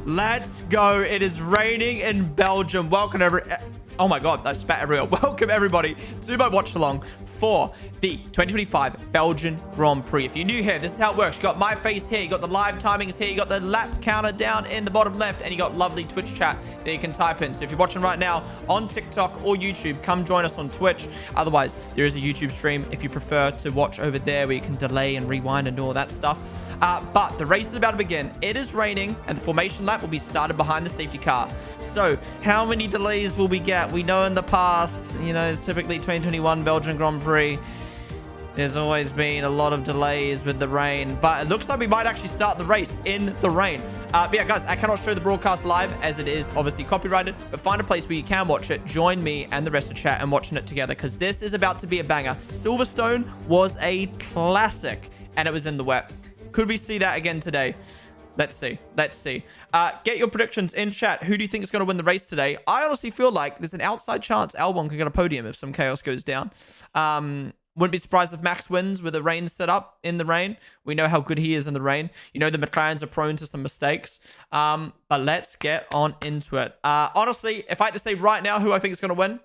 Let's go. It is raining in Belgium. Welcome Oh my god, I spat everywhere. Welcome everybody to my watch along for the 2025 Belgian Grand Prix. If you're new here, this is how it works. You got my face here, you got the live timings here, you got the lap counter down in the bottom left, and you got lovely Twitch chat that you can type in. So if you're watching right now on TikTok or YouTube, come join us on Twitch. Otherwise, there is a YouTube stream if you prefer to watch over there where you can delay and rewind and do all that stuff. But the race is about to begin. It is raining, and the formation lap will be started behind the safety car. So how many delays will we get? We know in the past, you know, it's typically 2021 Belgian Grand Prix. There's always been a lot of delays with the rain, but it looks like we might actually start the race in the rain. But yeah, guys, I cannot show the broadcast live as it is obviously copyrighted, but find a place where you can watch it. Join me and the rest of the chat and watching it together because this is about to be a banger. Silverstone was a classic and it was in the wet. Could we see that again today? Let's see. Let's see. Get your predictions in chat. Who do you think is going to win the race today? I honestly feel like there's an outside chance Albon could get a podium if some chaos goes down. Wouldn't be surprised if Max wins with the rain set up in the rain. We know how good he is in the rain. You know, the McLarens are prone to some mistakes. But let's get on into it. Honestly, if I had to say right now who I think is going to win,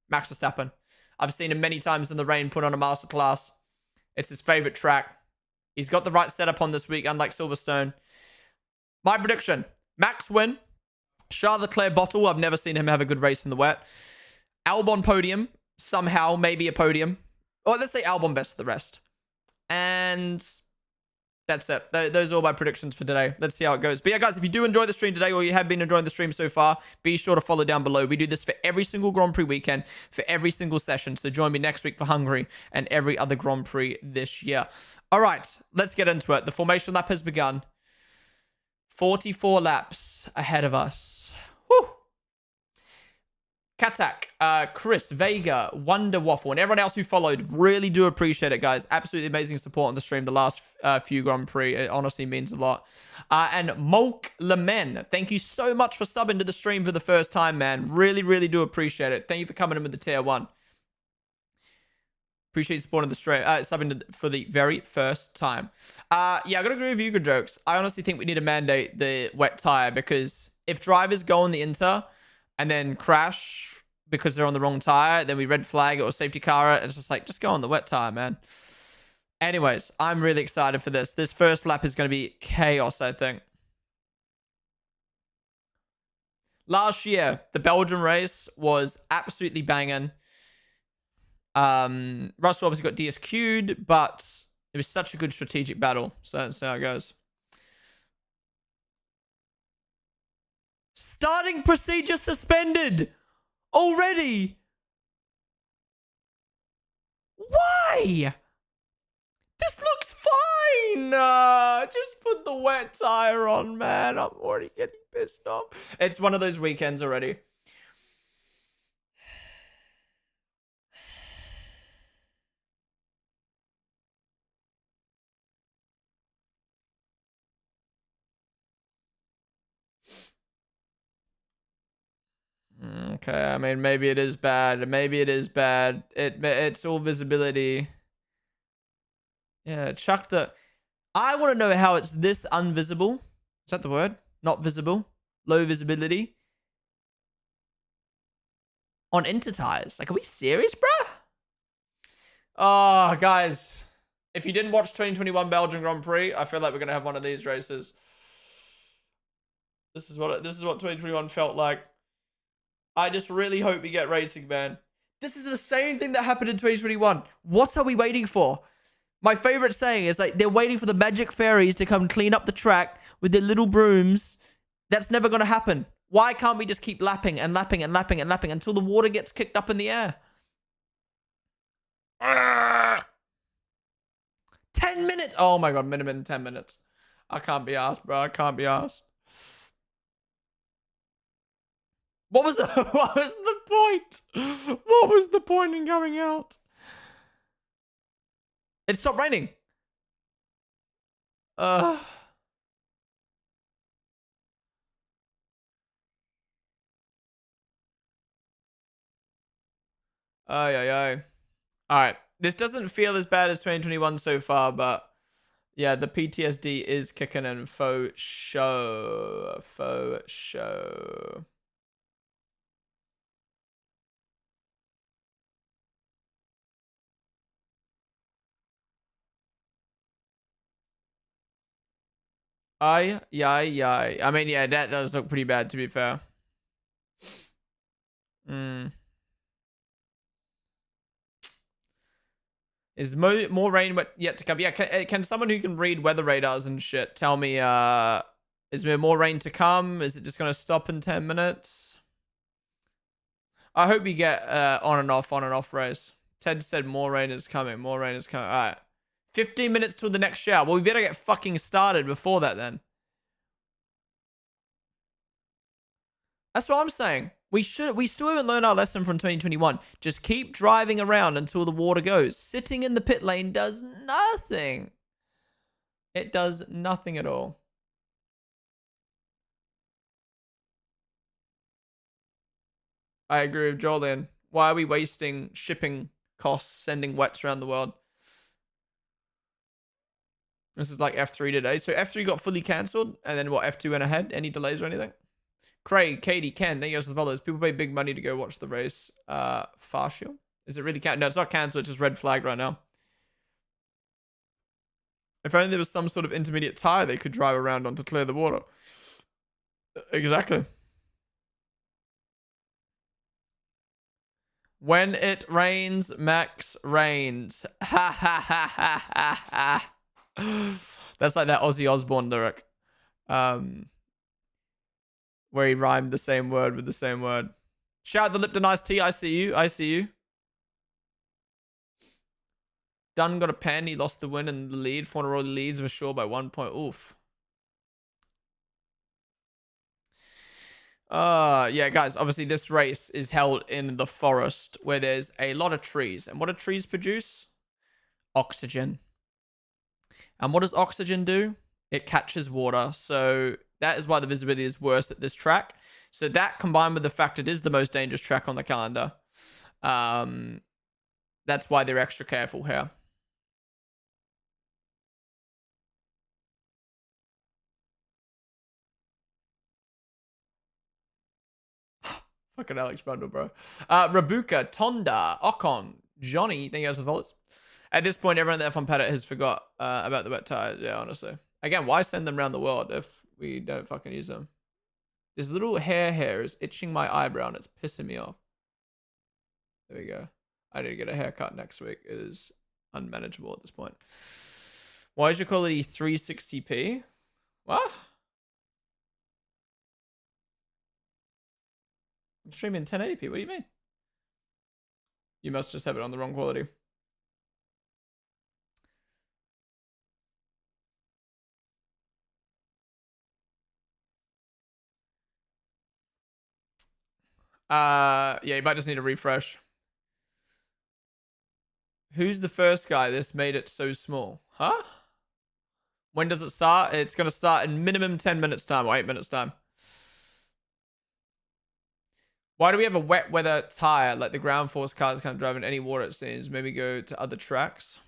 Max Verstappen. I've seen him many times in the rain put on a masterclass. It's his favorite track. He's got the right setup on this week, unlike Silverstone. My prediction, Max win. Charles Leclerc bottle. I've never seen him have a good race in the wet. Albon podium. Somehow, maybe a podium. Or let's say Albon best of the rest. And that's it. Those are all my predictions for today. Let's see how it goes. But yeah, guys, if you do enjoy the stream today or you have been enjoying the stream so far, be sure to follow down below. We do this for every single Grand Prix weekend, for every single session. So join me next week for Hungary and every other Grand Prix this year. All right, let's get into it. The formation lap has begun. 44 laps ahead of us. Woo! Katak, Chris, Vega, Wonder Waffle, and everyone else who followed, really do appreciate it, guys. Absolutely amazing support on the stream the last few Grand Prix. It honestly means a lot. And Molk Lemen, thank you so much for subbing to the stream for the first time, man. Really, really do appreciate it. Thank you for coming in with the tier 1. Appreciate you supporting the stream, subbing for the very first time. Yeah, I gotta agree with you, good jokes. I honestly think we need to mandate the wet tire because if drivers go on the Inter and then crash because they're on the wrong tire, then we red flag it or safety car it. It's just like, just go on the wet tire, man. Anyways, I'm really excited for this. This first lap is going to be chaos, I think. Last year, the Belgian race was absolutely banging. Russell obviously got DSQ'd, but it was such a good strategic battle. So that's how it goes. Starting procedure suspended already. Why? This looks fine. Just put the wet tire on, man. I'm already getting pissed off. It's one of those weekends already. Okay, I mean, maybe it is bad. Maybe it is bad. It's all visibility. Yeah, chuck the... I want to know how it's this unvisible. Is that the word? Not visible. Low visibility. On Inter tires. Like, are we serious, bruh? Oh, guys. If you didn't watch 2021 Belgian Grand Prix, I feel like we're going to have one of these races. This is what 2021 felt like. I just really hope we get racing, man. This is the same thing that happened in 2021. What are we waiting for? My favorite saying is like, they're waiting for the magic fairies to come clean up the track with their little brooms. That's never going to happen. Why can't we just keep lapping and lapping and lapping and lapping until the water gets kicked up in the air? 10 minutes. Oh my God, minimum 10 minutes. I can't be asked, bro. I can't be asked. What was the point? What was the point in going out? It stopped raining. Ay, ay, ay. All right. This doesn't feel as bad as 2021 so far, but Yeah, the PTSD is kicking in. Faux show. Faux show. Yeah. I mean, yeah, that does look pretty bad, to be fair. Mm. Is more rain yet to come? Yeah, can someone who can read weather radars and shit tell me, is there more rain to come? Is it just going to stop in 10 minutes? I hope we get on and off race. Ted said more rain is coming. More rain is coming. All right. 15 minutes till the next shower. Well, we better get fucking started before that then. That's what I'm saying. We still haven't learned our lesson from 2021. Just keep driving around until the water goes. Sitting in the pit lane does nothing. It does nothing at all. I agree with Jolien. Why are we wasting shipping costs sending wets around the world? This is like F3 today. So F3 got fully cancelled, and then what, F2 went ahead? Any delays or anything? Craig, Katie, Ken, thank you guys for the followers. People pay big money to go watch the race. Farshil? Is it really cancelled? No, it's not cancelled. It's just red flagged right now. If only there was some sort of intermediate tire they could drive around on to clear the water. Exactly. When it rains, Max rains. Ha ha ha ha ha ha. That's like that Ozzy Osbourne lyric. Where he rhymed the same word with the same word. Shout out the Lipton Iced Tea. I see you. I see you. Dunn got a pen. He lost the win and the lead. Fauntleroy leads for sure by 1 point. Oof. Yeah, guys, obviously this race is held in the forest where there's a lot of trees. And what do trees produce? Oxygen. And what does oxygen do? It catches water. So that is why the visibility is worse at this track. So that combined with the fact it is the most dangerous track on the calendar, that's why they're extra careful here. Fucking Alex Brundle, bro. Rabuka, Tonda, Ocon, Johnny, thank you guys for the followers. At this point, everyone at F1 Paddock has forgot about the wet tires. Yeah, honestly. Again, why send them around the world if we don't fucking use them? This little hair is itching my eyebrow and it's pissing me off. There we go. I need to get a haircut next week. It is unmanageable at this point. Why is your quality 360p? What? I'm streaming 1080p. What do you mean? You must just have it on the wrong quality. Yeah, you might just need a refresh. Who's the first guy? This made it so small. Huh? When does it start? It's going to start in minimum 10 minutes time or 8 minutes time. Why do we have a wet weather tire? Like the ground force cars can't drive in any water, it seems. Maybe go to other tracks.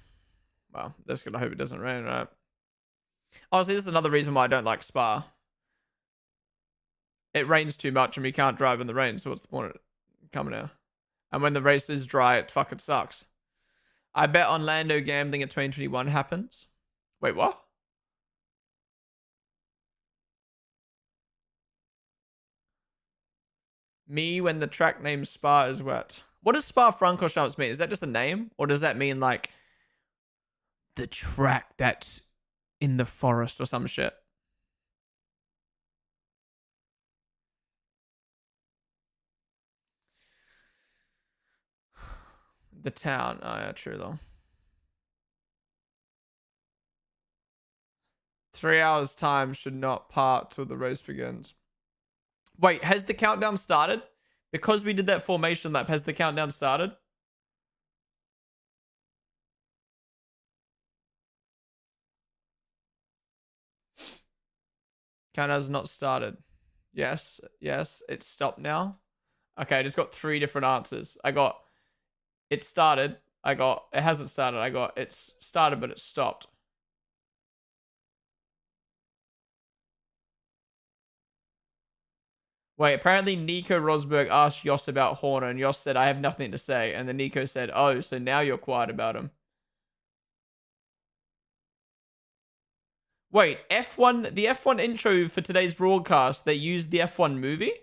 Well, that's going to hope it doesn't rain, right? Honestly, this is another reason why I don't like Spa. It rains too much and we can't drive in the rain, so what's the point of it coming out? And when the race is dry, it fucking sucks. I bet on Lando gambling at 2021 happens. Wait, what? Me when the track name Spa is wet. What does Spa Francorchamps mean? Is that just a name? Or does that mean like the track that's in the forest or some shit? The town. Oh, yeah, true though. 3 hours time should not part till the race begins. Wait, has the countdown started? Because we did that formation lap, has the countdown started? Countdown's not started. Yes, it's stopped now. Okay, I just got 3 different answers. I got it started. I got it hasn't started. I got it's started but it stopped. Wait, apparently Nico Rosberg asked Jos about Horner, and Jos said, I have nothing to say. And then Nico said, oh, so now you're quiet about him. Wait, F1, the F1 intro for today's broadcast, they used the F1 movie?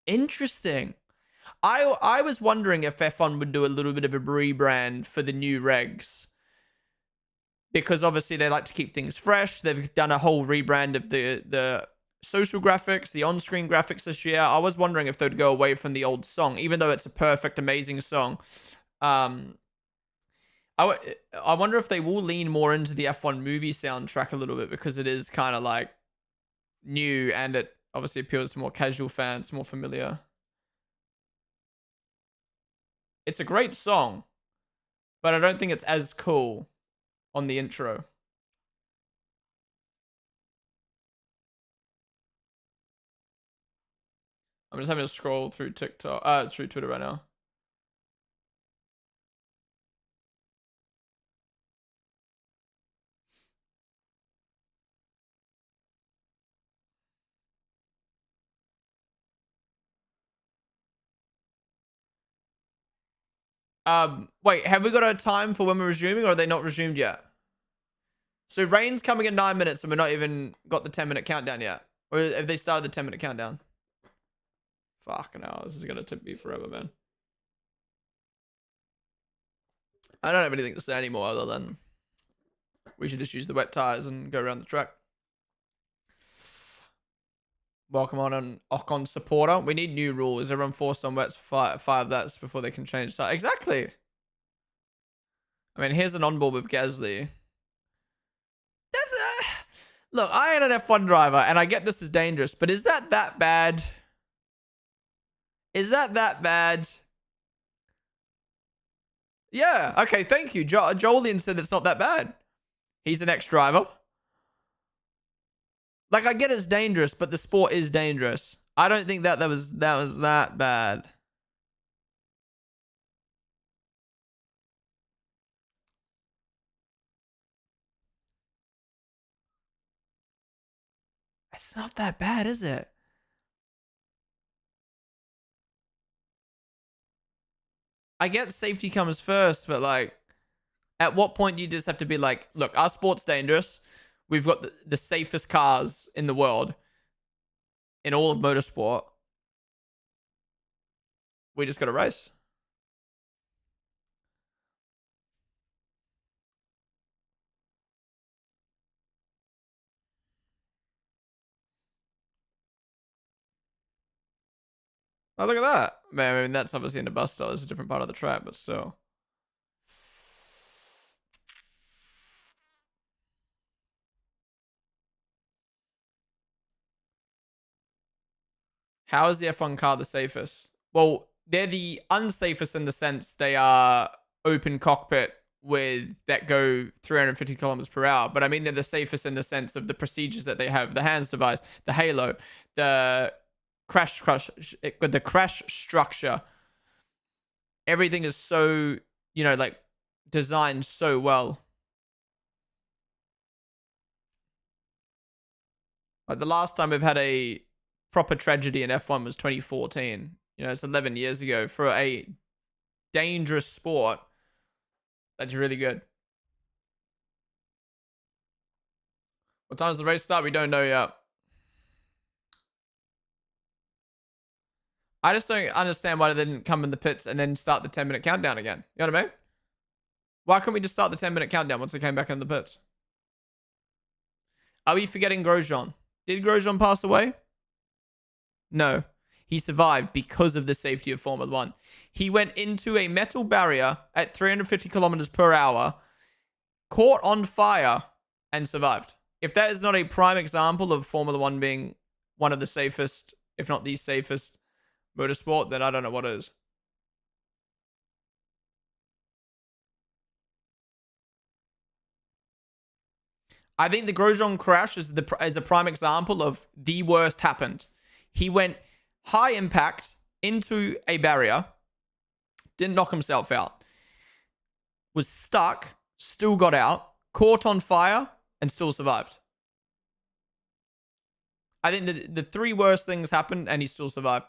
Interesting. I was wondering if F1 would do a little bit of a rebrand for the new regs. Because obviously they like to keep things fresh. They've done a whole rebrand of the social graphics, the on-screen graphics this year. I was wondering if they'd go away from the old song, even though it's a perfect, amazing song. I wonder if they will lean more into the F1 movie soundtrack a little bit, because it is kind of like new and it obviously appeals to more casual fans, more familiar. It's a great song, but I don't think it's as cool on the intro. I'm just having to scroll through TikTok, through Twitter right now. Wait, have we got a time for when we're resuming, or are they not resumed yet? So rain's coming in 9 minutes and we're not even got the 10-minute countdown yet. Or have they started the 10-minute countdown? Fucking hell, this is gonna take me forever, man. I don't have anything to say anymore other than we should just use the wet tires and go around the track. Welcome on an Ocon supporter. We need new rules. Everyone forced on wets for five laps before they can change tires. Exactly. I mean, here's an onboard with Gasly. That's look, I ain't an F1 driver, and I get this is dangerous, but is that bad? Is that bad? Yeah, okay, thank you. Jolien said it's not that bad. He's an ex-driver. Like, I get it's dangerous, but the sport is dangerous. I don't think that was that bad. It's not that bad, is it? I get safety comes first, but like, at what point do you just have to be like, look, our sport's dangerous. We've got the safest cars in the world, in all of motorsport. We just got to race. Oh, look at that. Man, I mean, that's obviously in the bus style. It's a different part of the track, but still. How is the F1 car the safest? Well, they're the unsafest in the sense they are open cockpit with that go 350 kilometers per hour. But I mean, they're the safest in the sense of the procedures that they have, the hands device, the halo, the crash structure. Everything is so, you know, like designed so well. Like the last time we've had a proper tragedy in F1 was 2014. You know, it's 11 years ago. For a dangerous sport, that's really good. What time does the race start? We don't know yet. I just don't understand why they didn't come in the pits and then start the 10-minute countdown again. You know what I mean? Why can't we just start the 10-minute countdown once they came back in the pits? Are we forgetting Grosjean? Did Grosjean pass away? No. He survived because of the safety of Formula 1. He went into a metal barrier at 350 kilometers per hour, caught on fire, and survived. If that is not a prime example of Formula 1 being one of the safest, if not the safest motorsport, then I don't know what is. I think the Grosjean crash is a prime example of the worst happened. He went high impact into a barrier, didn't knock himself out, was stuck, still got out, caught on fire, and still survived. I think the three worst things happened and he still survived.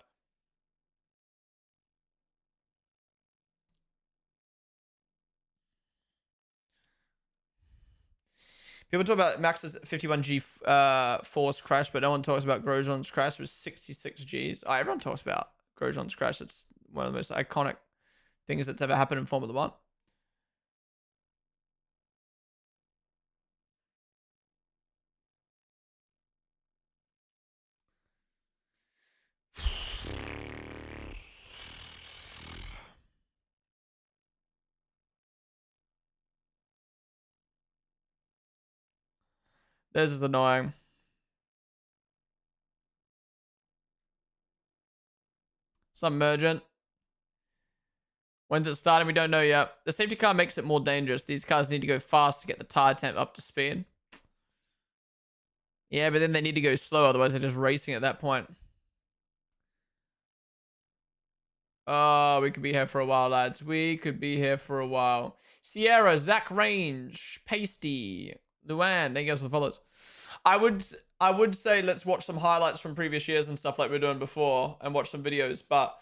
People talk about Max's 51G force crash, but no one talks about Grosjean's crash with 66 Gs. Oh, everyone talks about Grosjean's crash. It's one of the most iconic things that's ever happened in Formula One. This is annoying. Submergent. When's it starting? We don't know yet. The safety car makes it more dangerous. These cars need to go fast to get the tire temp up to speed. Yeah, but then they need to go slow. Otherwise, they're just racing at that point. Oh, we could be here for a while, lads. We could be here for a while. Sierra, Zach Range, Pasty, Luan. Thank you guys for the follows. I would say let's watch some highlights from previous years and stuff like we were doing before and watch some videos. But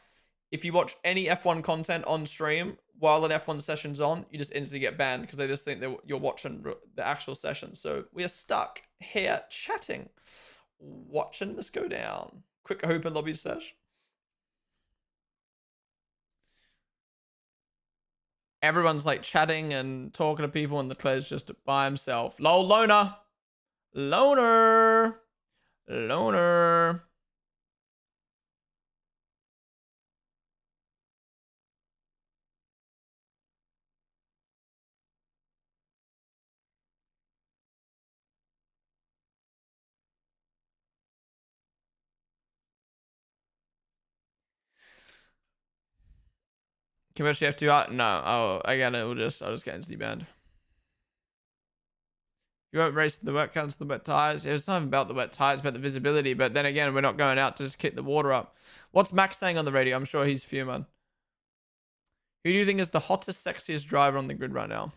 if you watch any F1 content on stream while an F1 session's on, you just instantly get banned because they just think that you're watching the actual session. So we are stuck here chatting, watching this go down. Quick open lobby sesh. Everyone's like chatting and talking to people and Leclerc's just by himself. Lol, loner. Loner. Loner. Can we actually have to no. Oh, again, I'll just get instantly banned. You won't race the wet counts, the wet tires. Yeah, it's not even about the wet tires, but the visibility. But then again, we're not going out to just kick the water up. What's Max saying on the radio? I'm sure he's fuming. Who do you think is the hottest, sexiest driver on the grid right now?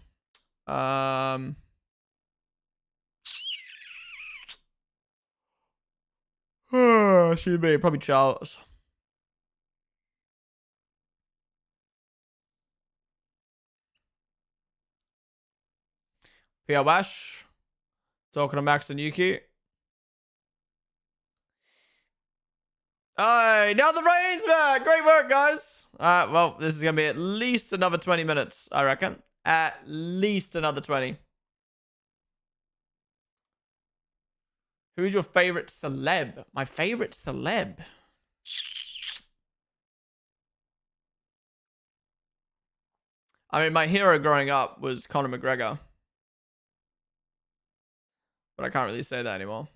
Should be probably Charles. PR Wash. Talking to Max and Yuki. Alright, now the rain's back. Great work, guys. Alright, well, this is going to be at least another 20 minutes, I reckon. At least another 20. Who's your favorite celeb? My favorite celeb? I mean, my hero growing up was Conor McGregor. But I can't really say that anymore.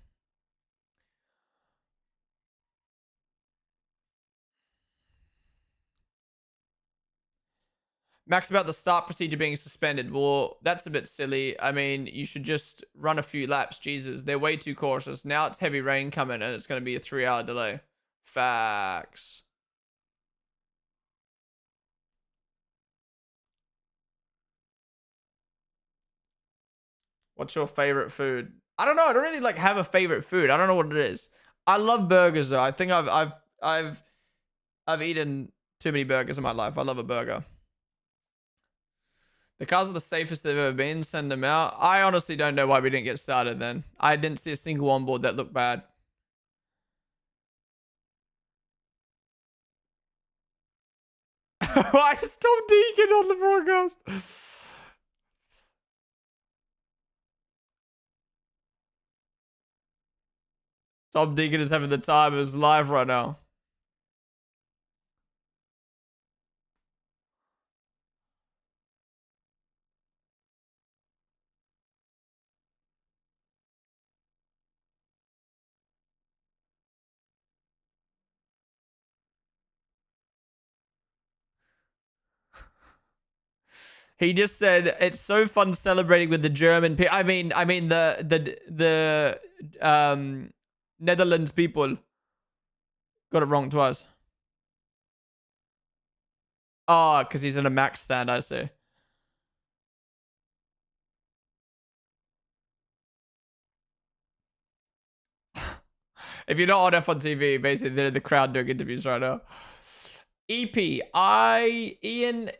Max, about the start procedure being suspended. Well, that's a bit silly. I mean, you should just run a few laps. Jesus, they're way too cautious. Now it's heavy rain coming and it's going to be a 3-hour delay. Facts. What's your favorite food? I don't know. I don't really like have a favorite food. I don't know what it is. I love burgers though. I think I've eaten too many burgers in my life. I love a burger. The cars are the safest they've ever been. Send them out. I honestly don't know why we didn't get started then. I didn't see a single onboard that looked bad. Why is Tom Deacon on the broadcast? Tom Deacon is having the time of his life right now. He just said it's so fun celebrating with the German people. I mean the Netherlands people got it wrong twice. Oh, because he's in a Max stand, I see. If you're not on F1 TV, basically they're in the crowd doing interviews right now. EP, Ian,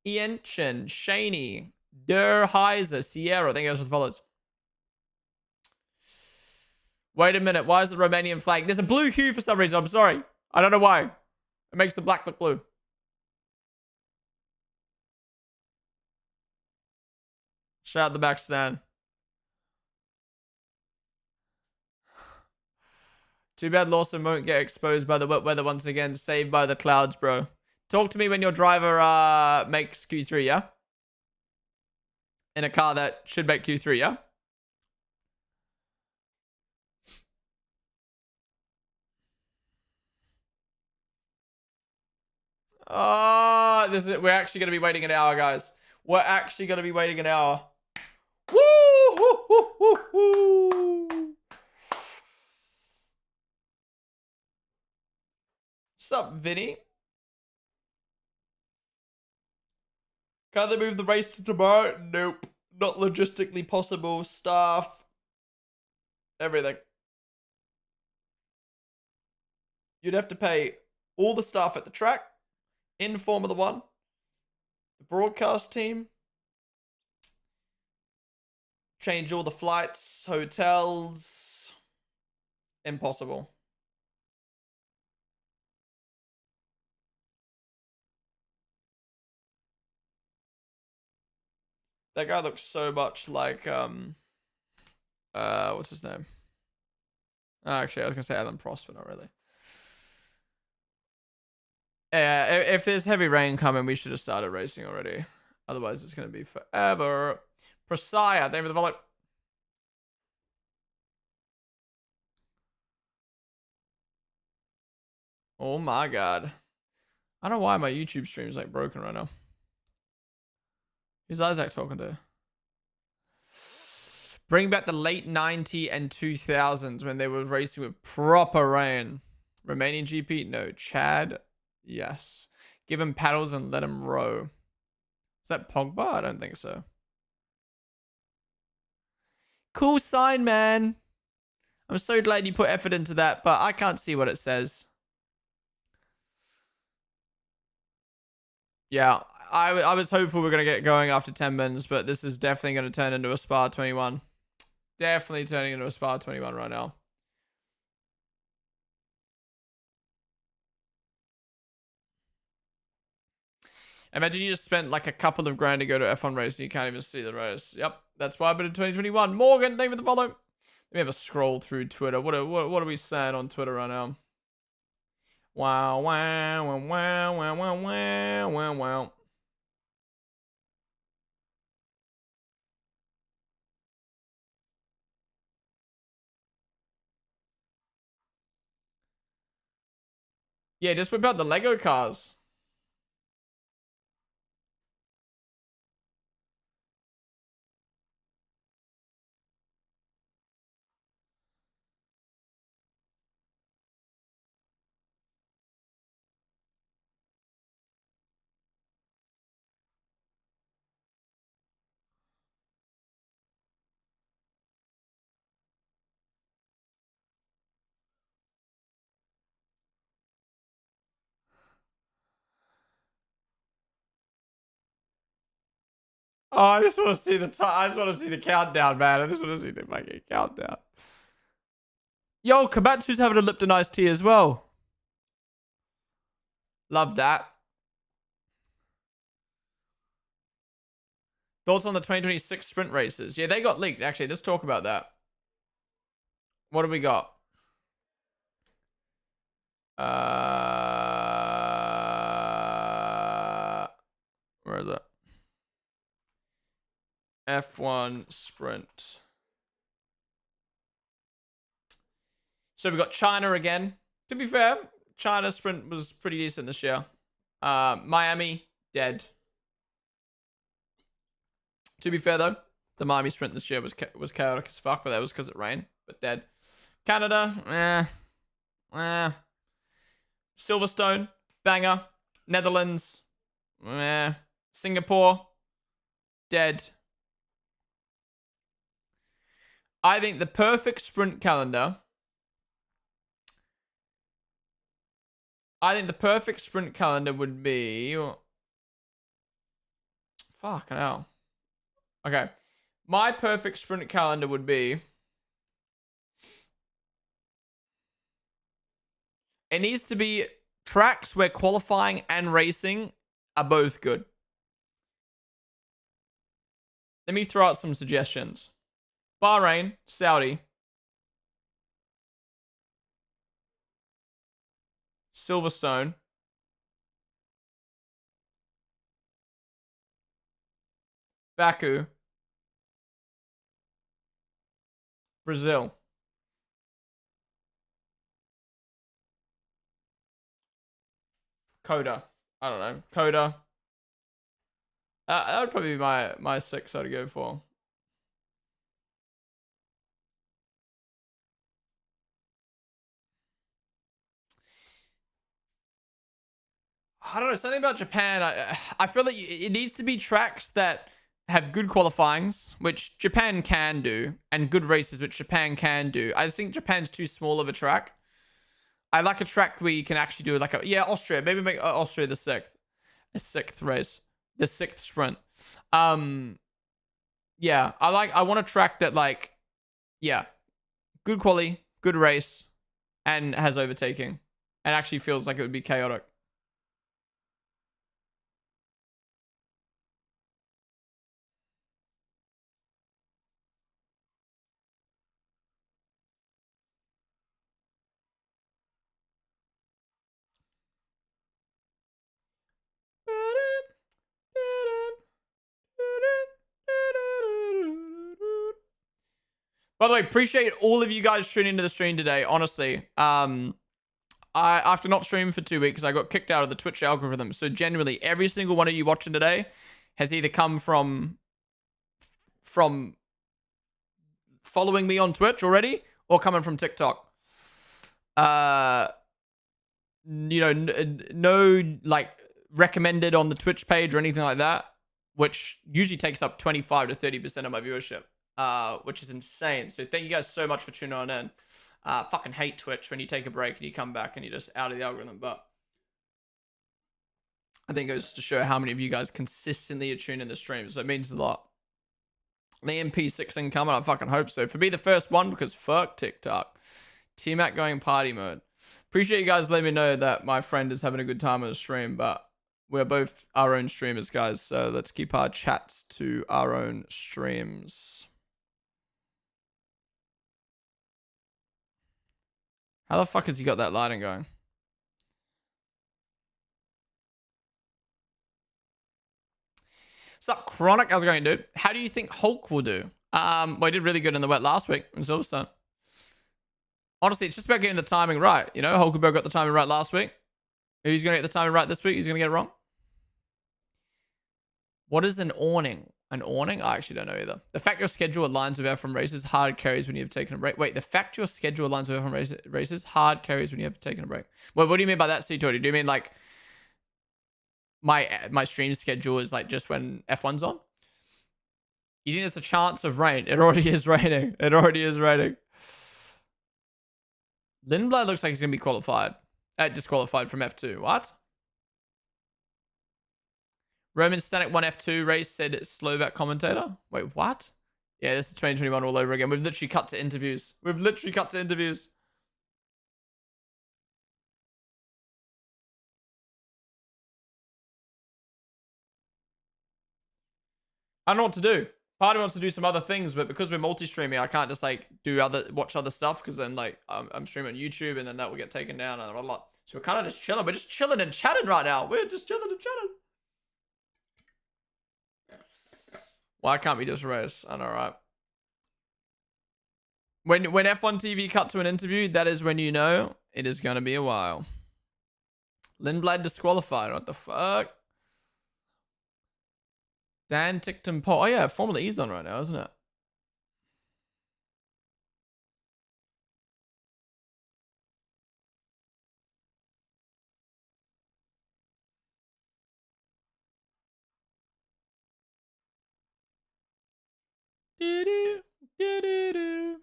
Ienchen, Shaney, Der Heiser, Sierra. I think that's what follows. Wait a minute. Why is the Romanian flag? There's a blue hue for some reason. I'm sorry. I don't know why. It makes the black look blue. Shout out the back stand. Too bad Lawson won't get exposed by the wet weather once again. Saved by the clouds, bro. Talk to me when your driver makes Q3, yeah? In a car that should make Q3, yeah? Oh, this is, we're actually going to be waiting an hour, guys. We're actually going to be waiting an hour. Woo! Woo, woo, woo, woo. What's up, Vinny? Can they move the race to tomorrow? Nope. Not logistically possible. Staff. Everything. You'd have to pay all the staff at the track, in Formula One, the broadcast team, change all the flights, hotels. Impossible. That guy looks so much like what's his name? Oh, actually, I was gonna say Alan Prost, but not really. Yeah, if there's heavy rain coming, we should have started racing already. Otherwise, it's gonna be forever. Presire, name of the bullet. Oh my god. I don't know why my YouTube stream is like broken right now. Who's Isaac talking to? Bring back the late 90s and 2000s when they were racing with proper rain. Romanian GP? No. Chad? Yes. Give him paddles and let him row. Is that Pogba? I don't think so. Cool sign, man. I'm so glad you put effort into that, but I can't see what it says. Yeah, I was hopeful we are going to get going after 10 minutes, but this is definitely going to turn into a Spa 21. Definitely turning into a Spa 21 right now. Imagine you just spent like a couple of grand to go to F1 race and you can't even see the race. Yep, that's why I put in 2021. Morgan, name of the follow. Let me have a scroll through Twitter. What are we saying on Twitter right now? Wow, wow, wow, wow, wow, wow, wow, wow, wow. Yeah, just whip out the Lego cars. Oh, I just want to see the I just want to see the countdown, man. I just want to see the fucking countdown. Yo, Kamatsu's having a Lipton iced tea as well. Love that. Thoughts on the 2026 sprint races? Yeah, they got leaked. Actually, let's talk about that. What do we got? Where is it? F1 sprint. So we got China again. To be fair, China sprint was pretty decent this year. Miami, dead. To be fair though, the Miami sprint this year was chaotic as fuck, but that was because it rained. But dead. Canada, Silverstone, banger. Netherlands, Singapore, dead. I think the perfect sprint calendar I think the perfect sprint calendar would be... Fuck, hell. Okay. My perfect sprint calendar would be... It needs to be tracks where qualifying and racing are both good. Let me throw out some suggestions. Bahrain, Saudi, Silverstone, Baku, Brazil, Coda. I don't know. Coda. That would probably be my 6 I'd go for. I don't know, something about Japan. I feel like it needs to be tracks that have good qualifyings, which Japan can do, and good races, which Japan can do. I just think Japan's too small of a track. I like a track where you can actually do like Austria. Maybe make Austria a sixth race, the sixth sprint. Yeah, I want a track that like, yeah, good quality, good race, and has overtaking, and actually feels like it would be chaotic. By the way, appreciate all of you guys tuning into the stream today. Honestly, after not streaming for 2 weeks, I got kicked out of the Twitch algorithm. So genuinely, every single one of you watching today has either come from following me on Twitch already or coming from TikTok. No like recommended on the Twitch page or anything like that, which usually takes up 25 to 30% of my viewership, which is insane. So thank you guys so much for tuning on in. Fucking hate Twitch when you take a break and you come back and you're just out of the algorithm, but I think it goes to show how many of you guys consistently are tuning in the stream, so it means a lot. The MP6 incoming, I fucking hope so. For me, the first one, because fuck TikTok. T-Mac going party mode. Appreciate you guys letting me know that my friend is having a good time on the stream, but we're both our own streamers, guys, so let's keep our chats to our own streams. How the fuck has he got that lighting going? What's up, Chronic? How's it going, dude? How do you think Hulk will do? Well, he did really good in the wet last week in Silverstone. Honestly, it's just about getting the timing right. You know, Hulkenberg got the timing right last week. Who's going to get the timing right this week? He's going to get it wrong. What is an awning? An awning? I actually don't know either. The fact your schedule aligns with F1 races, hard carries when you've taken a break. Wait, the fact your schedule aligns with F1 races, hard carries when you have taken a break. Well, what do you mean by that, C20? Do you mean like my stream schedule is like just when F1's on? You think there's a chance of rain? It already is raining. It already is raining. Lindblad looks like he's going to be qualified. Disqualified from F2. What? Roman Stanek 1 F2 race, said Slovak commentator. Wait, what? Yeah, this is 2021 all over again. We've literally cut to interviews. I don't know what to do. Part of me wants to do some other things, but because we're multi-streaming, I can't just like watch other stuff because then like I'm streaming on YouTube and then that will get taken down and a lot. So we're kind of just chilling. We're just chilling and chatting right now. We're just chilling and chatting. Why can't we just race? I know, right? When F1 TV cut to an interview, that is when you know it is going to be a while. Lindblad disqualified. What the fuck? Dan Tickton Paul. Oh yeah, Formula E's on right now, isn't it? Do-do, do-do-do.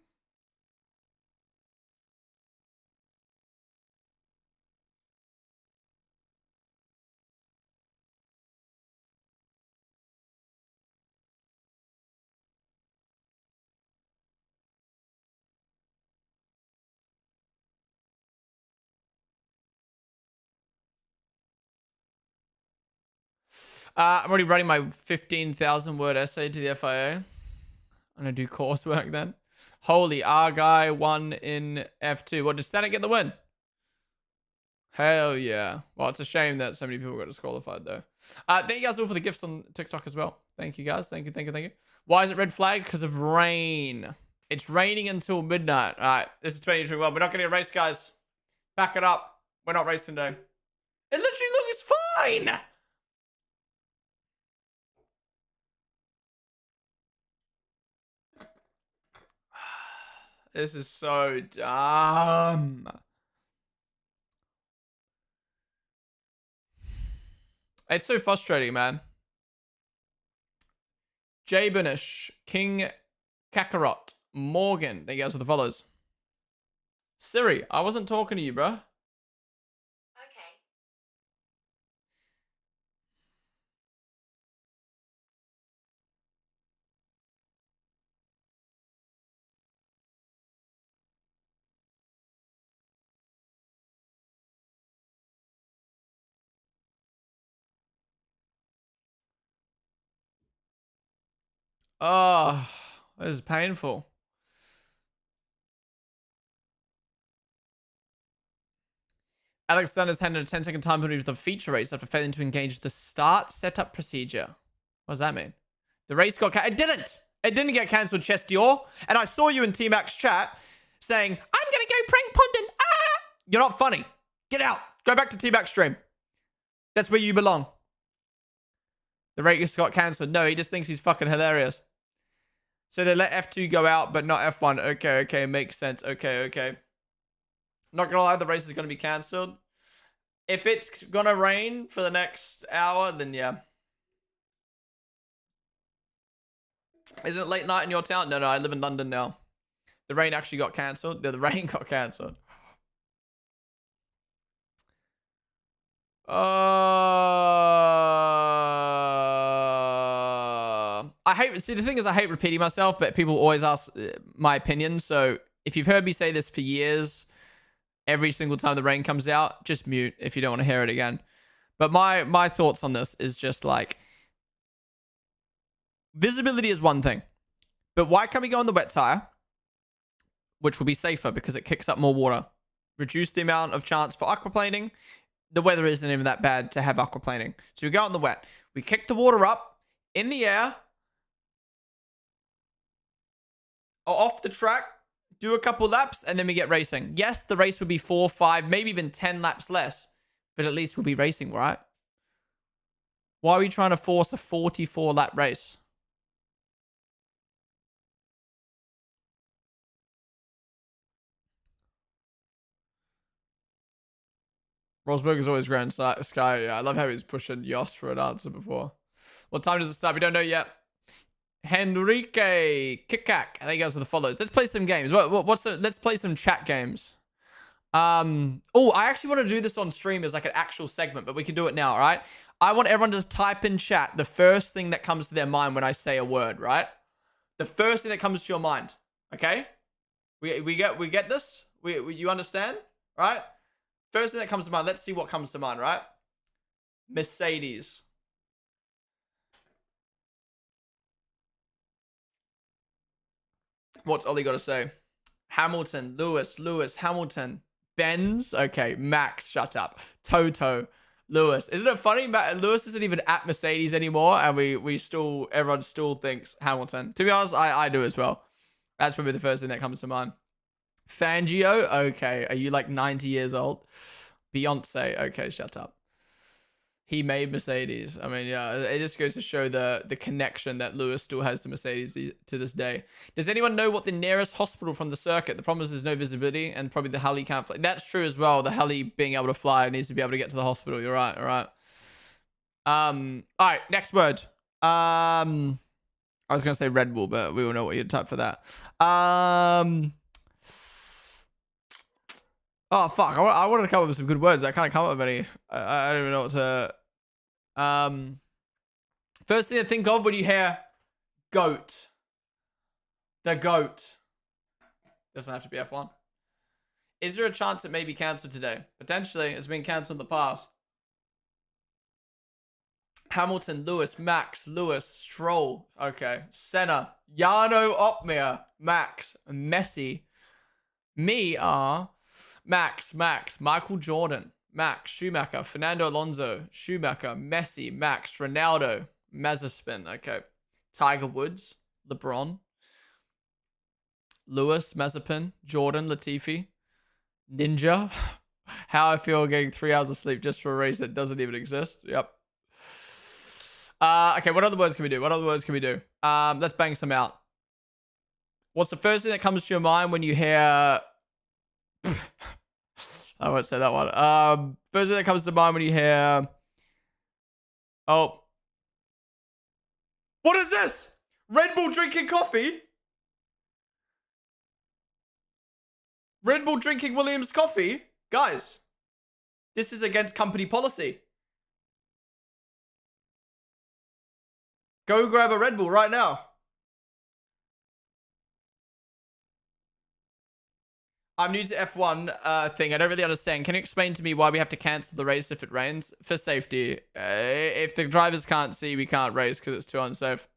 I'm already writing my 15,000 word essay to the FIA. I'm gonna do coursework then. Holy, our guy won in F2. What, did Senate get the win? Hell yeah. Well, it's a shame that so many people got disqualified though. Thank you guys all for the gifts on TikTok as well. Thank you guys. Thank you, thank you, thank you. Why is it red flag? Because of rain. It's raining until midnight. All right, this is 2021. We're not getting a race, guys. Back it up. We're not racing today. It literally looks fine. This is so dumb. It's so frustrating, man. Jabinish, King Kakarot, Morgan. Thank you guys for the follows. Siri, I wasn't talking to you, bro. Okay. Oh, this is painful. Alex Dunn has handed a 10-second time penalty for the feature race after failing to engage the start setup procedure. What does that mean? The race got it didn't. It didn't get cancelled, Chestior. And I saw you in T-Max chat saying, I'm going to go prank Ponden. Ah! You're not funny. Get out. Go back to T-Max stream. That's where you belong. The race got cancelled. No, he just thinks he's fucking hilarious. So they let F2 go out, but not F1. Okay, okay. Makes sense. Okay, okay. Not gonna lie, the race is gonna be cancelled. If it's gonna rain for the next hour, then yeah. Isn't it late night in your town? No, I live in London now. The rain actually got cancelled. The rain got cancelled. See, the thing is, I hate repeating myself, but people always ask my opinion. So if you've heard me say this for years, every single time the rain comes out, just mute if you don't want to hear it again. But my thoughts on this is just like, visibility is one thing, but why can't we go on the wet tire, which will be safer because it kicks up more water, reduce the amount of chance for aquaplaning. The weather isn't even that bad to have aquaplaning. So we go out in the wet, we kick the water up in the air, off the track, do a couple laps, and then we get racing. Yes, the race will be 4, 5, maybe even 10 laps less, but at least we'll be racing, right? Why are we trying to force a 44-lap race? Rosberg is always Grand Sky. Yeah, I love how he's pushing Yost for an answer before. What time does it start? We don't know yet. Henrique Kikak. I think those are the follows. Let's play some games. Let's play some chat games. Oh, I actually want to do this on stream as like an actual segment, but we can do it now, all right? I want everyone to type in chat the first thing that comes to their mind when I say a word, right? The first thing that comes to your mind, okay? We get this? You understand? Right? First thing that comes to mind. Let's see what comes to mind, right? Mercedes. What's Ollie got to say? Hamilton, Lewis, Hamilton, Benz. Okay, Max, shut up. Toto, Lewis. Isn't it funny? Lewis isn't even at Mercedes anymore, and everyone still thinks Hamilton. To be honest, I do as well. That's probably the first thing that comes to mind. Fangio, okay. Are you like 90 years old? Beyonce, okay, shut up. He made Mercedes. I mean, yeah, it just goes to show the connection that Lewis still has to Mercedes to this day. Does anyone know what the nearest hospital from the circuit? The problem is there's no visibility, and probably the heli can't fly. That's true as well. The heli being able to fly needs to be able to get to the hospital. You're right. All right. All right. Next word. I was gonna say Red Bull, but we all know what you'd type for that. Oh, fuck. I wanted to come up with some good words. I can't come up with any. I don't even know what to... First thing to think of when you hear GOAT. The GOAT. Doesn't have to be F1. Is there a chance it may be cancelled today? Potentially. It's been cancelled in the past. Hamilton, Lewis, Max, Lewis, Stroll. Okay. Senna, Jarno Opmeer, Max, Messi. Me are Max, Michael Jordan, Max, Schumacher, Fernando Alonso, Schumacher, Messi, Max, Ronaldo, Mazepin. Okay. Tiger Woods, LeBron, Lewis, Mazepin, Jordan, Latifi, Ninja. How I feel getting 3 hours of sleep just for a race that doesn't even exist. Yep. Okay, what other words can we do? Let's bang some out. What's the first thing that comes to your mind when you hear... I won't say that one. First thing that comes to mind when you hear... Oh. What is this? Red Bull drinking coffee? Red Bull drinking Williams coffee? Guys, this is against company policy. Go grab a Red Bull right now. I'm new to F1 thing. I don't really understand. Can you explain to me why we have to cancel the race if it rains? For safety. If the drivers can't see, we can't race because it's too unsafe.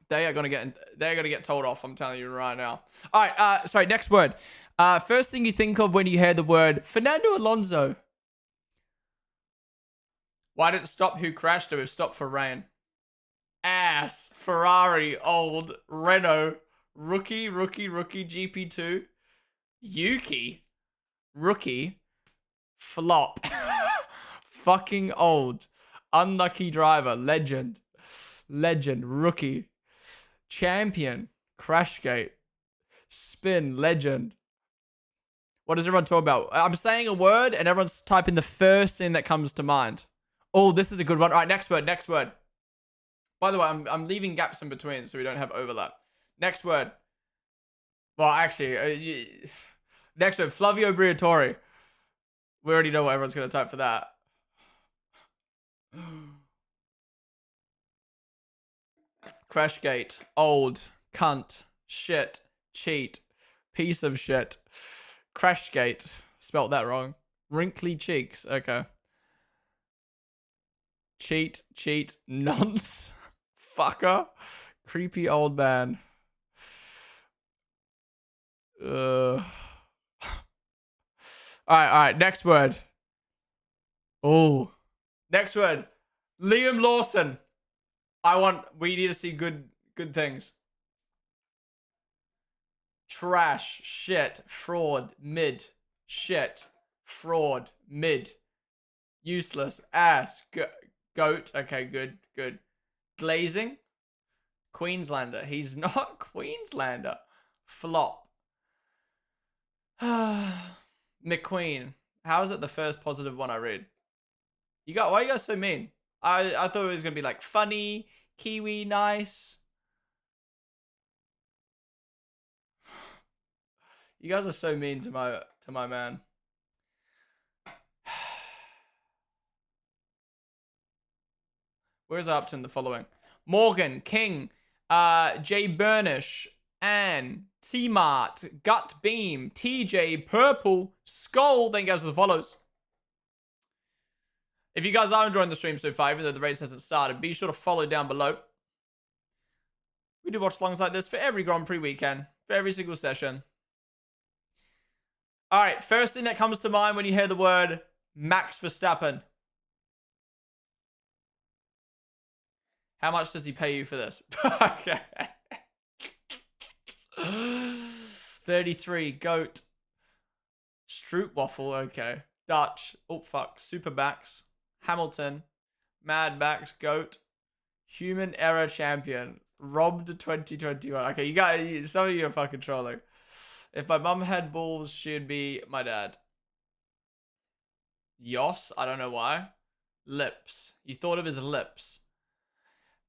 They're gonna get told off. I'm telling you right now. All right. Sorry. Next word. First thing you think of when you hear the word Fernando Alonso. Why did it stop? Who crashed? It stopped for rain. Ass. Ferrari. Old. Renault. Rookie. GP2. Yuki. Rookie. Flop. Fucking old. Unlucky driver. Legend. Rookie. Champion. Crashgate. Spin. Legend. What does everyone talk about? I'm saying a word and everyone's typing the first thing that comes to mind. Oh, this is a good one. All right, next word. By the way, I'm leaving gaps in between so we don't have overlap. Next word. Well, actually, next word. Flavio Briatore. We already know what everyone's going to type for that. Crashgate. Old. Cunt. Shit. Cheat. Piece of shit. Crashgate. Spelt that wrong. Wrinkly cheeks. Okay. Cheat. Nonce. Fucker. Creepy old man. All right. Next word. Oh. Next word. Liam Lawson. We need to see good things. Trash, shit, fraud, mid, shit, fraud, mid, useless, ass, goat. Okay, good. Glazing, Queenslander. He's not Queenslander. Flop. McQueen. How is it the first positive one I read? Why are you guys so mean? I thought it was gonna be like funny, Kiwi, nice. You guys are so mean to my man. Where's Upton? The following: Morgan, King, Jay Burnish, Anne, T-Mart, Gut Beam, TJ, Purple, Skull. Thank you guys for the follows. If you guys are enjoying the stream so far, even though the race hasn't started, be sure to follow down below. We do watch longs like this for every Grand Prix weekend, for every single session. All right, first thing that comes to mind when you hear the word Max Verstappen. How much does he pay you for this? Okay. 33, goat. Stroopwafel, okay. Dutch, oh fuck, Supermax. Hamilton, Mad Max, goat. Human error champion. Robbed 2021. Okay, you guys, some of you are fucking trolling. If my mum had balls, she'd be my dad. Yos, I don't know why. Lips. You thought of his lips.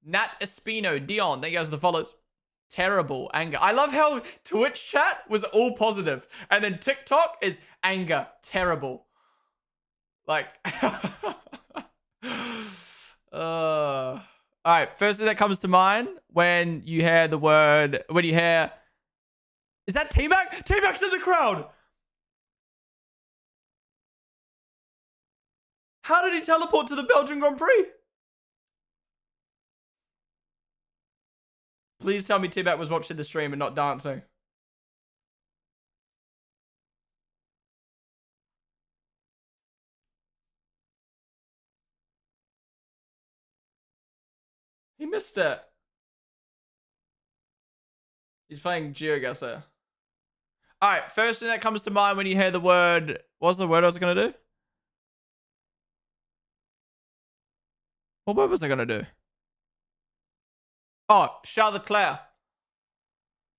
Nat Espino, Dion, thank you guys for the follows. Terrible, anger. I love how Twitch chat was all positive, and then TikTok is anger, terrible. Like, all right, first thing that comes to mind when you hear the word, is that T-Mac? T-Mac's in the crowd. How did he teleport to the Belgian Grand Prix? Please tell me T-Bat was watching the stream and not dancing. He missed it. He's playing GeoGuessr. Alright, first thing that comes to mind when you hear the word... What's the word I was going to do? What word was I going to do? Oh, Charles Leclerc.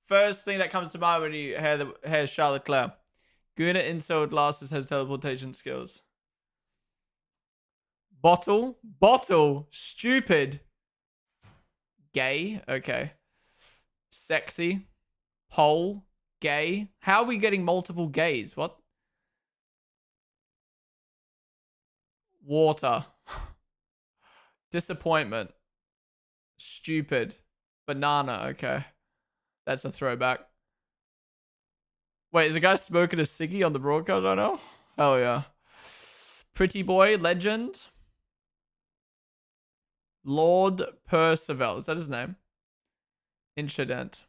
First thing that comes to mind when you hear Charles Leclerc. Guna Inside glasses has teleportation skills. Bottle. Bottle. Stupid. Gay. Okay. Sexy. Pole. Gay. How are we getting multiple gays? What? Water. Disappointment. Stupid. Banana. Okay. That's a throwback. Wait, is the guy smoking a ciggy on the broadcast right now? Hell yeah. Pretty boy. Legend. Lord Percival. Is that his name? Incident.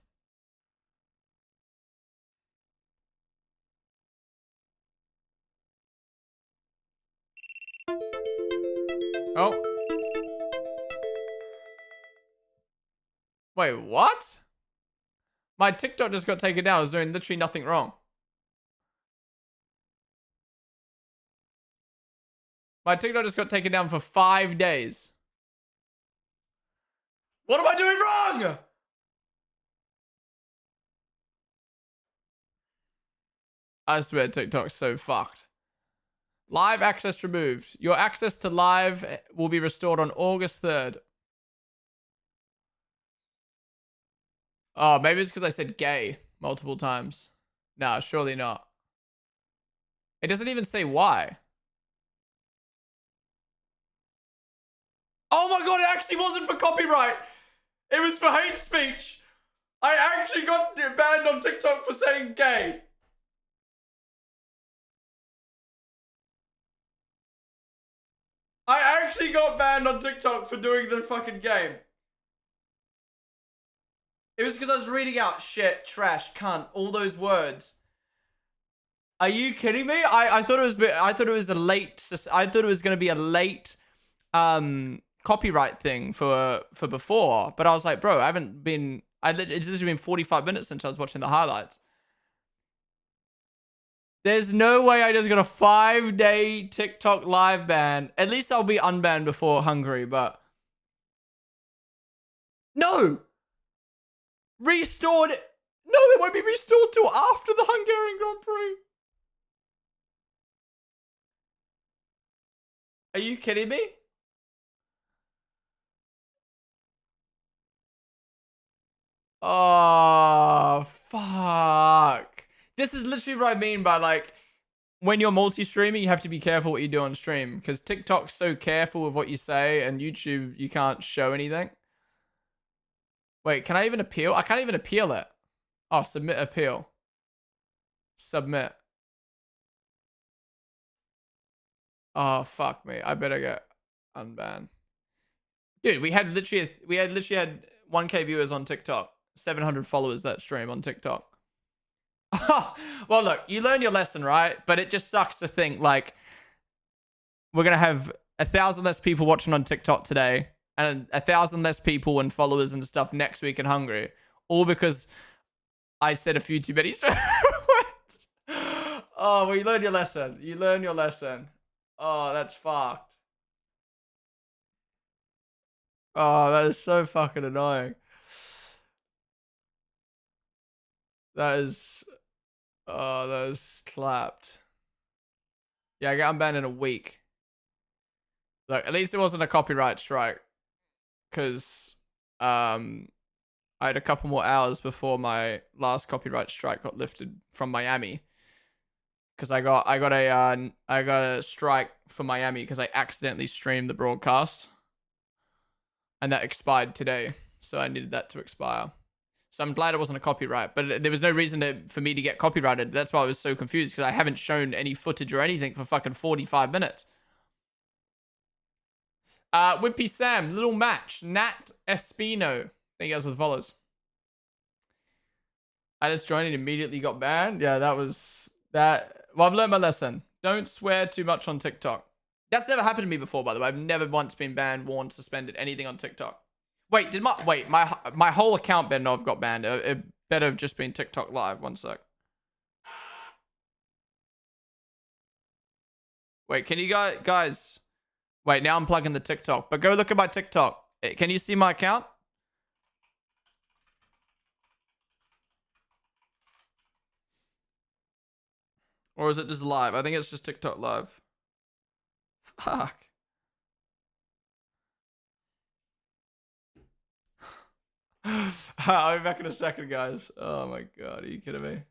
Oh. Wait, what? My TikTok just got taken down. I was doing literally nothing wrong. My TikTok just got taken down for 5 days. What am I doing wrong? I swear TikTok's so fucked. Live access removed. Your access to live will be restored on August 3rd. Oh, maybe it's because I said gay multiple times. Nah, surely not. It doesn't even say why. Oh my god, it actually wasn't for copyright. It was for hate speech. I actually got banned on TikTok for saying gay. I actually got banned on TikTok for doing the fucking game. It was because I was reading out shit, trash, cunt, all those words. Are you kidding me? I thought it was a late. I thought it was gonna be a late copyright thing for before, but I was like, bro, I haven't been. It's literally been 45 minutes since I was watching the highlights. There's no way I just got a 5-day TikTok live ban. At least I'll be unbanned before Hungary, but no. Restored. No, it won't be restored till after the Hungarian Grand Prix. Are you kidding me? Oh, fuck. This is literally what I mean by, like, when you're multi-streaming, you have to be careful what you do on stream. Because TikTok's so careful with what you say, and YouTube, you can't show anything. Wait, can I even appeal? I can't even appeal it. Oh, submit appeal. Submit. Oh, fuck me. I better get unbanned. Dude, we had literally had 1K viewers on TikTok. 700 followers that stream on TikTok. Well, look, you learn your lesson, right? But it just sucks to think, like, we're going to have 1,000 less people watching on TikTok today and 1,000 less people and followers and stuff next week in Hungary. All because I said a few too many words. Oh, well, you learn your lesson. You learn your lesson. Oh, that's fucked. Oh, that is so fucking annoying. That is... Oh, that is clapped. Yeah, I got unbanned in a week. Look, at least it wasn't a copyright strike. Because I had a couple more hours before my last copyright strike got lifted from Miami. Because I got a strike for Miami because I accidentally streamed the broadcast. And that expired today. So I needed that to expire. So I'm glad it wasn't a copyright, but there was no reason for me to get copyrighted. That's why I was so confused, because I haven't shown any footage or anything for fucking 45 minutes. Wimpy Sam, little match, Nat Espino. Thank you guys for the follows. I just joined and immediately got banned. Yeah, that was that. Well, I've learned my lesson. Don't swear too much on TikTok. That's never happened to me before, by the way. I've never once been banned, warned, suspended, anything on TikTok. Wait, my whole account better not have got banned. It better have just been TikTok live. One sec. Wait, can you guys? Wait, now I'm plugging the TikTok. But go look at my TikTok. Can you see my account? Or is it just live? I think it's just TikTok live. Fuck. I'll be back in a second, guys. Oh my god, are you kidding me?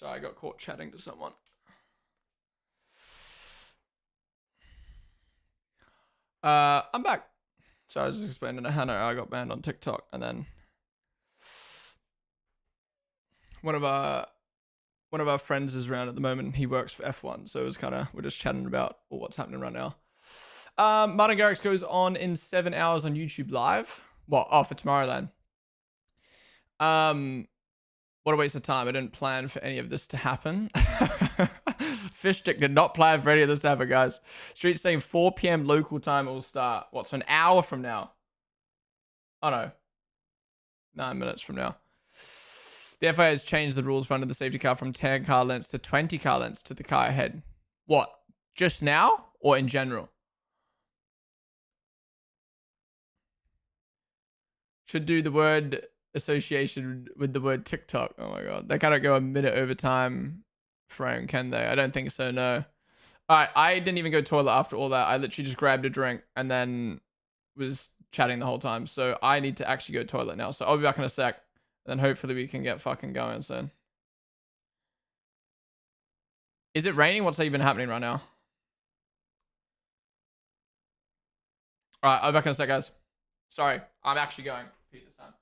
Sorry, I got caught chatting to someone. I'm back. So I was just explaining to Hannah I got banned on TikTok, and then one of our friends is around at the moment. He works for F1, so it was kind of, we're just chatting about what's happening right now. Martin Garrix goes on in 7 hours on YouTube Live. Well, for Tomorrowland. What a waste of time. I didn't plan for any of this to happen. Fishstick did not plan for any of this to happen, guys. Street saying 4 p.m. local time it will start. What, so an hour from now? Oh no. 9 minutes from now. The FIA has changed the rules for under the safety car from 10 car lengths to 20 car lengths to the car ahead. What? Just now or in general? Should do the word association with the word TikTok. Oh my god. They cannot go a minute over time frame, can they? I don't think so, no. Alright, I didn't even go toilet after all that. I literally just grabbed a drink and then was chatting the whole time. So I need to actually go toilet now. So I'll be back in a sec. And then hopefully we can get fucking going soon. Is it raining? What's even happening right now? Alright, I'll be back in a sec, guys. Sorry, I'm actually going. Pete this time.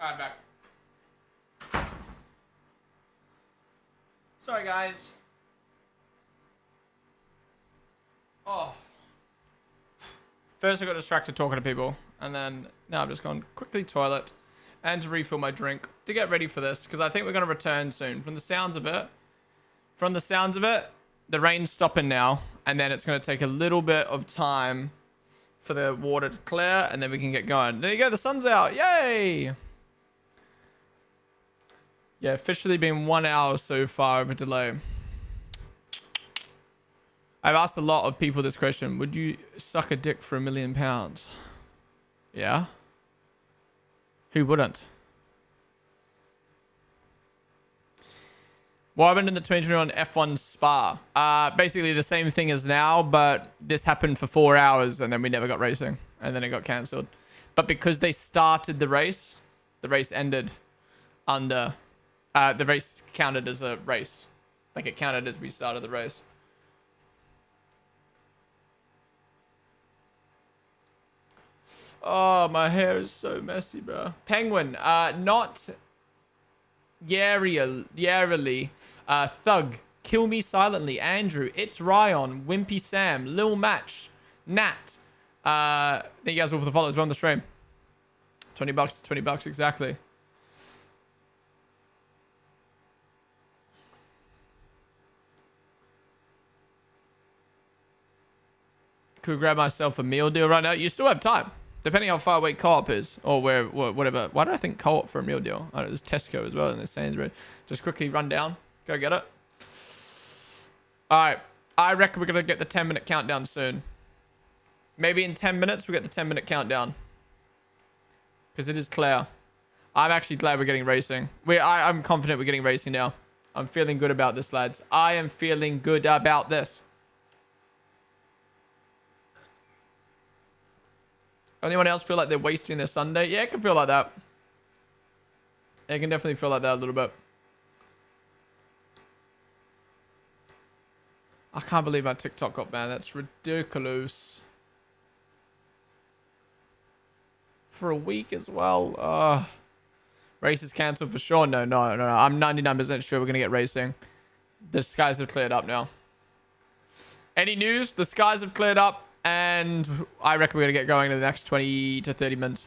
Alright, back. Sorry, guys. Oh. First I got distracted talking to people, and then now I've just gone quickly toilet and to refill my drink to get ready for this, because I think we're going to return soon. From the sounds of it, the rain's stopping now, And then it's going to take a little bit of time for the water to clear, and then we can get going. There you go. The sun's out. Yay! Yeah, officially been 1 hour so far of a delay. I've asked a lot of people this question. Would you suck a dick for £1 million? Yeah. Who wouldn't? What happened in the 2021 F1 Spa? Basically the same thing as now, but this happened for 4 hours and then we never got racing. And then it got cancelled. But because they started the race ended under... the race counted as a race. Like it counted as we started the race. Oh, my hair is so messy, bro. Penguin, not Yarily, Thug, Kill Me Silently, Andrew, It's Ryan, Wimpy Sam, Lil Match, Nat. Thank you guys all for the follows. We're on the stream. $20 is $20 exactly. Could grab myself a meal deal right now. You still have time. Depending how far away co-op is, or whatever. Why do I think co-op for a meal deal? Oh, there's Tesco as well, and there's Sainsbury's. Just quickly run down. Go get it. All right. I reckon we're going to get the 10-minute countdown soon. Maybe in 10 minutes, we'll get the 10-minute countdown. Because it is clear. I'm actually glad we're getting racing. I'm confident we're getting racing now. I'm feeling good about this, lads. I am feeling good about this. Anyone else feel like they're wasting their Sunday? Yeah, it can feel like that. It can definitely feel like that a little bit. I can't believe my TikTok got banned. That's ridiculous. For a week as well. Race is cancelled for sure. No. I'm 99% sure we're going to get racing. The skies have cleared up now. Any news? The skies have cleared up. And I reckon we're going to get going in the next 20 to 30 minutes.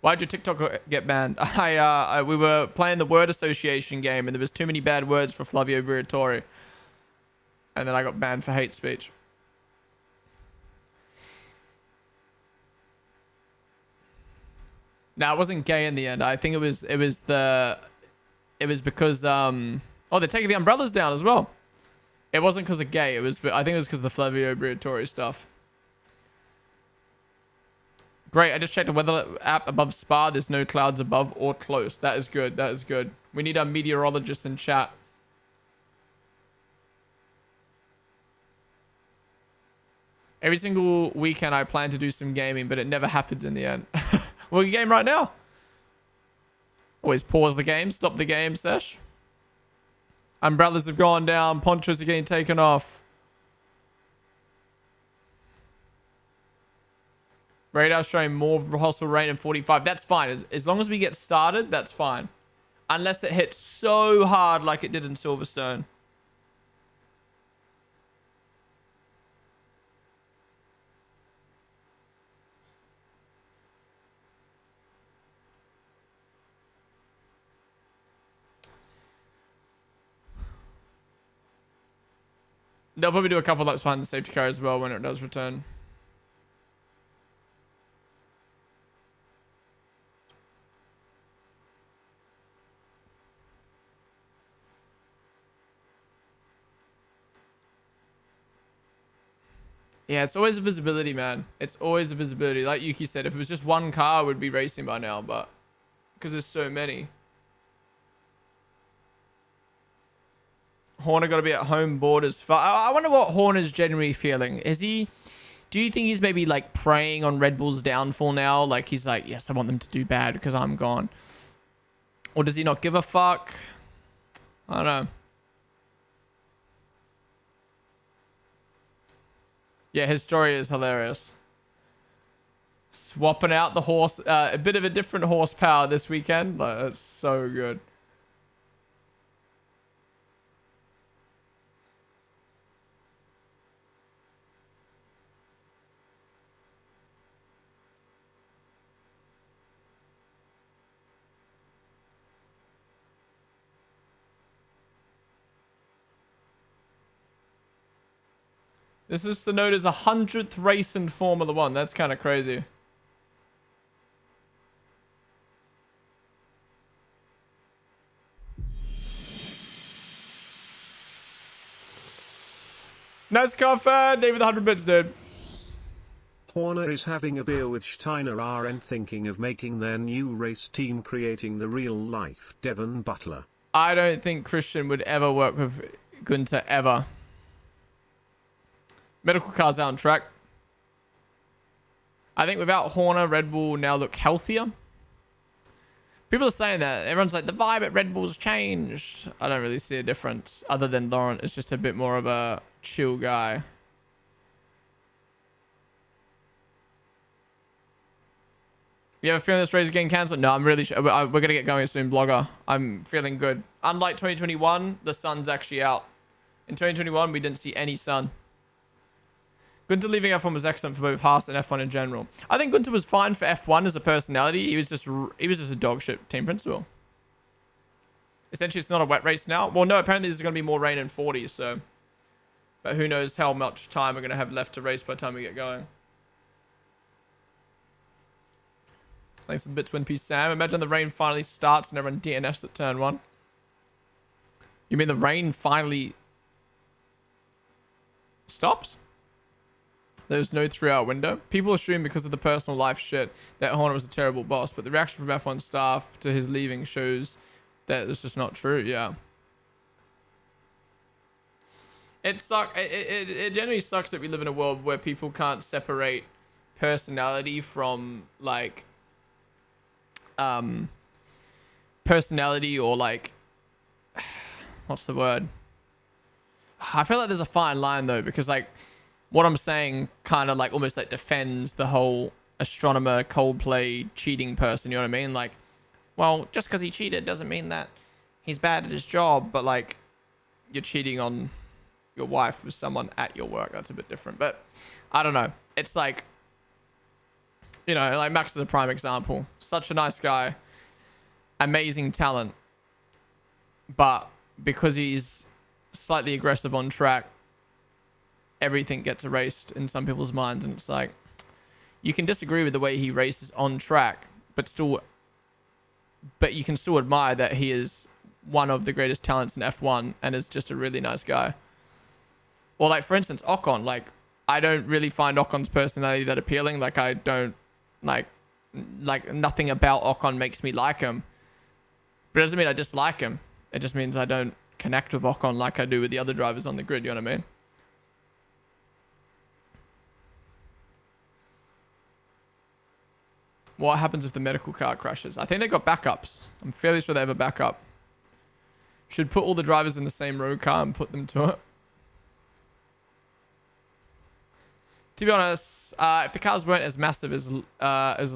Why did your TikTok get banned? We were playing the word association game and there was too many bad words for Flavio Briatore. And then I got banned for hate speech. No, it wasn't gay in the end. I think it was because oh, they're taking the umbrellas down as well. It wasn't because of gay. I think it was because of the Flavio Briatore stuff. Great, I just checked the weather app above Spa. There's no clouds above or close. That is good. That is good. We need our meteorologist in chat. Every single weekend I plan to do some gaming, but it never happens in the end. Well, you game right now. Always pause the game, stop the game, sesh. Umbrellas have gone down. Ponchos are getting taken off. Radar showing more hostile rain in 45. That's fine. As long as we get started, that's fine. Unless it hits so hard like it did in Silverstone. They'll probably do a couple laps behind the safety car as well when it does return. Yeah, it's always a visibility, man. It's always a visibility. Like Yuki said, if it was just one car, we'd be racing by now, but because there's so many. Horner got to be at home bored as fuck. I wonder what Horner's generally feeling. Do you think he's maybe like preying on Red Bull's downfall now? Like he's like, yes, I want them to do bad because I'm gone. Or does he not give a fuck? I don't know. Yeah, his story is hilarious. Swapping out the horse, a bit of a different horsepower this weekend. Like, that's so good. This is Tsunoda's 100th race in Formula 1. That's kind of crazy. Nice car fan. David 100 bits, dude. Horner is having a beer with Steiner and thinking of making their new race team, creating the real-life Devon Butler. I don't think Christian would ever work with Gunter, ever. Medical cars out on track. I think without Horner, Red Bull now look healthier. People are saying that. Everyone's like, the vibe at Red Bull's changed. I don't really see a difference, other than Laurent is just a bit more of a chill guy. You have a feeling this race is getting cancelled? No, I'm really sure. We're going to get going soon, blogger. I'm feeling good. Unlike 2021, the sun's actually out. In 2021, we didn't see any sun. Gunter leaving F1 was excellent for both Haas and F1 in general. I think Gunter was fine for F1 as a personality. He was just a dog shit team principal. Essentially, it's not a wet race now. Well, no, apparently there's going to be more rain in 40, so. But who knows how much time we're going to have left to race by the time we get going. Thanks for the bits, One Piece Sam. Imagine the rain finally starts and everyone DNFs at turn 1. You mean the rain finally stops? There's no 3-hour window. People assume because of the personal life shit that Horner was a terrible boss, but the reaction from F1 staff to his leaving shows that it's just not true. Yeah. It generally sucks that we live in a world where people can't separate personality from like personality or like what's the word? I feel like there's a fine line though, because like what I'm saying kind of like almost like defends the whole astronomer Coldplay cheating person, you know what I mean? Like, well, just because he cheated doesn't mean that he's bad at his job, but like you're cheating on your wife with someone at your work. That's a bit different, but I don't know. It's like, you know, like Max is a prime example. Such a nice guy, amazing talent, but because he's slightly aggressive on track, everything gets erased in some people's minds. And it's like, you can disagree with the way he races on track, but you can still admire that he is one of the greatest talents in F1 and is just a really nice guy. Or like, for instance, Ocon. Like, I don't really find Ocon's personality that appealing. Like, I don't like nothing about Ocon makes me like him. But it doesn't mean I dislike him. It just means I don't connect with Ocon like I do with the other drivers on the grid. You know what I mean? What happens if the medical car crashes? I think they got backups. I'm fairly sure they have a backup. Should put all the drivers in the same road car and put them to it. To be honest, if the cars weren't as massive as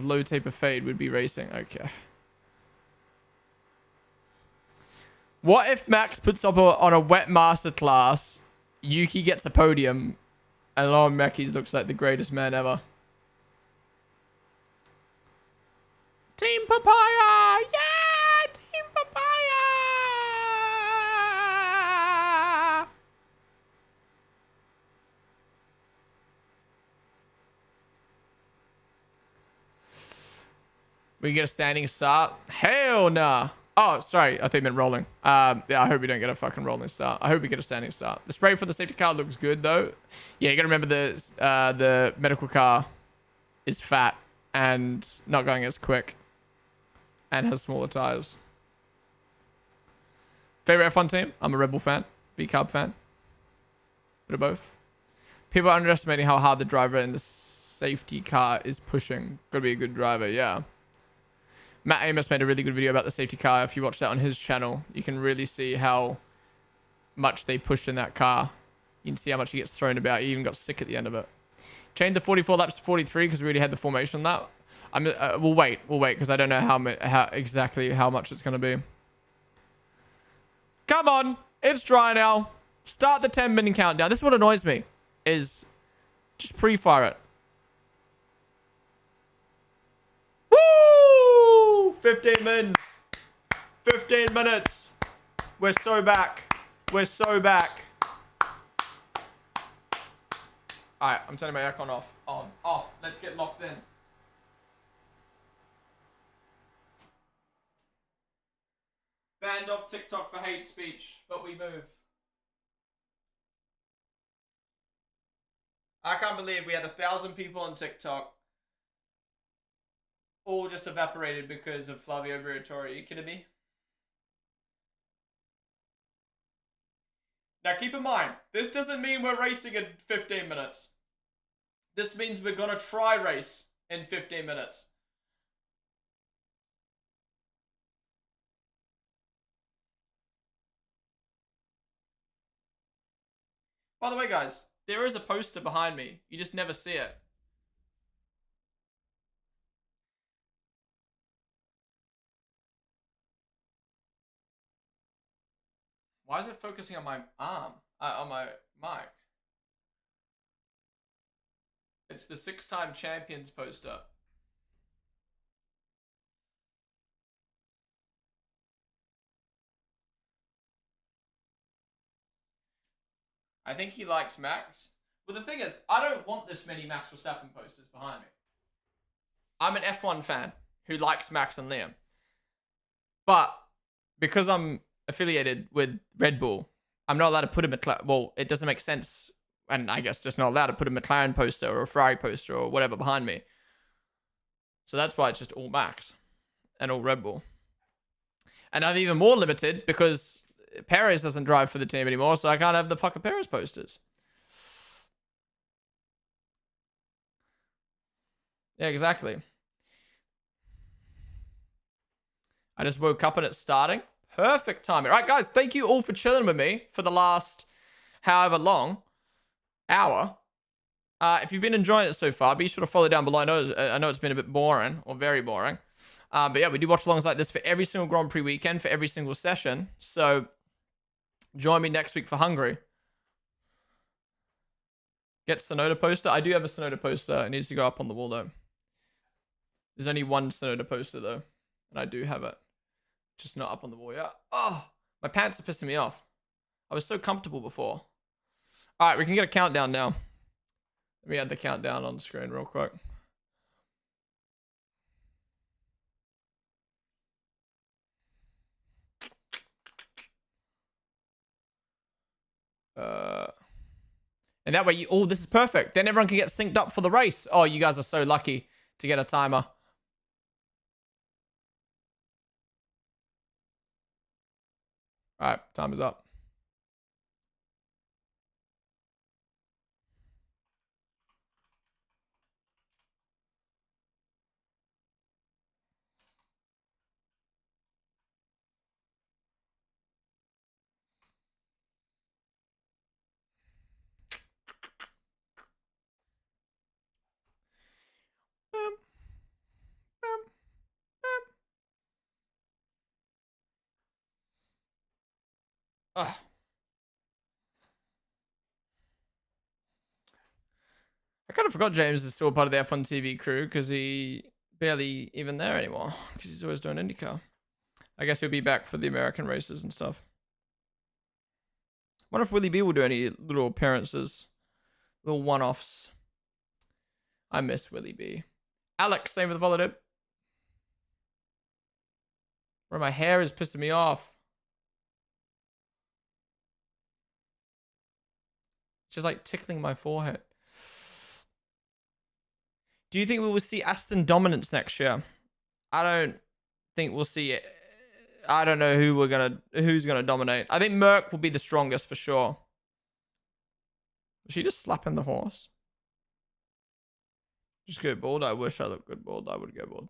low taper fade would be racing. Okay. What if Max puts up on a wet masterclass, Yuki gets a podium, and Lauren Mackey's looks like the greatest man ever? Team Papaya! Yeah! Team Papaya! We get a standing start? Hell nah. Oh, sorry. I think I meant rolling. Yeah, I hope we don't get a fucking rolling start. I hope we get a standing start. The spray for the safety car looks good, though. Yeah, you gotta remember the medical car is fat and not going as quick and has smaller tires. Favorite F1 team? I'm a Red Bull fan. V-Carb fan. Bit of both. People are underestimating how hard the driver in the safety car is pushing. Gotta be a good driver, yeah. Matt Amos made a really good video about the safety car. If you watch that on his channel, you can really see how much they push in that car. You can see how much he gets thrown about. He even got sick at the end of it. Change the 44 laps to 43 because we already had the formation on that. We'll wait because I don't know how exactly how much it's going to be. Come on. It's dry now. Start the 10-minute countdown. This is what annoys me, is just pre-fire it. Woo! 15 minutes. 15 minutes. We're so back. We're so back. Alright, I'm turning my aircon off. On. Off. Let's get locked in. Banned off TikTok for hate speech, but we move. I can't believe we had 1,000 people on TikTok. All just evaporated because of Flavio Briatore. Are you kidding me? Now keep in mind, this doesn't mean we're racing in 15 minutes. This means we're gonna try race in 15 minutes. By the way, guys, there is a poster behind me. You just never see it. Why is it focusing on my arm? On my mic? It's the 6-time champions poster. I think he likes Max. Well, the thing is, I don't want this many Max Verstappen posters behind me. I'm an F1 fan who likes Max and Liam. But because I'm affiliated with Red Bull, I'm not allowed to put a McLaren. Well, it doesn't make sense. And I guess just not allowed to put a McLaren poster or a Ferrari poster or whatever behind me. So that's why it's just all Max and all Red Bull. And I'm even more limited because Perez doesn't drive for the team anymore, so I can't have the fucking Perez posters. Yeah, exactly. I just woke up and it's starting. Perfect timing. All right, guys, thank you all for chilling with me for the last however long hour. If you've been enjoying it so far, be sure to follow down below. I know it's been a bit boring or very boring. But yeah, we do watch alongs like this for every single Grand Prix weekend, for every single session. So join me next week for Hungary. Get Sonoda poster. I do have a Sonoda poster. It needs to go up on the wall though. There's only one Sonoda poster though. And I do have it. Just not up on the wall yet. Oh, my pants are pissing me off. I was so comfortable before. All right, we can get a countdown now. Let me add the countdown on the screen real quick. And that way you, oh, this is perfect. Then everyone can get synced up for the race. Oh, you guys are so lucky to get a timer. All right, time is up. Ugh. I kind of forgot James is still part of the F1 TV crew because he barely even there anymore because he's always doing IndyCar. I guess he'll be back for the American races and stuff. Wonder if Willie B will do any little appearances, little one-offs. I miss Willie B. Alex, same with the follow tip. Bro, my hair is pissing me off. It's just like tickling my forehead. Do you think we will see Aston dominance next year? I don't think we'll see it. I don't know who's gonna dominate. I think Merc will be the strongest for sure. Was she just slapping the horse? Just go bald. I wish I looked good bald. I would go bald.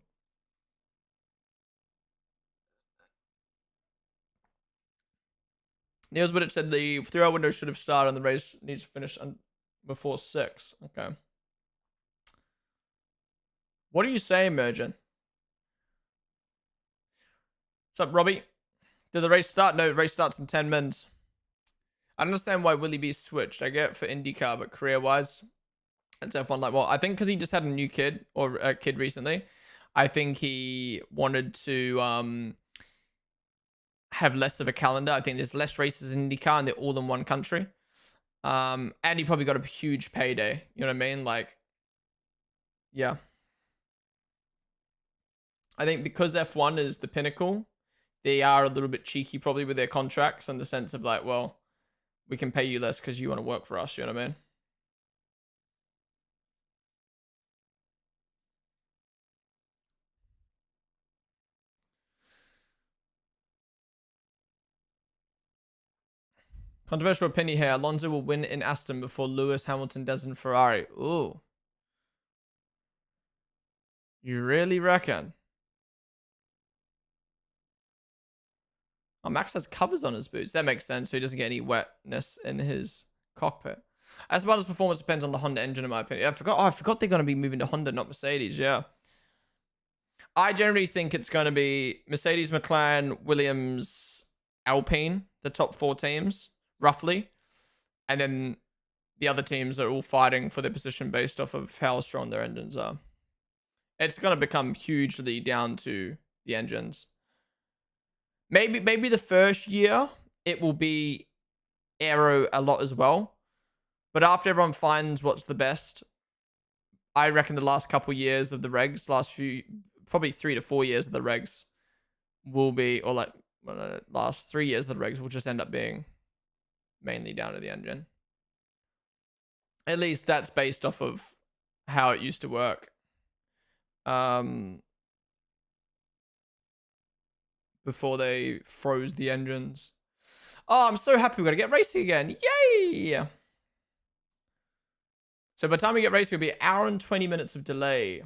Niels Widditch said the 3-hour window should have started and the race needs to finish before 6. Okay. What are you saying, Mergen? What's up, Robbie? Did the race start? No, the race starts in 10 minutes. I don't understand why Willie B switched. I get it for IndyCar, but career-wise, it's F1 like, well, I think because he just had a new kid, or a kid recently. I think he wanted to have less of a calendar. I think there's less races in IndyCar and they're all in one country. And he probably got a huge payday. You know what I mean? Like, yeah. I think because F1 is the pinnacle, they are a little bit cheeky probably with their contracts in the sense of like, well, we can pay you less because you want to work for us. You know what I mean? Controversial opinion here. Alonso will win in Aston before Lewis, Hamilton does in Ferrari. Ooh. You really reckon? Oh, Max has covers on his boots. That makes sense. So he doesn't get any wetness in his cockpit. As well as performance depends on the Honda engine, in my opinion. I forgot. Oh, I forgot they're going to be moving to Honda, not Mercedes. Yeah. I generally think it's going to be Mercedes, McLaren, Williams, Alpine, the top 4 teams, roughly. And then the other teams are all fighting for their position based off of how strong their engines are. It's going to become hugely down to the engines. Maybe the first year it will be aero a lot as well. But after everyone finds what's the best, I reckon the last couple years of the regs, probably 3 to 4 years of the regs will be, or like last 3 years of the regs will just end up being mainly down to the engine. At least that's based off of how it used to work. Before they froze the engines. Oh, I'm so happy we're going to get racing again. Yay! So by the time we get racing, it'll be an hour and 20 minutes of delay.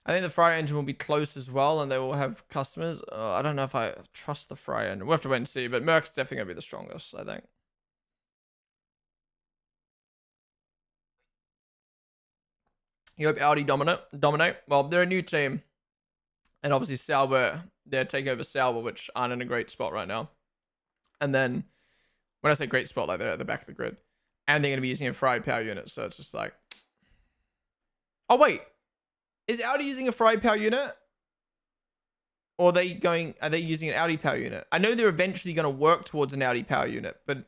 I think the Ferrari engine will be close as well, and they will have customers. I don't know if I trust the Ferrari engine. We'll have to wait and see, but Merc's definitely going to be the strongest, I think. You hope Audi dominate? Well, they're a new team. And obviously Sauber, they're taking over Sauber, which aren't in a great spot right now. And then, when I say great spot, like they're at the back of the grid. And they're going to be using a Ferrari power unit, so it's just like... Oh, wait. Is Audi using a Ferrari power unit? Or are they using an Audi power unit? I know they're eventually going to work towards an Audi power unit, but...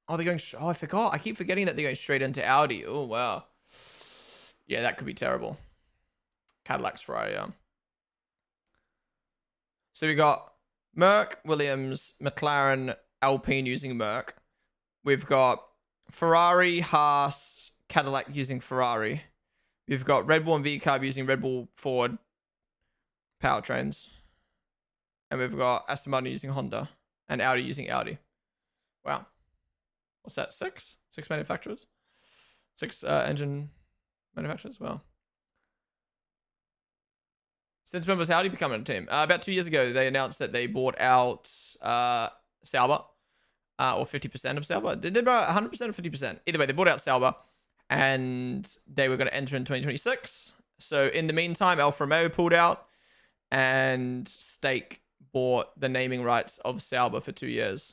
Oh, they're going... Oh, I forgot. I keep forgetting that they're going straight into Audi. Oh, wow. Yeah, that could be terrible. Cadillac's Ferrari, yeah. So we got Merc, Williams, McLaren, Alpine using Merc. We've got Ferrari, Haas, Cadillac using Ferrari. We've got Red Bull and VCarb using Red Bull Ford powertrains. And we've got Aston Martin using Honda. And Audi using Audi. Wow. What's that? 6? 6 manufacturers? 6 engine manufacturers? Wow. Since when was Audi becoming a team? About 2 years ago, they announced that they bought out Sauber. Or 50% of Sauber. They did about 100% or 50%. Either way, they bought out Sauber. And they were going to enter in 2026. So in the meantime, Alfa Romeo pulled out. And Stake bought the naming rights of Sauber for 2 years.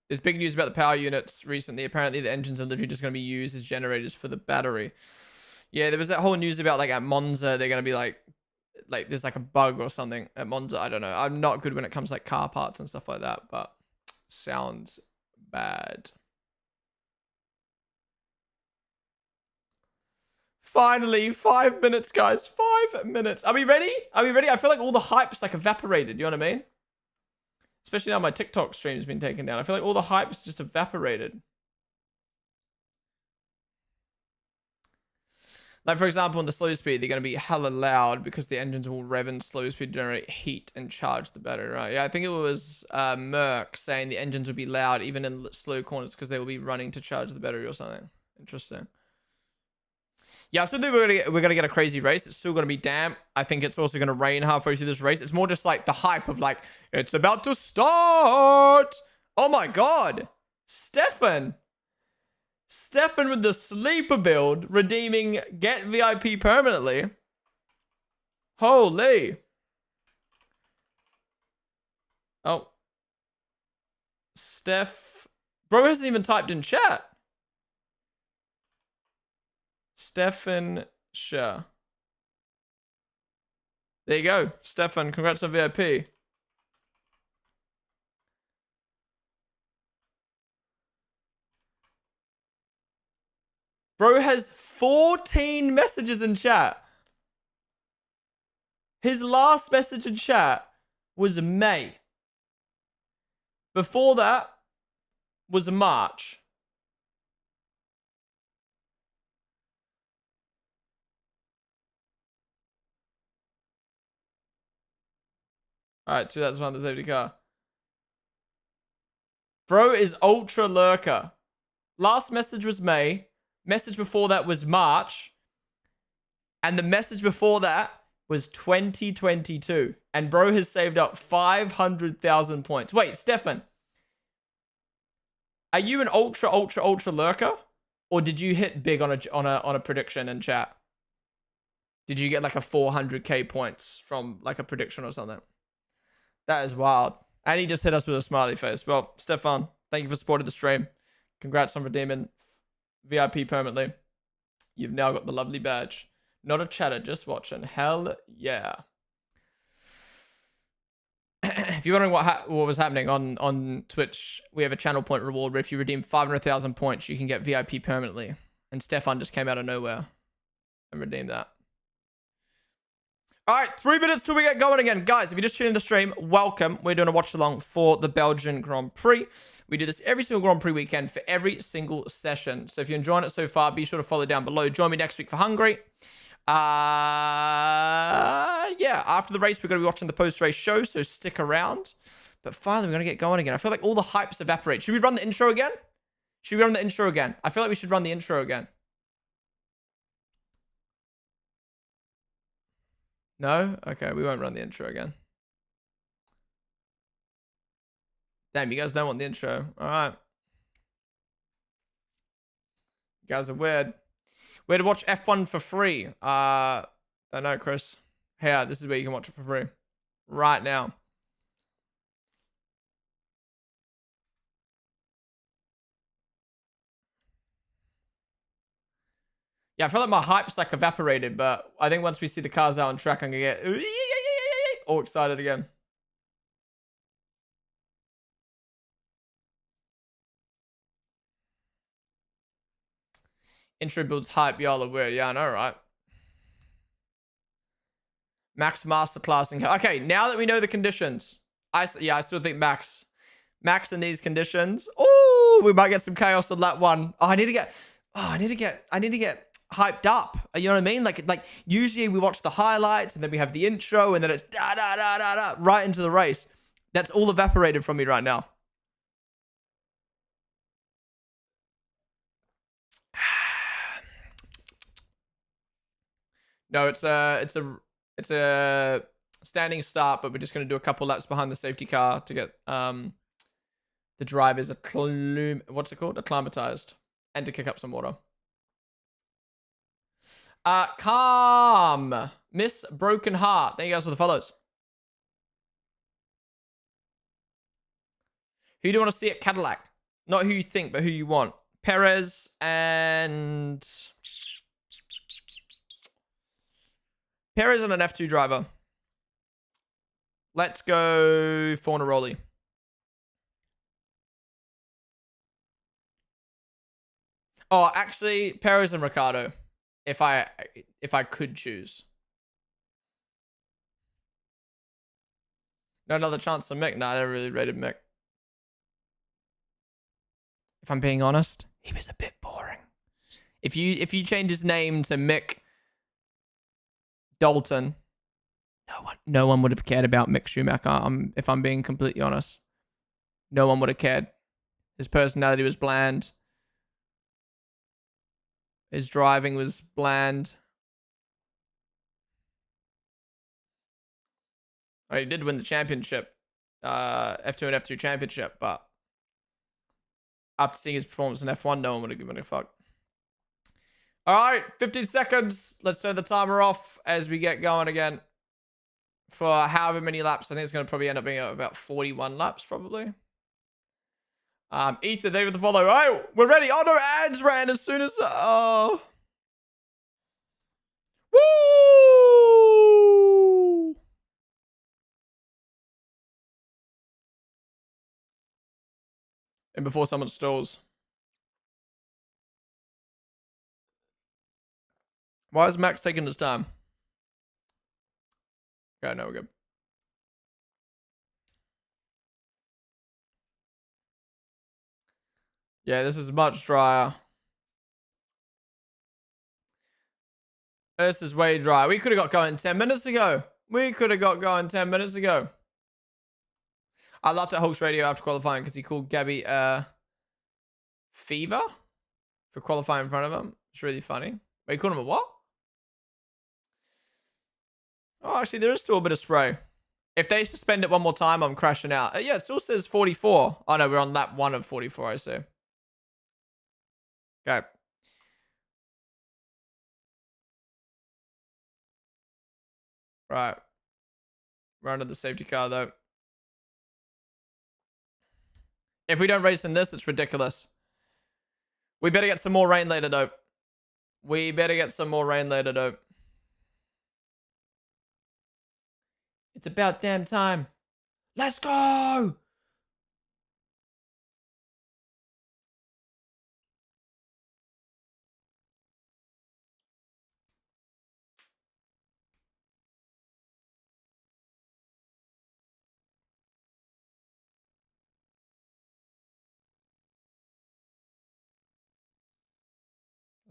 There's big news about the power units recently. Apparently, the engines are literally just going to be used as generators for the battery. Yeah, there was that whole news about, like, at Monza, they're going to be, like, there's, like, a bug or something at Monza. I don't know. I'm not good when it comes to, like, car parts and stuff like that, but sounds bad. Finally, 5 minutes, guys. 5 minutes. Are we ready? Are we ready? I feel like all the hype's, like, evaporated. You know what I mean? Especially now my TikTok stream has been taken down. I feel like all the hype's just evaporated. Like, for example, in the slow speed, they're going to be hella loud because the engines will rev in slow speed to generate heat and charge the battery, right? Yeah, I think it was Merc saying the engines will be loud even in slow corners because they will be running to charge the battery or something. Interesting. Yeah, so we're gonna get a crazy race. It's still gonna be damp. I think it's also gonna rain halfway through this race. It's more just like the hype of like, it's about to start. Oh my god. Stefan with the sleeper build, redeeming get VIP permanently. Holy. Oh. Bro hasn't even typed in chat. Stefan Scher. There you go. Stefan, congrats on VIP. Bro has 14 messages in chat. His last message in chat was May. Before that was March. Alright, 2001, the safety car. Bro is ultra lurker. Last message was May. Message before that was March. And the message before that was 2022. And bro has saved up 500,000 points. Wait, Stefan. Are you an ultra lurker? Or did you hit big on a prediction in chat? Did you get like a 400k points from like a prediction or something? That is wild. And he just hit us with a smiley face. Well, Stefan, thank you for supporting the stream. Congrats on redeeming VIP permanently. You've now got the lovely badge. Not a chatter, just watching. Hell yeah. If you're wondering what was happening on Twitch, we have a channel point reward where if you redeem 500,000 points, you can get VIP permanently. And Stefan just came out of nowhere and redeemed that. All right, 3 minutes till we get going again. Guys, if you just tuned in the stream, welcome. We're doing a watch along for the Belgian Grand Prix. We do this every single Grand Prix weekend for every single session. So if you're enjoying it so far, be sure to follow down below. Join me next week for Hungary. Yeah, after the race, we're going to be watching the post-race show, so stick around. But finally, we're going to get going again. I feel like all the hype's evaporated. Should we run the intro again? Should we run the intro again? I feel like we should run the intro again. No? Okay, we won't run the intro again. Damn, you guys don't want the intro. All right. You guys are weird. Where to watch F1 for free? Don't know, Chris. Here, this is where you can watch it for free. Right now. Yeah, I feel like my hype's like evaporated, but I think once we see the cars out on track, I'm gonna get all excited again. Intro builds hype, y'all are weird. Yeah, I know, right? Max masterclass. Okay, now that we know the conditions, I still think Max in these conditions. Oh, we might get some chaos on lap 1. Oh, I need to get hyped up. You know what I mean? Like usually we watch the highlights and then we have the intro and then it's da da da da da right into the race. That's all evaporated from me right now. No, it's a standing start, but we're just gonna do a couple laps behind the safety car to get the drivers acclimatized and to kick up some water. Calm. Miss Broken Heart. Thank you guys for the follows. Who do you want to see at Cadillac? Not who you think, but who you want. Perez and... Perez and an F2 driver. Let's go Fornaroli. Oh, actually, Perez and Ricardo. If I could choose. No, another chance to Mick. Nah, I never really rated Mick. If I'm being honest, he was a bit boring. If you change his name to Mick Dalton, no one would have cared about Mick Schumacher. If I'm being completely honest, no one would have cared. His personality was bland. His driving was bland. Oh, he did win the championship, F2 and F3 championship, but after seeing his performance in F1, no one would have given a fuck. All right, 15 seconds. Let's turn the timer off as we get going again for however many laps. I think it's going to probably end up being about 41 laps, probably. Ethan, thank you for the follow. Oh, we're ready. Oh, no, ads ran as soon as... Oh. Woo! And before someone stalls. Why is Max taking his time? Okay, no, we're good. Yeah, this is much drier. This is way dry. We could have got going 10 minutes ago. We could have got going 10 minutes ago. I laughed at Hulk's radio after qualifying because he called Gabby Fever for qualifying in front of him. It's really funny. Wait, you called him a what? Oh, actually, there is still a bit of spray. If they suspend it one more time, I'm crashing out. Yeah, it still says 44. Oh, no, we're on lap 1 of 44, I see. Okay. Right. We're under the safety car, though. If we don't race in this, it's ridiculous. We better get some more rain later, though. We better get some more rain later, though. It's about damn time. Let's go!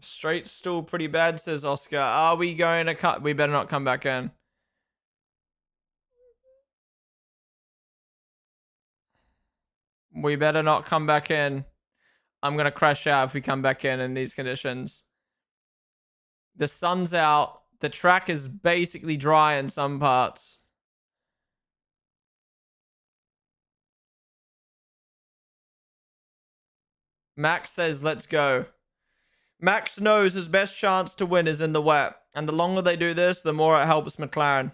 Straight still pretty bad, says Oscar. Are we going to cut? We better not come back in. We better not come back in. I'm going to crash out if we come back in these conditions. The sun's out. The track is basically dry in some parts. Max says, let's go. Max knows his best chance to win is in the wet. And the longer they do this, the more it helps McLaren.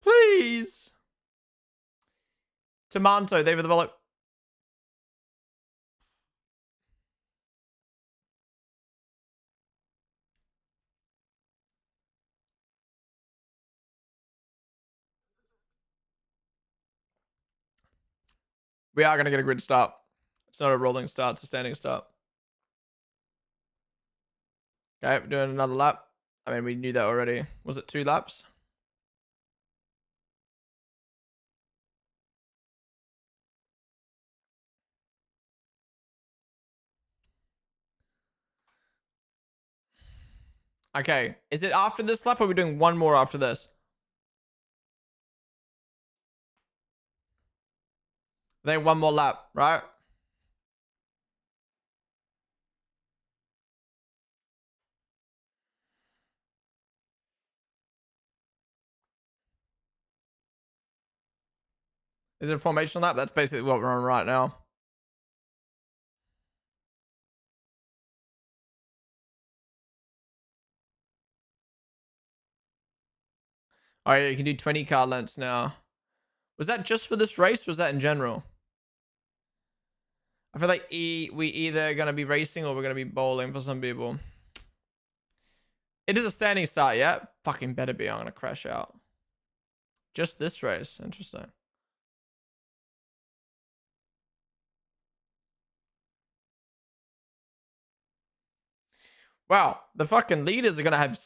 Please. Tomanto, they were the follow. We are going to get a grid start. It's not a rolling start, it's a standing start. Okay, we're doing another lap. I mean, we knew that already. Was it 2 laps? Okay, is it after this lap or are we doing one more after this? Then one more lap, right? Is it a formation lap? That's basically what we're on right now. Oh yeah, you can do 20 car lengths now. Was that just for this race or was that in general? I feel like we either going to be racing or we're going to be bowling for some people. It is a standing start, yeah? Fucking better be. I'm going to crash out. Just this race. Interesting. Wow. The fucking leaders are going to have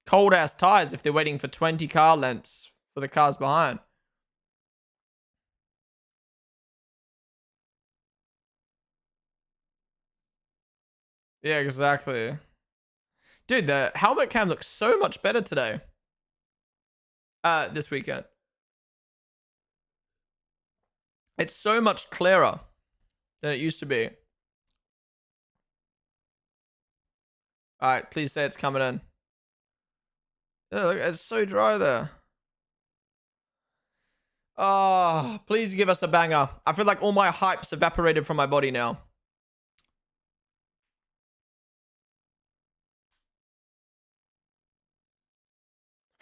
cold-ass tires if they're waiting for 20 car lengths for the cars behind. Yeah, exactly. Dude, the helmet cam looks so much better today. This weekend. It's so much clearer than it used to be. Alright, please say it's coming in. Oh, look, it's so dry there. Oh, please give us a banger. I feel like all my hype's evaporated from my body now.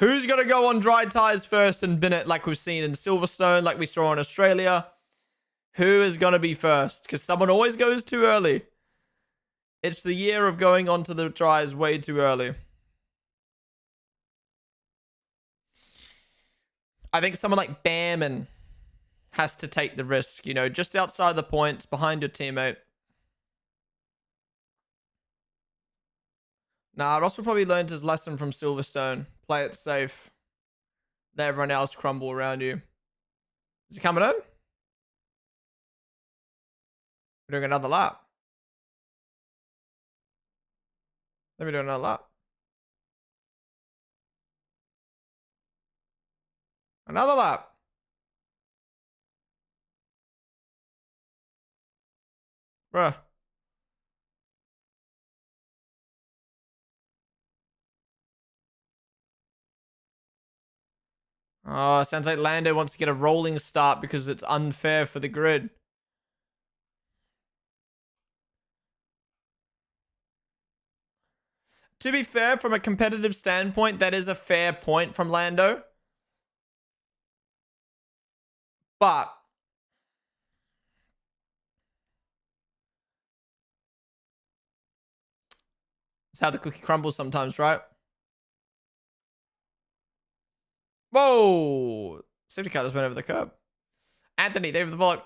Who's going to go on dry tires first and bin it like we've seen in Silverstone, like we saw in Australia? Who is going to be first? Because someone always goes too early. It's the year of going onto the dries way too early. I think someone like Bamman has to take the risk, you know, just outside the points, behind your teammate. Nah, Russell probably learned his lesson from Silverstone. Play it safe. Let everyone else crumble around you. Is he coming in? We're doing another lap. Let me do another lap. Another lap. Bruh. Oh, sounds like Lando wants to get a rolling start because it's unfair for the grid. To be fair, from a competitive standpoint, that is a fair point from Lando. But it's how the cookie crumbles sometimes, right? Whoa! Safety car just went over the curb. Anthony, they have the volley.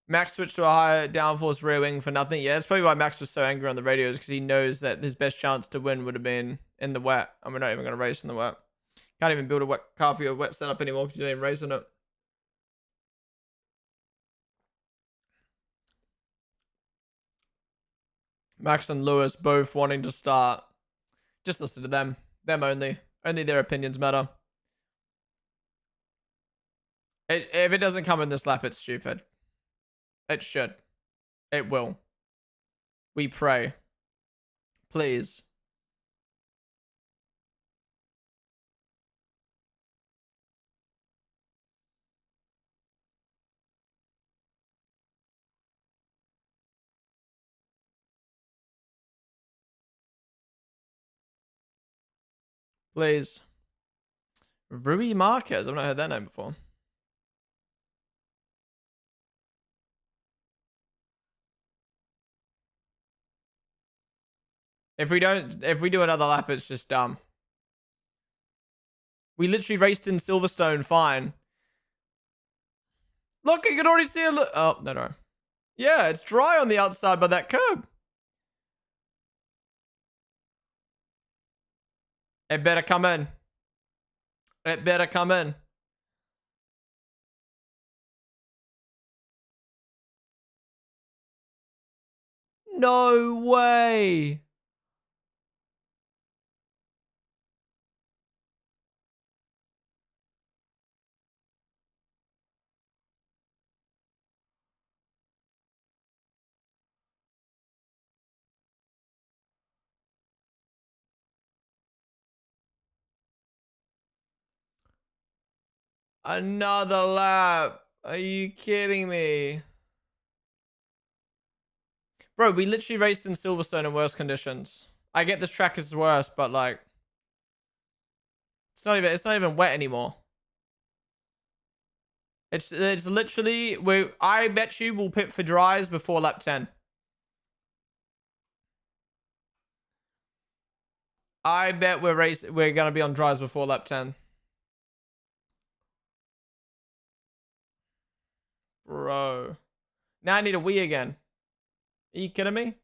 Max switched to a higher downforce rear wing for nothing. Yeah, that's probably why Max was so angry on the radios, because he knows that his best chance to win would have been in the wet. And we're not even going to race in the wet. Can't even build a wet car for your wet setup anymore because you didn't even race in it. Max and Lewis both wanting to start. Just listen to them. Them only. Only their opinions matter. If it doesn't come in this lap, it's stupid. It should. It will. We pray. Please. Please. Rui Marquez. I've not heard that name before. If we do another lap, it's just dumb. We literally raced in Silverstone fine. Look, you can already see a look. Oh, no. Yeah, it's dry on the outside by that curb. It better come in. It better come in. No way. Another lap. Are you kidding me? Bro, we literally raced in Silverstone in worse conditions. I get this track is worse, but like it's not even wet anymore. It's literally I bet you we'll pit for dries before lap 10. I bet we're gonna be on dries before lap 10. Bro. Now I need a Wii again. Are you kidding me?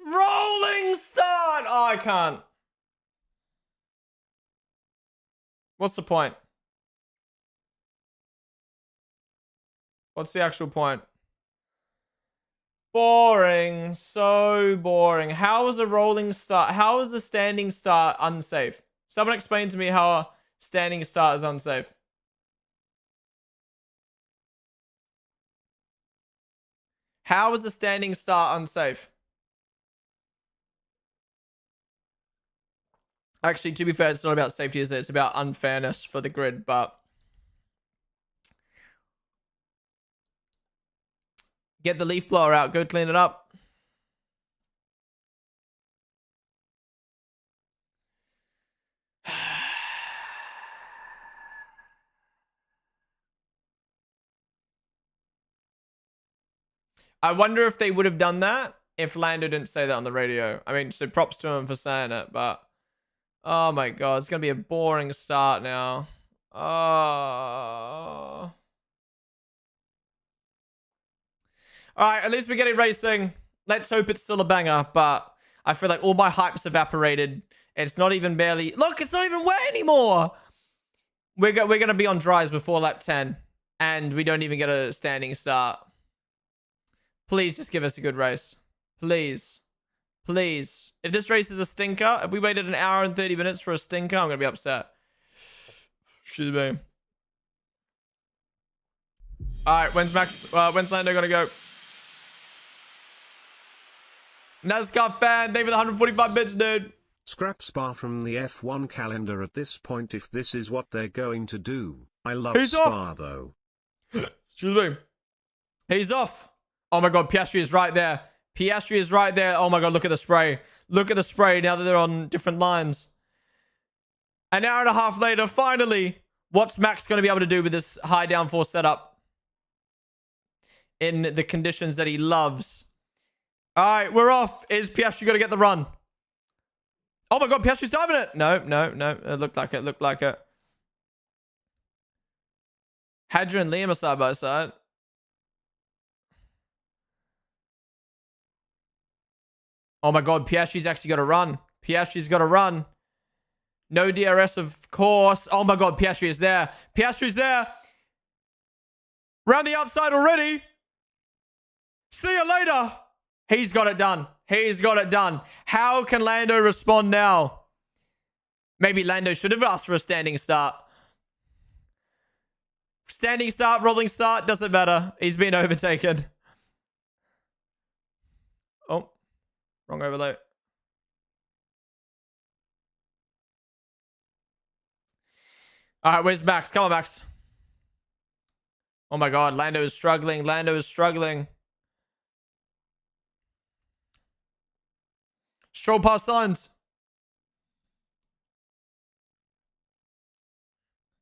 Rolling start! Oh, I can't. What's the point? What's the actual point? Boring. So boring. How is a rolling start? How is a standing start unsafe? Someone explain to me how a standing start is unsafe. How is a standing start unsafe? Actually, to be fair, it's not about safety, is it? It's about unfairness for the grid, but... Get the leaf blower out. Go clean it up. I wonder if they would have done that if Lando didn't say that on the radio. I mean, so props to him for saying it, but... Oh my god, it's going to be a boring start now. Oh... Alright, at least we're getting racing. Let's hope it's still a banger, but I feel like all my hype's evaporated. It's not even barely... Look, it's not even wet anymore! We're going to be on dries before lap 10, and we don't even get a standing start. Please just give us a good race. Please. Please. If this race is a stinker, if we waited an hour and 30 minutes for a stinker, I'm going to be upset. Excuse me. Alright, when's Lando going to go? NASCAR fan, thank you for the 145 bits, dude. Scrap Spa from the F1 calendar at this point if this is what they're going to do. I love He's Spa off. though. Excuse me. He's off. Oh my god, Piastri is right there. Piastri is right there. Oh my god, look at the spray. Look at the spray now that they're on different lines. An hour and a half later, finally, what's Max going to be able to do with this high downforce setup? In the conditions that he loves. Alright, we're off. Is Piastri going to get the run? Oh my god, Piastri's diving it. No. It looked like it. Hadra and Liam are side by side. Oh my god, Piastri's actually got to run. Piastri's got to run. No DRS, of course. Oh my god, Piastri is there. Piastri's there. Round the outside already. See you later. He's got it done. He's got it done. How can Lando respond now? Maybe Lando should have asked for a standing start. Standing start, rolling start, doesn't matter. He's been overtaken. Oh, wrong overlay. All right, where's Max? Come on, Max. Oh my god, Lando is struggling. Lando is struggling. Stroll past signs.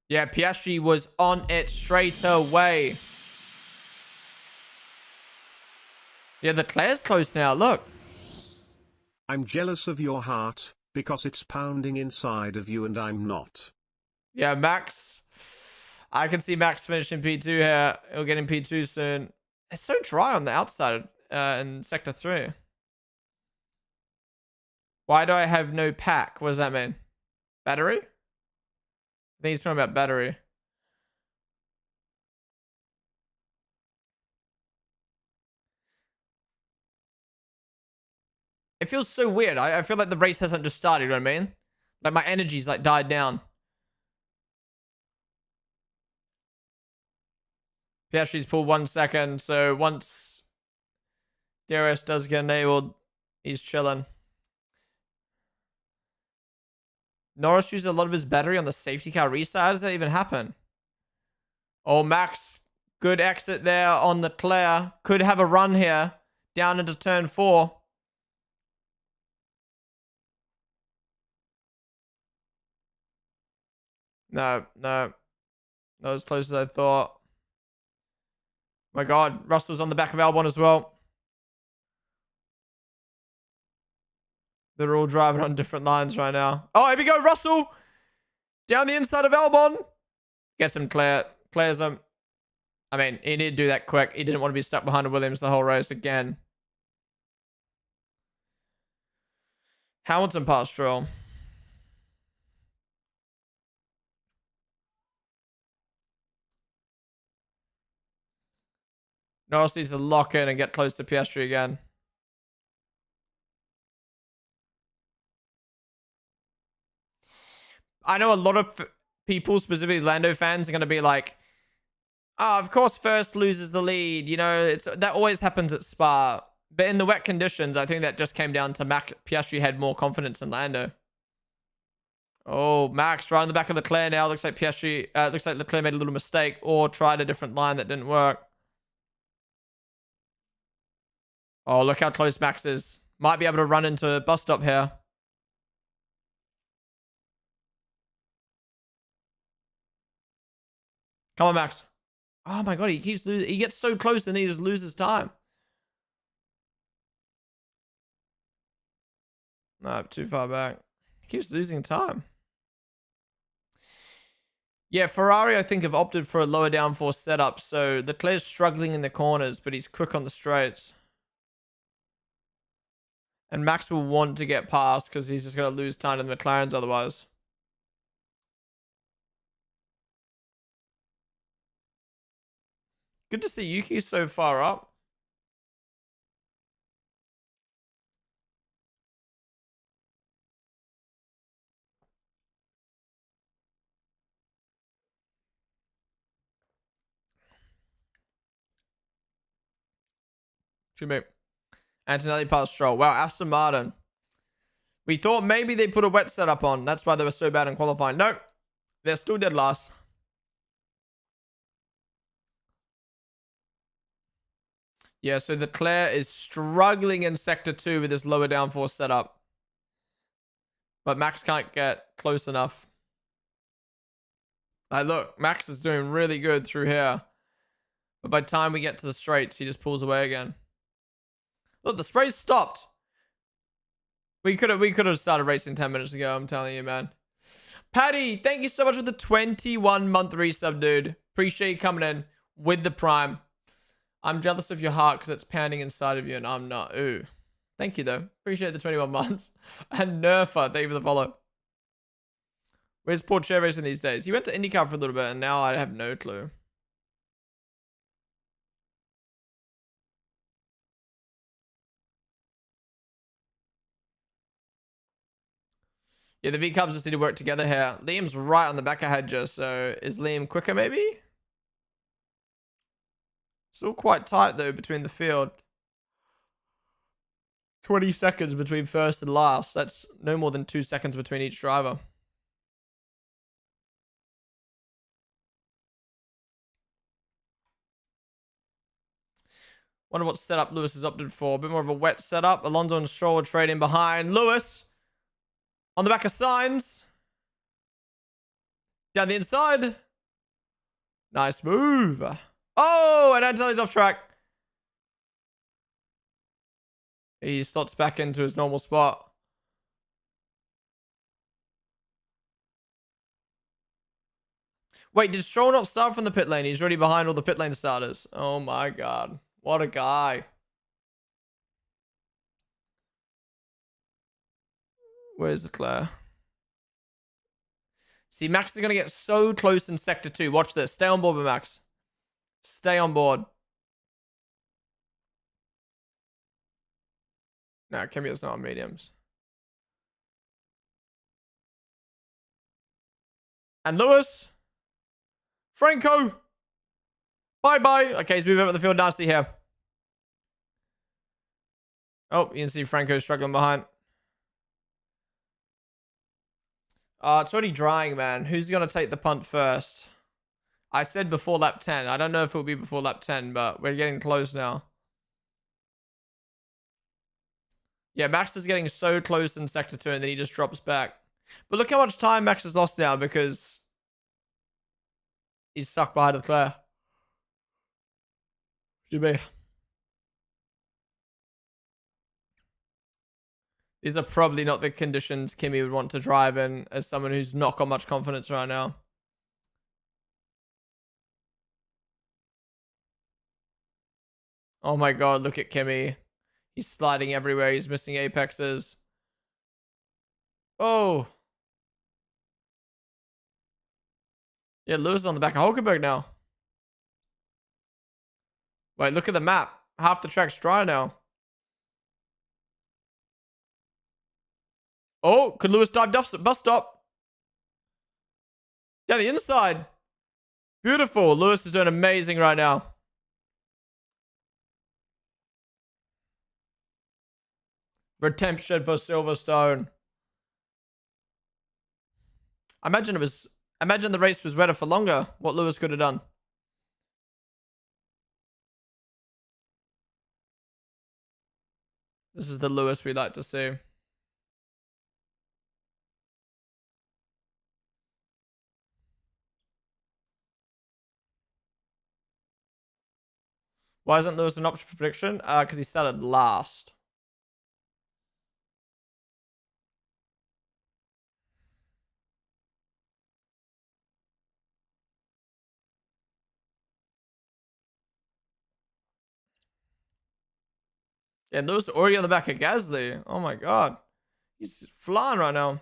Yeah, Piastri was on it straight away. Yeah, the Leclerc's close now. Look. I'm jealous of your heart, because it's pounding inside of you and I'm not. Yeah, Max. I can see Max finishing P2 here. He'll get in P2 soon. It's so dry on the outside in Sector 3. Why do I have no pack? What does that mean? Battery? I think he's talking about battery. It feels so weird. I feel like the race hasn't just started, you know what I mean? Like my energy's like died down. Piastri's pulled 1 second, so once DRS does get enabled, he's chilling. Norris used a lot of his battery on the safety car restart. How does that even happen? Oh, Max. Good exit there on the Leclerc. Could have a run here. Down into turn 4. No. Not as close as I thought. My god. Russell's on the back of Albon as well. They're all driving on different lines right now. Oh, here we go, Russell. Down the inside of Albon. Gets him clear. Clears him. I mean, he needed to do that quick. He didn't want to be stuck behind Williams the whole race again. Hamilton past Stroll. Norris needs to lock in and get close to Piastri again. I know a lot of people, specifically Lando fans, are going to be like, oh, of course first loses the lead. You know, that always happens at Spa. But in the wet conditions, I think that just came down to Piastri had more confidence than Lando. Oh, Max right on the back of Leclerc now. Looks like Piastri, looks like Leclerc made a little mistake or tried a different line that didn't work. Oh, look how close Max is. Might be able to run into a bus stop here. Come on, Max. Oh my god, he keeps losing. He gets so close and he just loses time. No, too far back. He keeps losing time. Yeah, Ferrari, I think, have opted for a lower downforce setup. So Leclerc's struggling in the corners, but he's quick on the straights. And Max will want to get past because he's just going to lose time to the McLarens otherwise. Good to see Yuki so far up. Antonelli past Stroll. Wow, Aston Martin. We thought maybe they put a wet setup on. That's why they were so bad in qualifying. Nope. They're still dead last. Yeah, so Leclerc is struggling in Sector 2 with this lower downforce setup. But Max can't get close enough. Look, Max is doing really good through here. But by the time we get to the straights, he just pulls away again. Look, the spray's stopped. We could have started racing 10 minutes ago, I'm telling you, man. Patty, thank you so much for the 21-month resub, dude. Appreciate you coming in with the Prime. I'm jealous of your heart because it's pounding inside of you and I'm not. Ooh. Thank you, though. Appreciate the 21 months. And Nerfa, thank you for the follow. Where's Porsche racing these days? He went to IndyCar for a little bit and now I have no clue. Yeah, the V-Cubs just need to work together here. Liam's right on the back of Hedger, so is Liam quicker maybe? Still quite tight though between the field. 20 seconds between first and last. That's no more than 2 seconds between each driver. Wonder what setup Lewis has opted for. A bit more of a wet setup. Alonso and Stroll are trading behind. Lewis on the back of Sainz. Down the inside. Nice move. Oh, and Antonelli's off track. He slots back into his normal spot. Wait, did Stroll not start from the pit lane? He's already behind all the pit lane starters. Oh my god. What a guy. Where's Leclerc? See, Max is going to get so close in Sector 2. Watch this. Stay on board with Max. Stay on board. No, Kimi's not on mediums. And Lewis. Franco. Bye-bye. Okay, he's moving up the field nicely here. Oh, you can see Franco struggling behind. It's already drying, man. Who's going to take the punt first? I said before lap 10. I don't know if it'll be before lap 10, but we're getting close now. Yeah, Max is getting so close in Sector 2 and then he just drops back. But look how much time Max has lost now because he's stuck behind Leclerc. GB. These are probably not the conditions Kimi would want to drive in as someone who's not got much confidence right now. Oh my god, look at Kimi. He's sliding everywhere. He's missing apexes. Oh. Yeah, Lewis is on the back of Hulkenberg now. Wait, look at the map. Half the track's dry now. Oh, could Lewis dive bus stop? Down the inside. Beautiful. Lewis is doing amazing right now. Redemption for Silverstone. I imagine the race was better for longer. What Lewis could have done. This is the Lewis we like to see. Why isn't Lewis an option for prediction? Because he started last. Yeah, Lewis already on the back of Gasly. Oh my god. He's flying right now.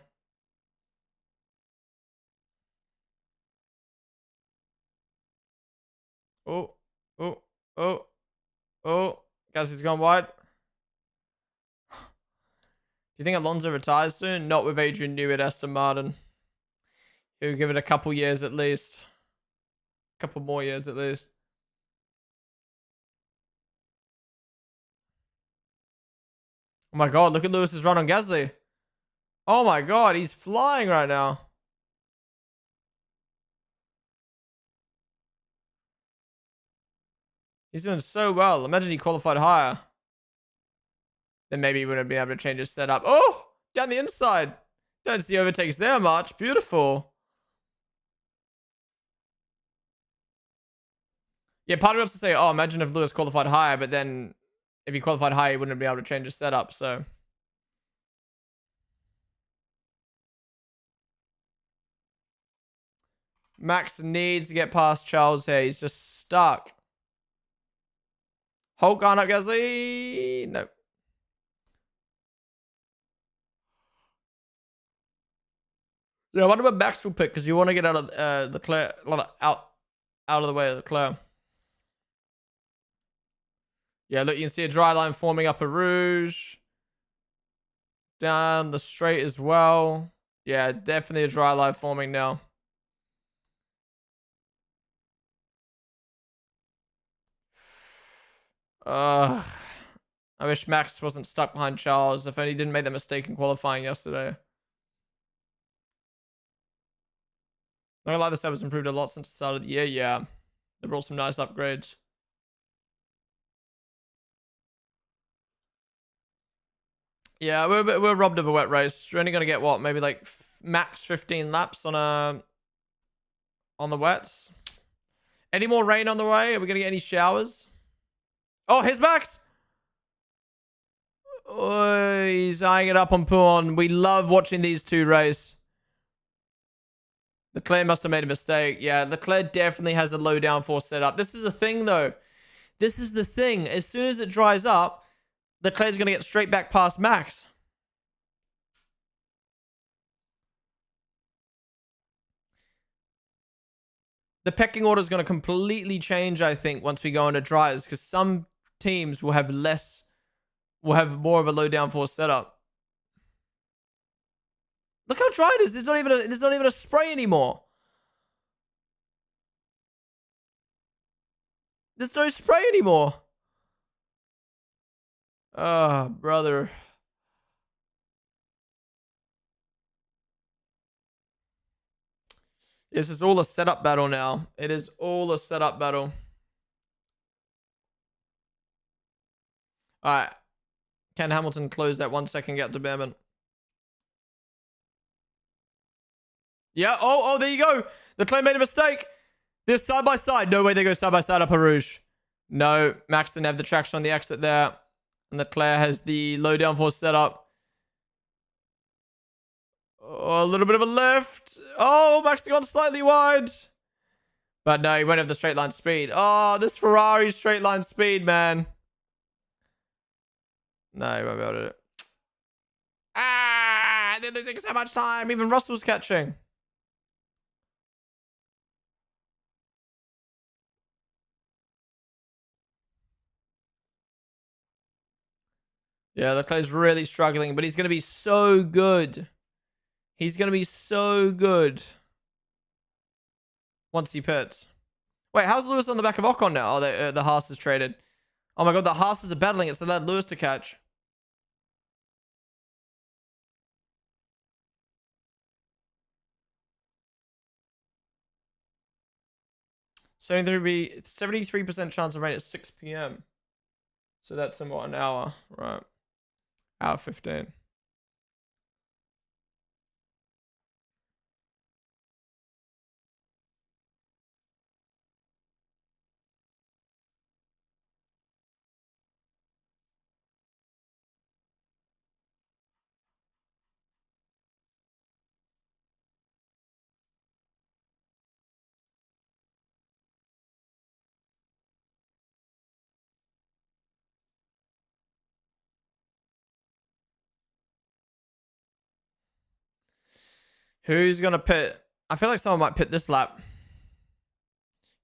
Oh, oh, oh, oh. Gasly's gone wide. Do you think Alonso retires soon? Not with Adrian Newey at Aston Martin. He'll give it a couple years at least. A couple more years at least. Oh my god, look at Lewis's run on Gasly. Oh my god, he's flying right now. He's doing so well. Imagine he qualified higher. Then maybe he wouldn't be able to change his setup. Oh, down the inside. Don't see overtakes there much. Beautiful. Yeah, part of me wants to say, oh, imagine if Lewis qualified higher, but then if he qualified higher, he wouldn't be able to change his setup, so. Max needs to get past Charles here. He's just stuck. Hulk on up, Gasly. No. Yeah, I wonder what Max will pick, because you want to get out of Leclerc, out of the way of Leclerc. Yeah, look, you can see a dry line forming up a Rouge. Down the straight as well. Yeah, definitely a dry line forming now. I wish Max wasn't stuck behind Charles. If only he didn't make that mistake in qualifying yesterday. Not gonna lie, this has improved a lot since the start of the year. Yeah, they brought some nice upgrades. Yeah, we're robbed of a wet race. We're only gonna get what, maybe like max 15 laps on the wets. Any more rain on the way? Are we gonna get any showers? Oh, here's Max. Oh, he's eyeing it up on Ponden. We love watching these two race. Leclerc must have made a mistake. Yeah, Leclerc definitely has a low downforce setup. This is the thing, though. This is the thing. As soon as it dries up, Leclerc's going to get straight back past Max. The pecking order is going to completely change, I think, once we go into dryers, because some teams will have more of a low downforce setup. Look how dry it is. There's not even a spray anymore. There's no spray anymore. Oh, brother. This is all a setup battle now. It is all a setup battle. All right. Can Hamilton close that 1 second gap to Behrman? Yeah. Oh, there you go. Leclerc made a mistake. They're side by side. No way they go side by side up a Rouge. No, Max didn't have the traction on the exit there. And Leclerc has the low downforce setup. Oh, a little bit of a lift. Oh, Max gone slightly wide. But no, he won't have the straight line speed. Oh, this Ferrari straight line speed, man. No, he won't be able to do it. Ah, they're losing so much time. Even Russell's catching. Yeah, Leclerc's really struggling, but he's going to be so good. He's going to be so good once he pits. Wait, how's Lewis on the back of Ocon now? Oh, the Haas is traded. Oh my god, the Haas are battling it, so let Lewis to catch. 73% chance of rain at 6 p.m. So that's in what, an hour? Right. Hour 15. Who's gonna pit? I feel like someone might pit this lap.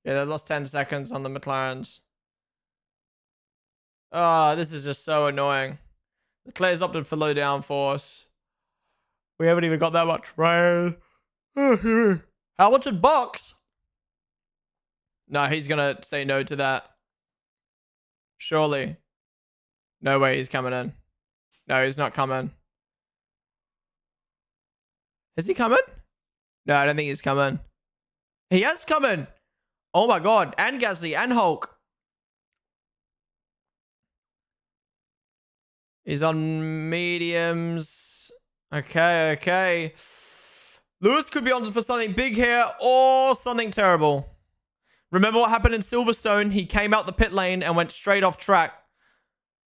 Yeah, they lost 10 seconds on the McLarens. Oh, this is just so annoying. Leclerc's opted for low downforce. We haven't even got that much rain. How much in box? No, he's gonna say no to that. Surely. No way he's coming in. No, he's not coming. Is he coming? No, I don't think he's coming. He has coming. Oh my god. And Gasly and Hulk. He's on mediums. Okay. Lewis could be on for something big here or something terrible. Remember what happened in Silverstone? He came out the pit lane and went straight off track.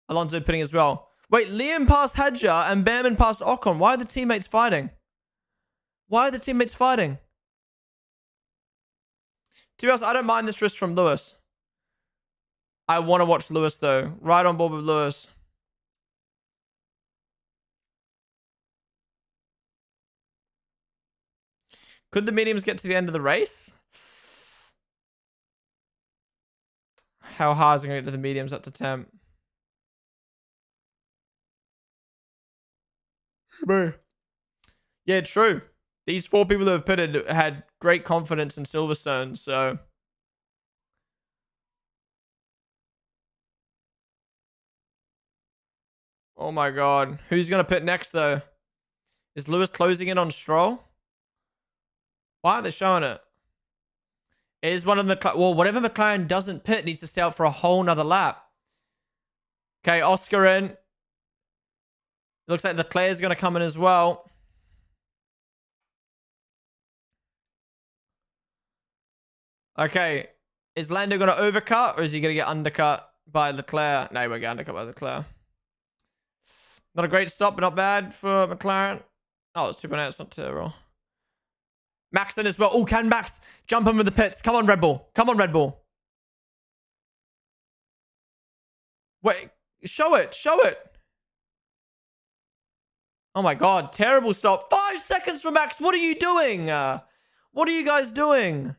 Alonso pitting as well. Wait, Liam passed Hadjar and Behrman passed Ocon. Why are the teammates fighting? To be honest, I don't mind this risk from Lewis. I want to watch Lewis though. Right on board with Lewis. Could the mediums get to the end of the race? How hard is it going to get to the mediums up to temp? Yeah, true. These 4 people who have pitted had great confidence in Silverstone, so... Oh my god. Who's going to pit next, though? Is Lewis closing in on Stroll? Why aren't they showing it? Is one of the... Well, whatever McLaren doesn't pit needs to stay out for a whole nother lap. Okay, Oscar in. It looks like Leclerc's going to come in as well. Okay. Is Lando going to overcut or is he going to get undercut by Leclerc? No, he won't get undercut by Leclerc. Not a great stop, but not bad for McLaren. Oh, it's 2.8. It's not terrible. Max in as well. Oh, can Max jump in with the pits? Come on, Red Bull. Wait, show it. Oh my god, terrible stop. 5 seconds for Max. What are you doing? What are you guys doing?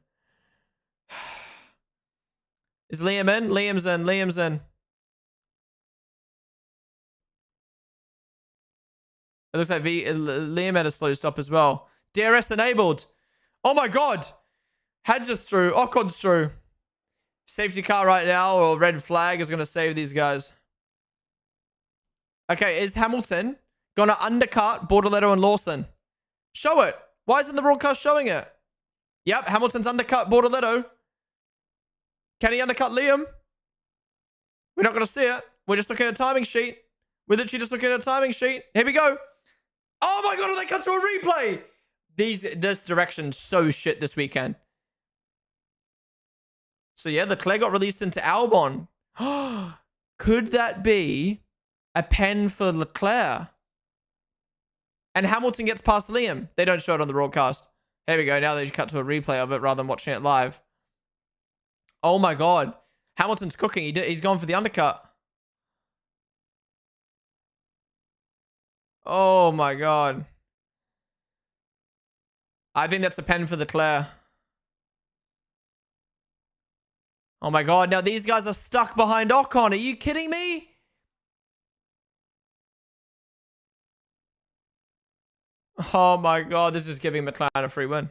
Is Liam in? Liam's in. It looks like Liam had a slow stop as well. DRS enabled. Oh my god. Hadjar's through. Ocon's through. Safety car right now, or red flag is going to save these guys. Okay, is Hamilton going to undercut Bortoletto and Lawson? Show it. Why isn't the broadcast showing it? Yep, Hamilton's undercut Bortoletto. Can he undercut Liam? We're not going to see it. We're just looking at a timing sheet. We're literally just looking at a timing sheet. Here we go. Oh my god, they cut to a replay. This direction's so shit this weekend. So yeah, Leclerc got released into Albon. Could that be a pen for Leclerc? And Hamilton gets past Liam. They don't show it on the broadcast. Here we go. Now they cut to a replay of it rather than watching it live. Oh my god. Hamilton's cooking. He's gone for the undercut. Oh my god. I think that's a pen for Leclerc. Oh my god. Now these guys are stuck behind Ocon. Are you kidding me? Oh my god, this is giving McLaren a free win.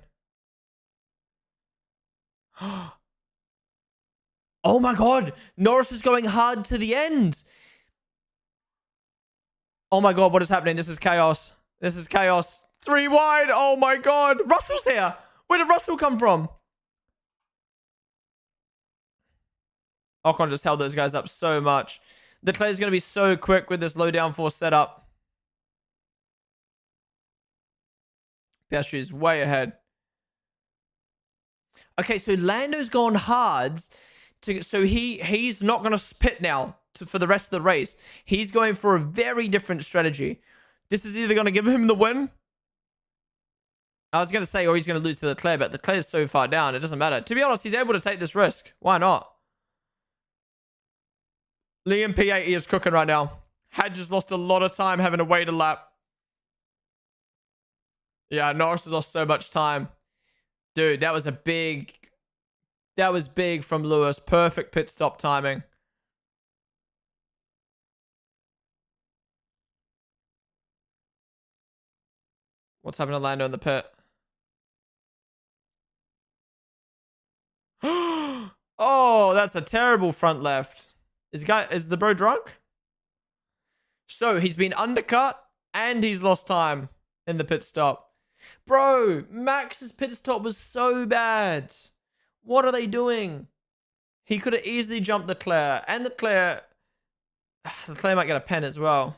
Oh my god, Norris is going hard to the end. Oh my god, what is happening? This is chaos. This is chaos. 3 wide. Oh my god. Russell's here. Where did Russell come from? Ocon just held those guys up so much. Leclerc's going to be so quick with this low downforce setup. Piastri is way ahead. Okay, so Lando's gone hard. So he's not going to pit now for the rest of the race. He's going for a very different strategy. This is either going to give him the win. I was going to say, or he's going to lose to Leclerc, but Leclerc's so far down, it doesn't matter. To be honest, he's able to take this risk. Why not? Liam P80 is cooking right now. Had just lost a lot of time having to wait a lap. Yeah, Norris has lost so much time. Dude, that was big from Lewis. Perfect pit stop timing. What's happening to Lando in the pit? Oh, that's a terrible front left. Is the bro drunk? So he's been undercut and he's lost time in the pit stop. Bro, Max's pit stop was so bad. What are they doing? He could have easily jumped Leclerc, and Leclerc might get a pen as well.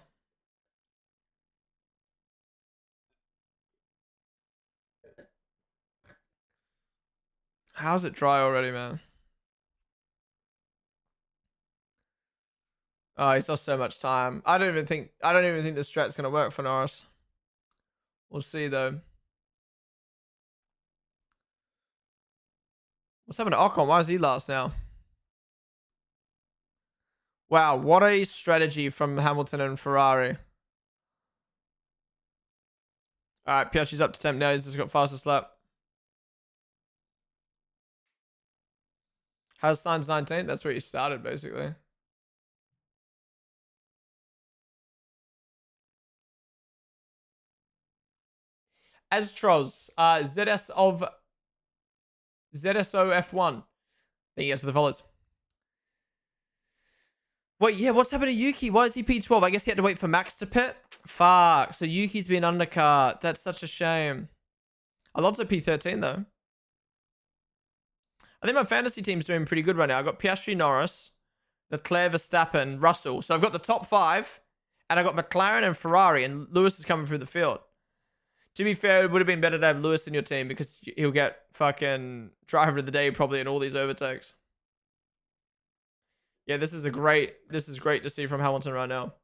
How's it dry already, man? Oh, he's lost so much time. I don't even think the strat's gonna work for Norris. We'll see though. What's happened to Ocon? Why is he last now? Wow, what a strategy from Hamilton and Ferrari. Alright, Piastri's up to 10th now. He's just got fastest lap. How's Sainz 19th? That's where he started, basically. Astros, ZSOF1. Thank you guys for the follows. Wait, yeah, what's happened to Yuki? Why is he P12? I guess he had to wait for Max to pit. Fuck. So Yuki's been undercut. That's such a shame. Alonso P13, though. I think my fantasy team's doing pretty good right now. I've got Piastri, Norris, Leclerc, Verstappen, Russell. So I've got the top 5, and I've got McLaren and Ferrari, and Lewis is coming through the field. To be fair, it would have been better to have Lewis in your team because he'll get fucking driver of the day probably in all these overtakes. Yeah, this is great to see from Hamilton right now.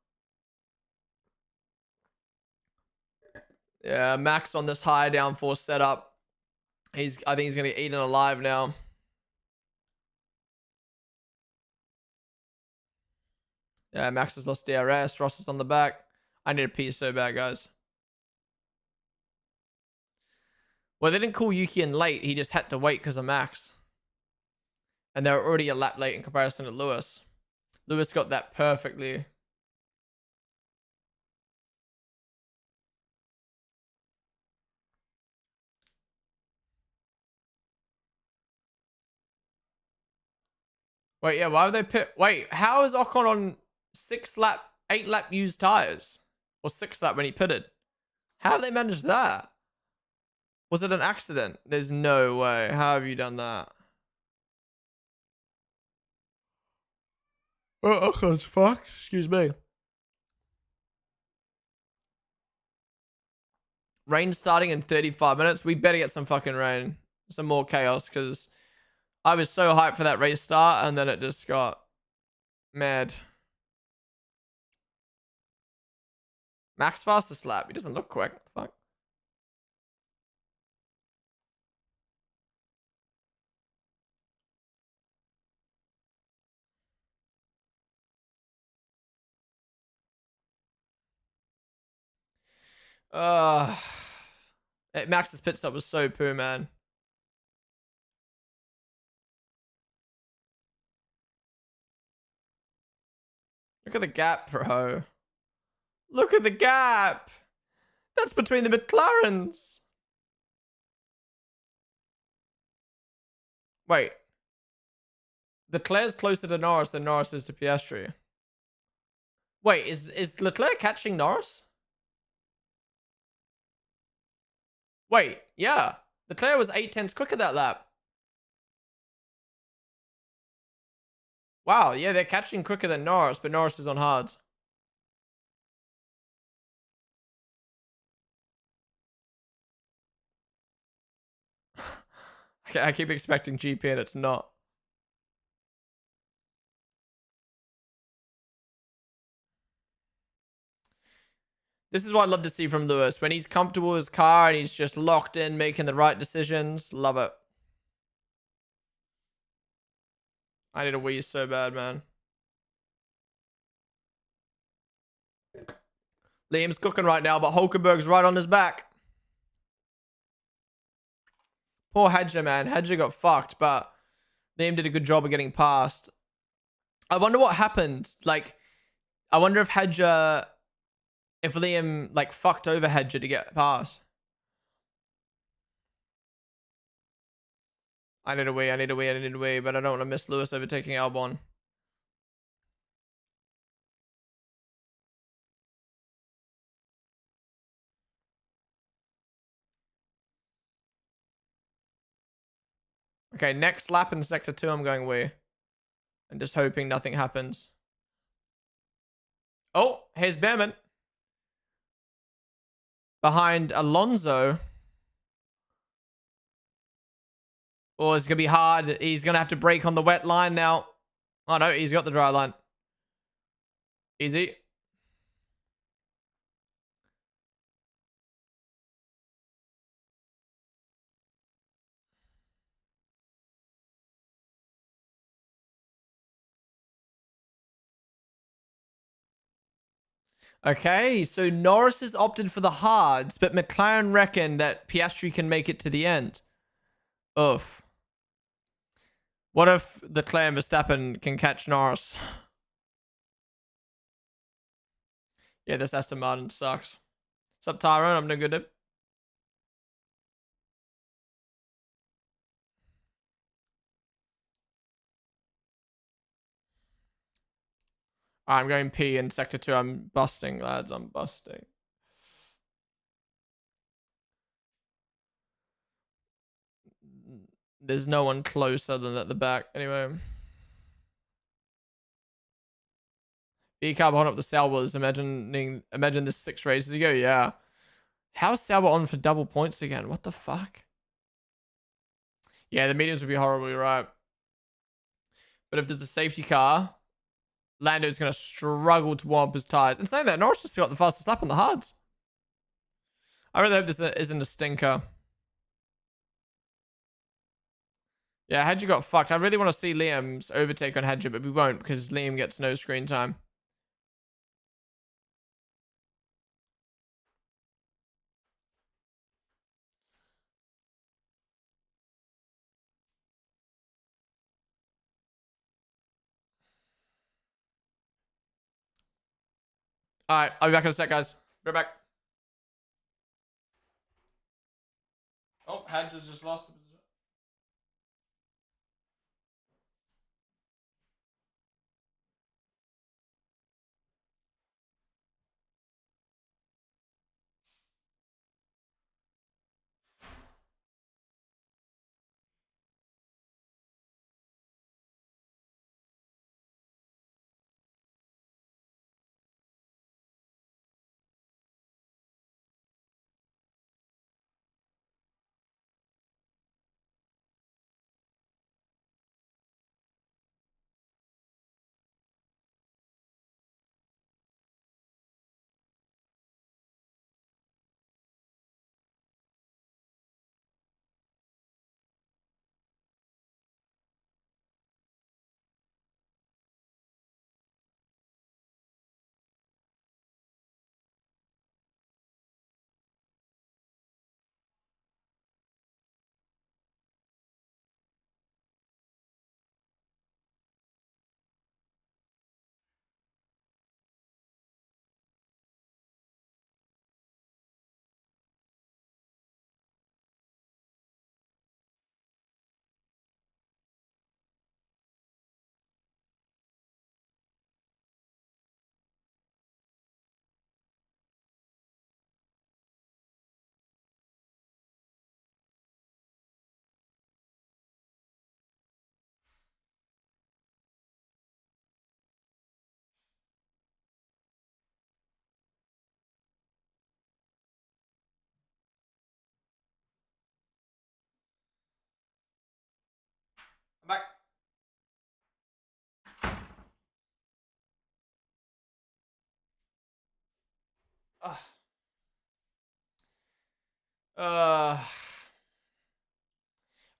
Yeah, Max on this high downforce setup. I think he's gonna get eaten alive now. Yeah, Max has lost DRS. Ross is on the back. I need a pee so bad, guys. Well, they didn't call Yuki in late. He just had to wait because of Max. And they're already a lap late in comparison to Lewis. Lewis got that perfectly. Wait, yeah, why would they pit? Wait, how is Ocon on 8 lap used tires? Or 6 lap when he pitted? How have they managed that? Was it an accident? There's no way. How have you done that? Oh, Ocon's fucked. Excuse me. Rain starting in 35 minutes. We better get some fucking rain. Some more chaos, because I was so hyped for that race start, and then it just got mad. Max fastest lap. He doesn't look quick. Fuck. Max's pit stop was so poo, man. Look at the gap, bro. Look at the gap. That's between the McLarens. Wait. Leclerc's closer to Norris than Norris is to Piastri. Wait, is Leclerc catching Norris? Wait, yeah. Leclerc was 8 tenths quicker that lap. Wow, yeah, they're catching quicker than Norris, but Norris is on hards. I keep expecting GP and it's not. This is what I'd love to see from Lewis. When he's comfortable with his car and he's just locked in, making the right decisions. Love it. I need a wee so bad, man. Liam's cooking right now, but Hulkenberg's right on his back. Poor Hedger, man. Hedger got fucked, but Liam did a good job of getting past. I wonder what happened. Like, I wonder if Hedger... If Liam, like, fucked over Hedger to get past. I need a wee, but I don't want to miss Lewis overtaking Albon. Okay, next lap in Sector 2, I'm going wee. And just hoping nothing happens. Oh, here's Behrman. Behind Alonso. Oh, it's going to be hard. He's going to have to brake on the wet line now. Oh, no, he's got the dry line. Easy. Okay, so Norris has opted for the hards, but McLaren reckon that Piastri can make it to the end. Oof. What if Leclerc and Verstappen can catch Norris? Yeah, this Aston Martin sucks. What's up, Tyrone? I'm doing good, dude. I'm going P in Sector 2. I'm busting, lads. I'm busting. There's no one closer than at the back. Anyway. E-Carb on up the Salvas. Imagine this 6 races ago. Yeah. How's Sauber on for double points again? What the fuck? Yeah, the mediums would be horribly right. But if there's a safety car, Lando's going to struggle to warm up his tires. And saying that, Norris just got the fastest lap on the hards. I really hope this isn't a stinker. Yeah, Hedger got fucked. I really want to see Liam's overtake on Hedger, but we won't because Liam gets no screen time. All right, I'll be back in a sec, guys. Be right back. Oh, Hedger's just lost. I'm back.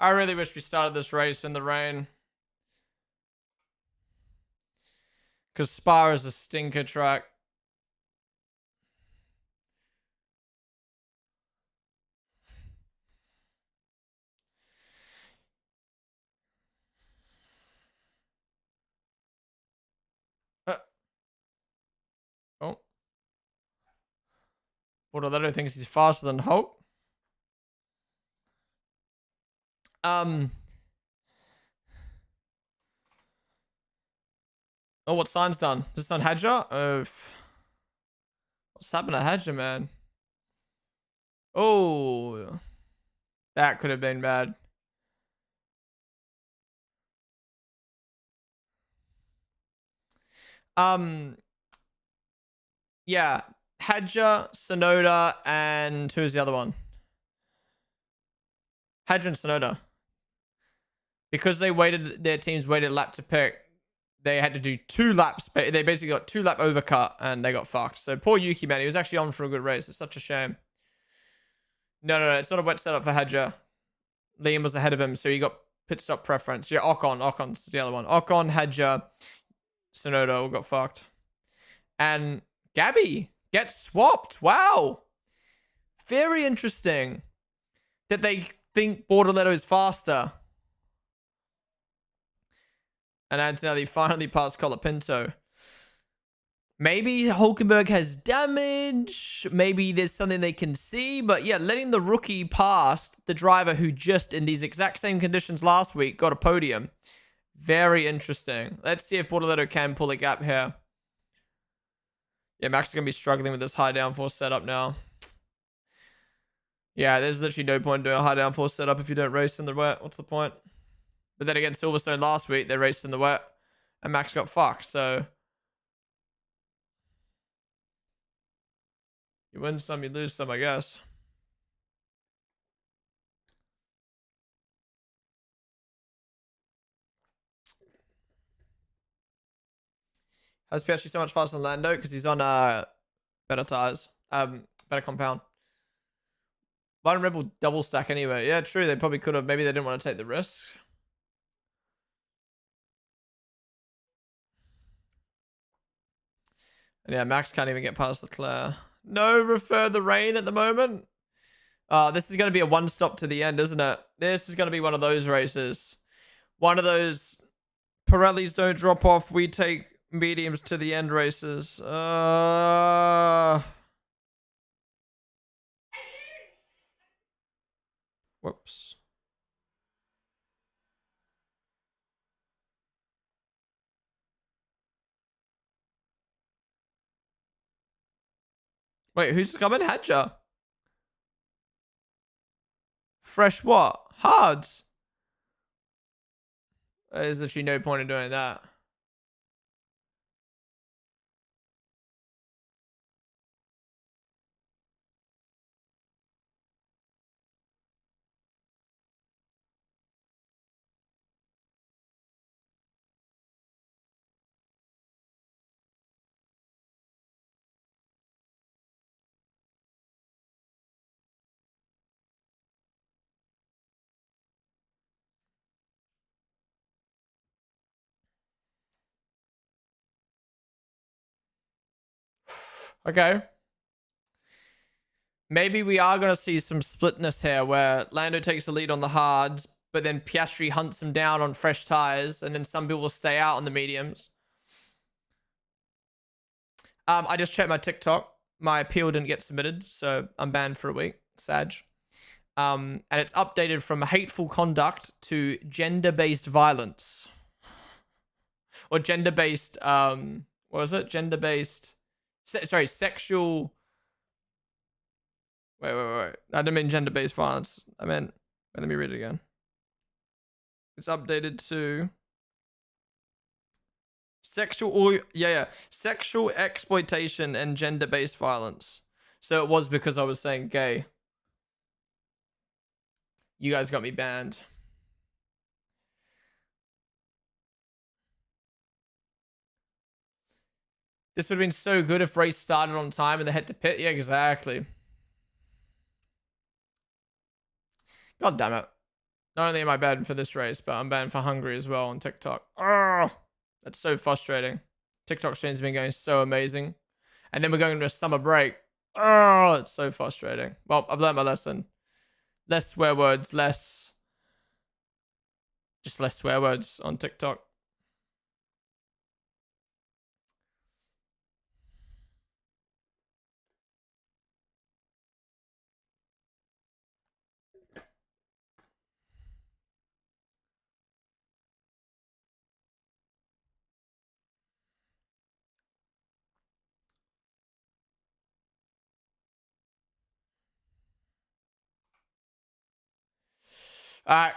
I really wish we started this race in the rain. Because Spa is a stinker track. Oh. Bordello thinks he's faster than Hulk. Oh, what sign's done? Is this on Hadja? What's happened to Hadja, man? Oh. That could have been bad. Yeah. Hadja, Sonoda, and who's the other one? Hadja and Sonoda. Because their teams waited a lap to pick, they had to do 2 laps. They basically got 2 lap overcut and they got fucked. So poor Yuki, man. He was actually on for a good race. It's such a shame. No. It's not a wet setup for Hadja. Liam was ahead of him, so he got pit stop preference. Yeah, Ocon's the other one. Ocon, Hadja, Sonoda all got fucked. And Gabby gets swapped. Wow. Very interesting that they think Bortoletto is faster. And Antonelli finally passed Colapinto. Maybe Hulkenberg has damage. Maybe there's something they can see. But yeah, letting the rookie pass the driver who just in these exact same conditions last week got a podium. Very interesting. Let's see if Bortoletto can pull a gap here. Yeah, Max is going to be struggling with this high downforce setup now. Yeah, there's literally no point doing a high downforce setup if you don't race in the wet. What's the point? But then again, Silverstone last week, they raced in the wet. And Max got fucked, so... You win some, you lose some, I guess. How's Piastri so much faster than Lando? Because he's on better tires. Better compound. Why didn't Red Bull double stack anyway? Yeah, true. They probably could have. Maybe they didn't want to take the risk. And yeah, Max can't even get past Leclerc. No, refer the rain at the moment. This is going to be a one stop to the end, isn't it? This is going to be one of those races. One of those Pirellis don't drop off. We take mediums to the end races. Whoops. Wait, who's coming? Hadja. Fresh what? Hards. There's literally no point in doing that. Okay. Maybe we are going to see some splitness here where Lando takes the lead on the hards, but then Piastri hunts him down on fresh tires, and then some people will stay out on the mediums. I just checked my TikTok. My appeal didn't get submitted, so I'm banned for a week. Sag. And it's updated from hateful conduct to gender-based violence. Or gender-based, what was it? Gender-based, sorry, sexual... Wait. I didn't mean gender-based violence. I meant... Wait, let me read it again. It's updated to... Sexual exploitation and gender-based violence. So it was because I was saying gay. You guys got me banned. This would have been so good if race started on time and they had to pit. Yeah, exactly. God damn it. Not only am I banned for this race, but I'm banned for Hungary as well on TikTok. Oh, that's so frustrating. TikTok streams have been going so amazing. And then we're going into a summer break. Oh, it's so frustrating. Well, I've learned my lesson. Less swear words, just less swear words on TikTok.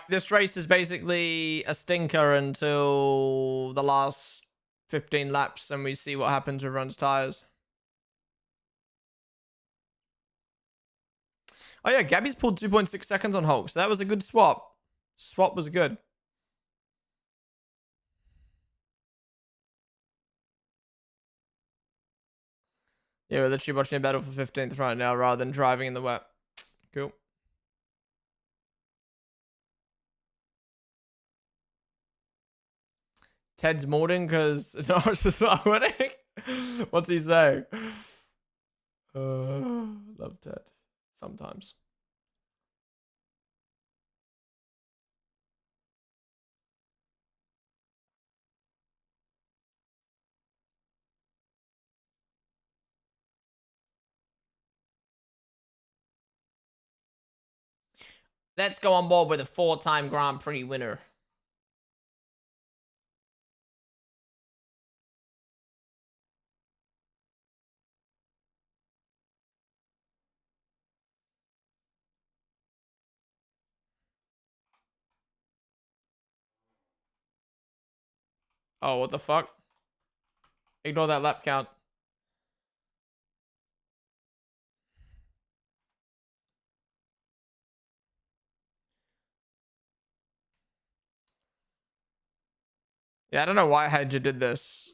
This race is basically a stinker until the last 15 laps and we see what happens with everyone's tires. Oh yeah, Gabby's pulled 2.6 seconds on Hulk, so that was a good swap. Swap was good. Yeah, we're literally watching a battle for 15th right now rather than driving in the wet. Cool. Ted's mourning because no, it's just not winning. What's he saying? Love Ted. Sometimes. Let's go on board with a 4-time Grand Prix winner. Oh, what the fuck? Ignore that lap count. Yeah, I don't know why Hedger did this.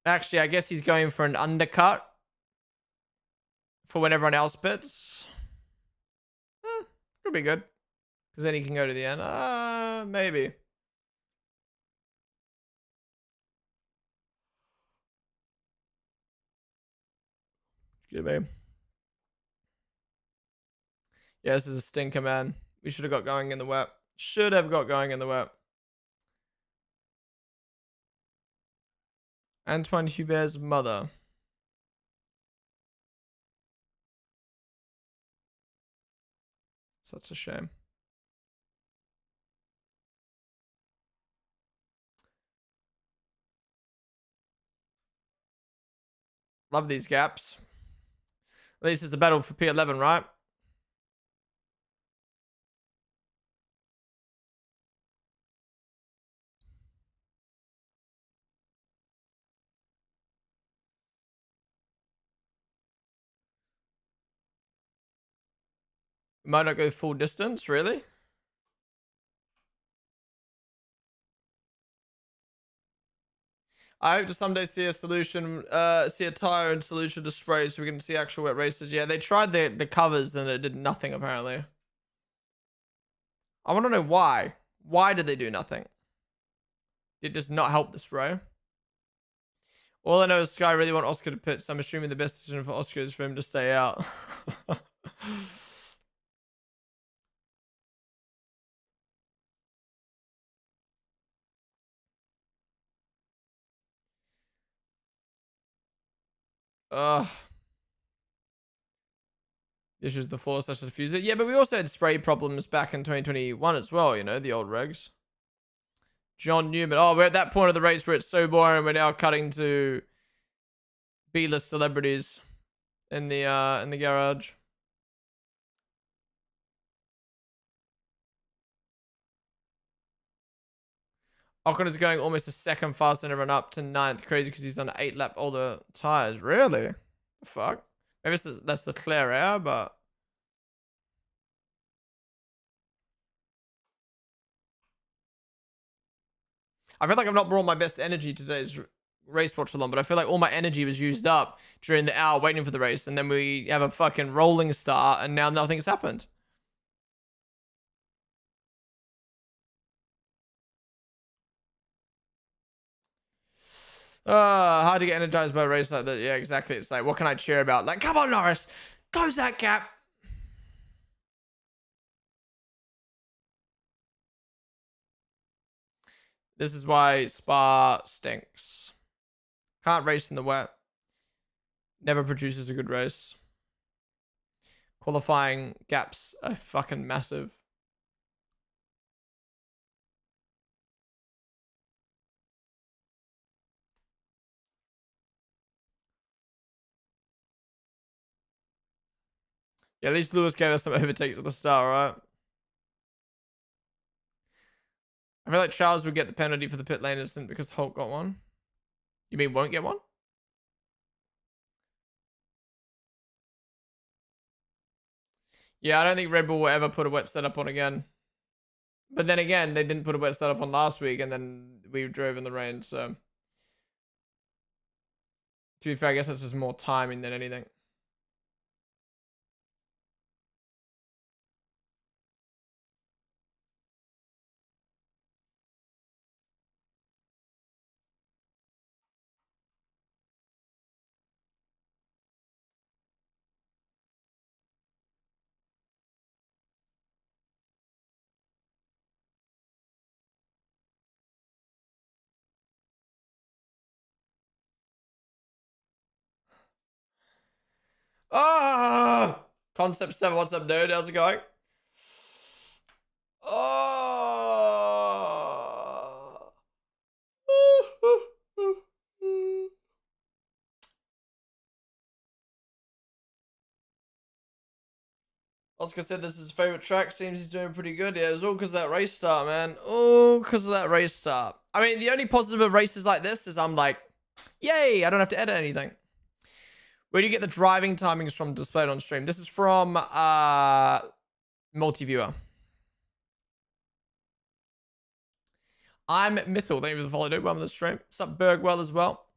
Actually, I guess he's going for an undercut for when everyone else pits. Could be good. Because then he can go to the end. Maybe. Give me. Yeah, this is a stinker, man. We should have got going in the wet. Should have got going in the wet. Antoine Hubert's mother. Such a shame. Love these gaps. At least it's the battle for P11, right? Might not go full distance, really? I hope to someday see a solution, see a tire and solution to spray so we can see actual wet races. Yeah, they tried the covers and it did nothing apparently. I want to know why. Why did they do nothing? It does not help the spray. All I know is Sky really want Oscar to pit, so I'm assuming the best decision for Oscar is for him to stay out. Ugh. Issues the floor such as diffuser. Yeah, but we also had spray problems back in 2021 as well, you know, the old regs. John Newman. Oh, we're at that point of the race where it's so boring. We're now cutting to B-list celebrities in the garage. Ocon is going almost a second faster than everyone up to 9th. Crazy because he's on 8-lap older tires. Really? The fuck? Maybe that's the clear air, but I feel like I've not brought my best energy to today's race watch along, but I feel like all my energy was used up during the hour waiting for the race, and then we have a fucking rolling start, and now nothing's happened. Hard to get energized by a race like that. Yeah, exactly. It's like, what can I cheer about? Like, come on, Norris, close that gap. This is why Spa stinks. Can't race in the wet. Never produces a good race. Qualifying gaps are fucking massive. Yeah, at least Lewis gave us some overtakes at the start, right? I feel like Charles would get the penalty for the pit lane incident because Hulk got one. You mean won't get one? Yeah, I don't think Red Bull will ever put a wet setup on again. But then again, they didn't put a wet setup on last week, and then we drove in the rain, so... To be fair, I guess that's just more timing than anything. Ah! Concept 7, what's up, dude? How's it going? Oh! Oscar said this is his favorite track. Seems he's doing pretty good. Yeah, it was all because of that race start, man. All because of that race start. I mean, the only positive of races like this is I'm like, yay, I don't have to edit anything. Where do you get the driving timings from displayed on stream? This is from Multiviewer. I'm Mythil. Thank you for the follow, dude. Welcome to the stream. What's up, Bergwell, as well?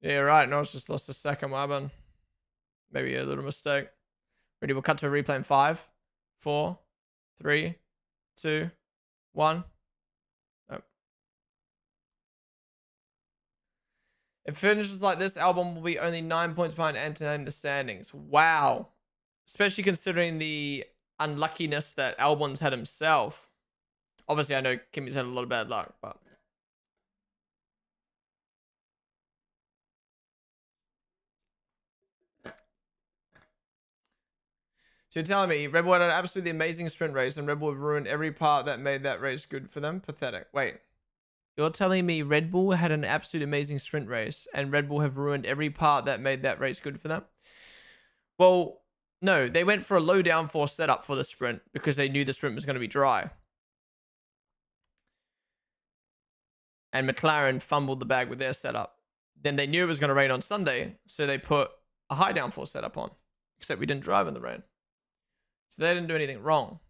Yeah, right. No, it's just lost a second. What happened? Maybe a little mistake. Ready? We'll cut to a replay in 5, 4, 3, 2, 1. Nope. If it finishes like this, Albon will be only 9 points behind Antonelli in the standings. Wow. Especially considering the unluckiness that Albon's had himself. Obviously, I know Kimi's had a lot of bad luck, but... So you're telling me Red Bull had an absolutely amazing sprint race and Red Bull ruined every part that made that race good for them? Pathetic. Wait. You're telling me Red Bull had an absolute amazing sprint race and Red Bull have ruined every part that made that race good for them? Well, no. They went for a low downforce setup for the sprint because they knew the sprint was going to be dry. And McLaren fumbled the bag with their setup. Then they knew it was going to rain on Sunday, so they put a high downforce setup on. Except we didn't drive in the rain. So they didn't do anything wrong.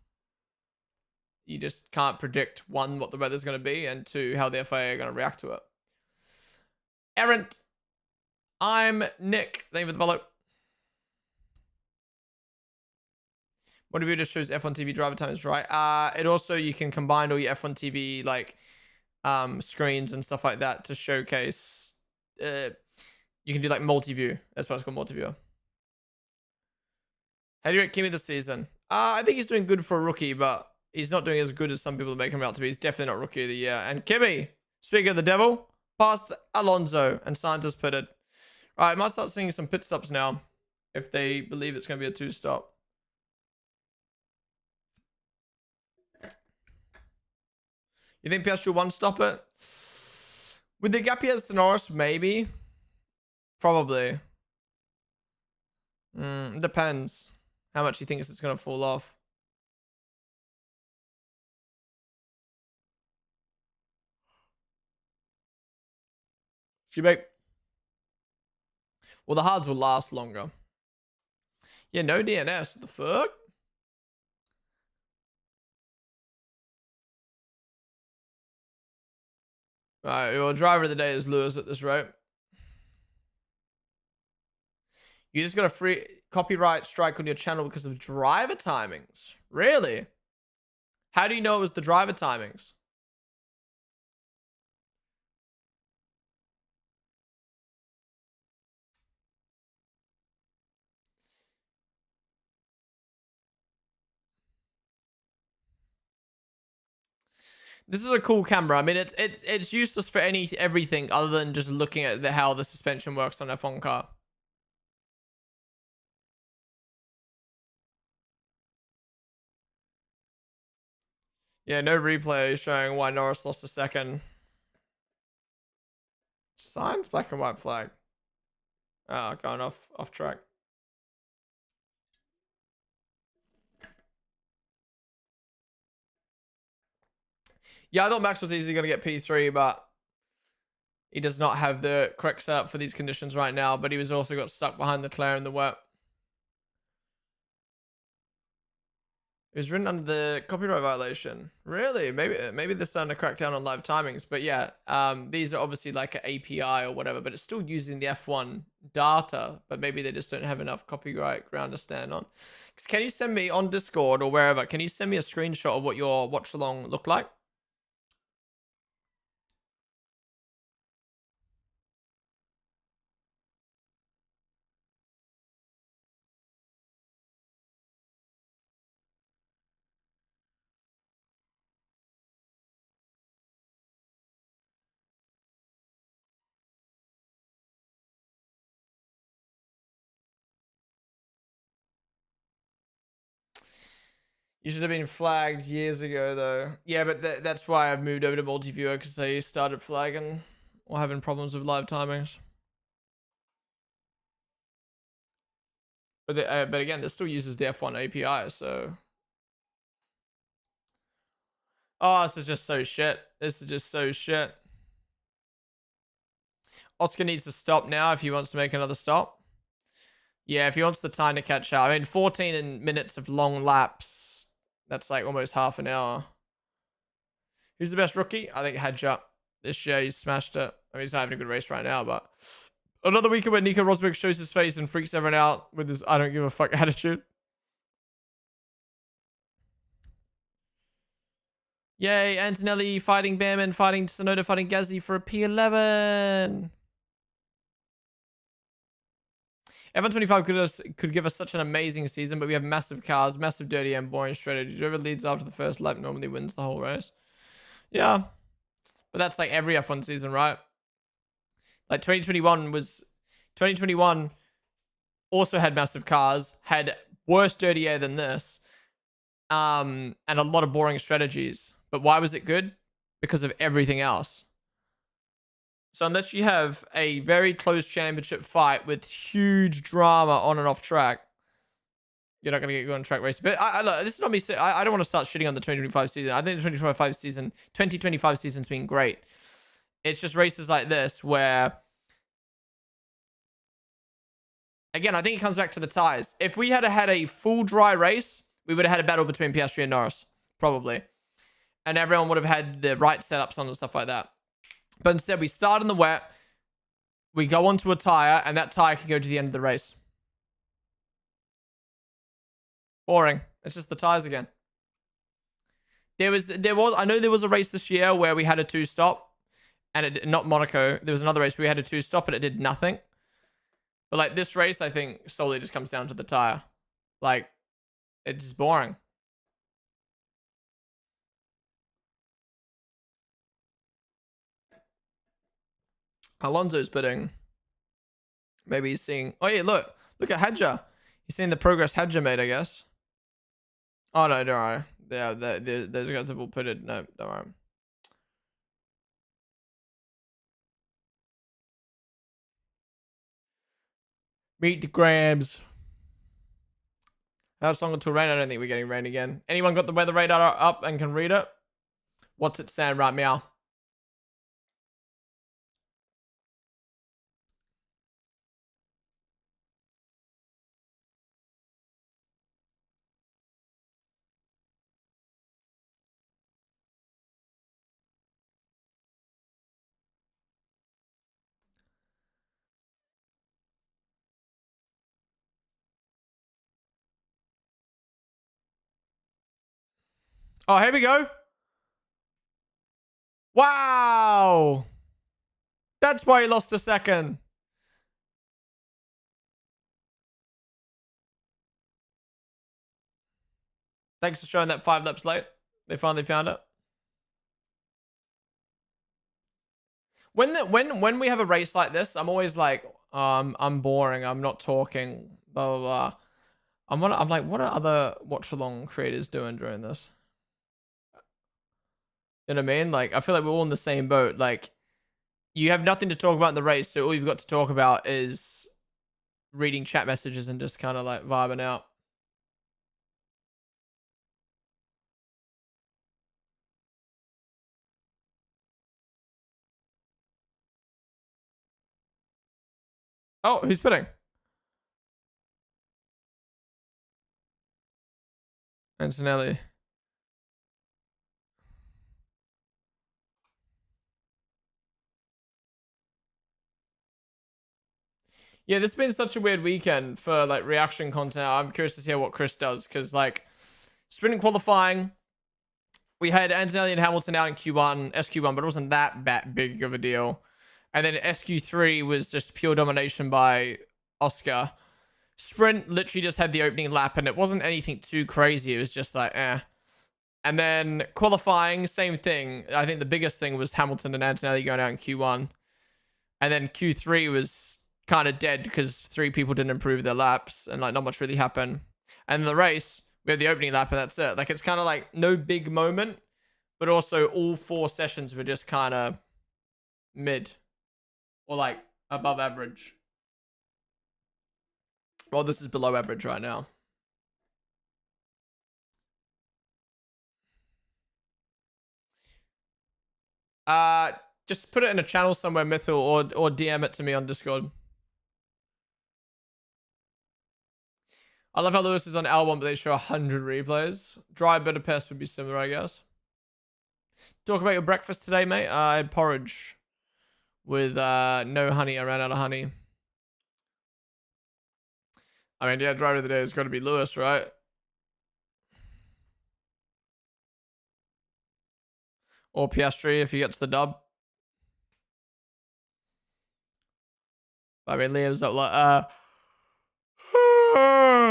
You just can't predict, 1, what the weather's going to be, and 2, how the FIA are going to react to it. Errant. I'm Nick. Thank you for the follow. What if you just shows F1 TV driver times, right? It also, you can combine all your F1 TV, like, screens and stuff like that to showcase. You can do, like, multi-view. That's what it's called, multi-view. How do you rate Kimi this season? I think he's doing good for a rookie, but he's not doing as good as some people make him out to be. He's definitely not rookie of the year. And Kimi, speaking of the devil, past Alonso and Sainz is pitted. All right, I might start seeing some pit stops now if they believe it's going to be a 2-stop. You think Piastri will 1-stop it? With the gap he has to Norris, maybe. Probably. It depends how much he thinks it's going to fall off. Well, the hards will last longer. Yeah, no DNS. What the fuck? All right, well, driver of the day is Lewis at this rate. You just got a free copyright strike on your channel because of driver timings. Really? How do you know it was the driver timings? This is a cool camera. I mean, it's useless for everything other than just looking at how the suspension works on an F1 car. Yeah, no replay showing why Norris lost a second. Signs black and white flag. Oh, going off track. Yeah, I thought Max was easily going to get P3, but he does not have the correct setup for these conditions right now. But he was also got stuck behind Leclerc in the wet. It was written under the copyright violation. Really? Maybe they're starting to crack down on live timings. But yeah, these are obviously like an API or whatever, but it's still using the F1 data. But maybe they just don't have enough copyright ground to stand on. Can you send me on Discord or wherever? Can you send me a screenshot of what your watch along looked like? You should have been flagged years ago, though. Yeah, but that's why I've moved over to multi-viewer, because they started flagging or having problems with live timings. But again, this still uses the F1 API, so. Oh, this is just so shit. This is just so shit. Oscar needs to stop now if he wants to make another stop. Yeah, if he wants the time to catch up. I mean, 14 minutes of long laps. That's like almost half an hour. Who's the best rookie? I think Hadja. This year he's smashed it. I mean, he's not having a good race right now, but another weekend where Nico Rosberg shows his face and freaks everyone out with his I don't give a fuck attitude. Yay, Antonelli fighting Behrman, fighting Tsunoda, fighting Gasly for a P11. F125 could give us such an amazing season, but we have massive cars, massive dirty and boring strategy. Whoever leads after the first lap normally wins the whole race. Yeah. But that's like every F1 season, right? Like 2021 also had massive cars, had worse dirty air than this, and a lot of boring strategies. But why was it good? Because of everything else. So unless you have a very close championship fight with huge drama on and off track, you're not going to get good on track racing. But this is not me. I don't want to start shitting on the 2025 season. I think the 2025 season's been great. It's just races like this where, again, I think it comes back to the tires. If we had a full dry race, we would have had a battle between Piastri and Norris, probably. And everyone would have had the right setups on and stuff like that. But instead, we start in the wet, we go onto a tire, and that tire can go to the end of the race. Boring. It's just the tires again. I know there was a race this year where we had a 2-stop, and not Monaco. There was another race where we had a 2-stop, and it did nothing. But like this race, I think solely just comes down to the tire. Like, it's just boring. Alonso's bidding. Maybe he's seeing. Oh yeah, look at Hadja. He's seeing the progress Hadja made, I guess. Oh no, don't worry. Yeah, those guys have all put it. No, don't worry. Meet the Grams. How's long until rain? I don't think we're getting rain again. Anyone got the weather radar up and can read it? What's it saying right meow? Oh, here we go. Wow. That's why he lost a second. Thanks for showing that 5 laps late. They finally found it. When we have a race like this, I'm always like, I'm boring. I'm not talking. Blah blah blah. I'm like, what are other watch along creators doing during this? You know what I mean? Like, I feel like we're all in the same boat. Like, you have nothing to talk about in the race, so all you've got to talk about is reading chat messages and just kind of like vibing out. Oh, who's pitting? Antonelli. Yeah, this has been such a weird weekend for like reaction content. I'm curious to see what Chris does because like sprint qualifying, we had Antonelli and Hamilton out in Q1, SQ1, but it wasn't that big of a deal. And then SQ3 was just pure domination by Oscar. Sprint literally just had the opening lap and it wasn't anything too crazy. It was just like, eh. And then qualifying, same thing. I think the biggest thing was Hamilton and Antonelli going out in Q1. And then Q3 was kind of dead because 3 people didn't improve their laps and like not much really happened. And in the race, we had the opening lap and that's it. Like it's kind of like no big moment, but also all 4 sessions were just kind of mid or like above average. Well, this is below average right now. Just put it in a channel somewhere, Mythil, or DM it to me on Discord. I love how Lewis is on L1, but they show 100 replays. Dry Budapest would be similar, I guess. Talk about your breakfast today, mate. I had porridge with no honey. I ran out of honey. I mean, yeah, driver of the day has got to be Lewis, right? Or Piastri if he gets the dub. I mean, Liam's up like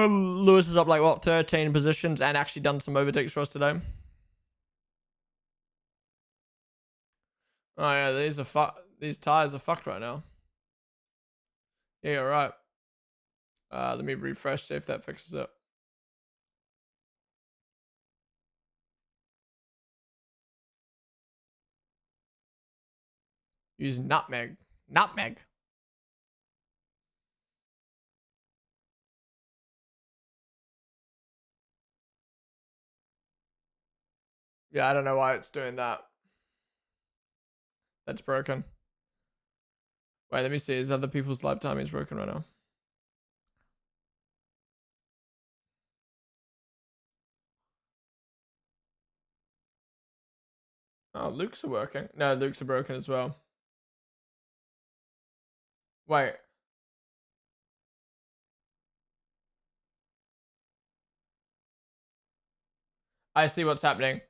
Lewis is up like what 13 positions and actually done some overtakes for us today. Oh yeah, these tires are fucked right now. Yeah, you're right. Let me refresh, see if that fixes it. Use nutmeg. Nutmeg. Yeah, I don't know why it's doing that. That's broken. Wait, let me see. Is other people's live timing is broken right now? Oh, Luke's are working. No, Luke's are broken as well. Wait. I see what's happening.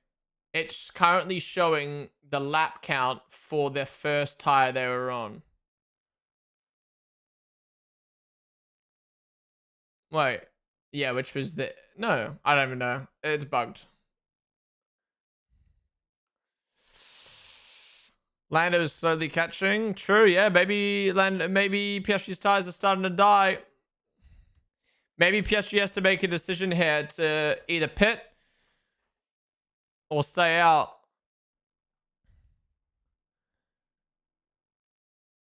It's currently showing the lap count for their first tire they were on. Wait. Yeah, which was the... No, I don't even know. It's bugged. Lando's slowly catching. True, yeah. Maybe Piastri's tires are starting to die. Maybe Piastri has to make a decision here to either pit or stay out.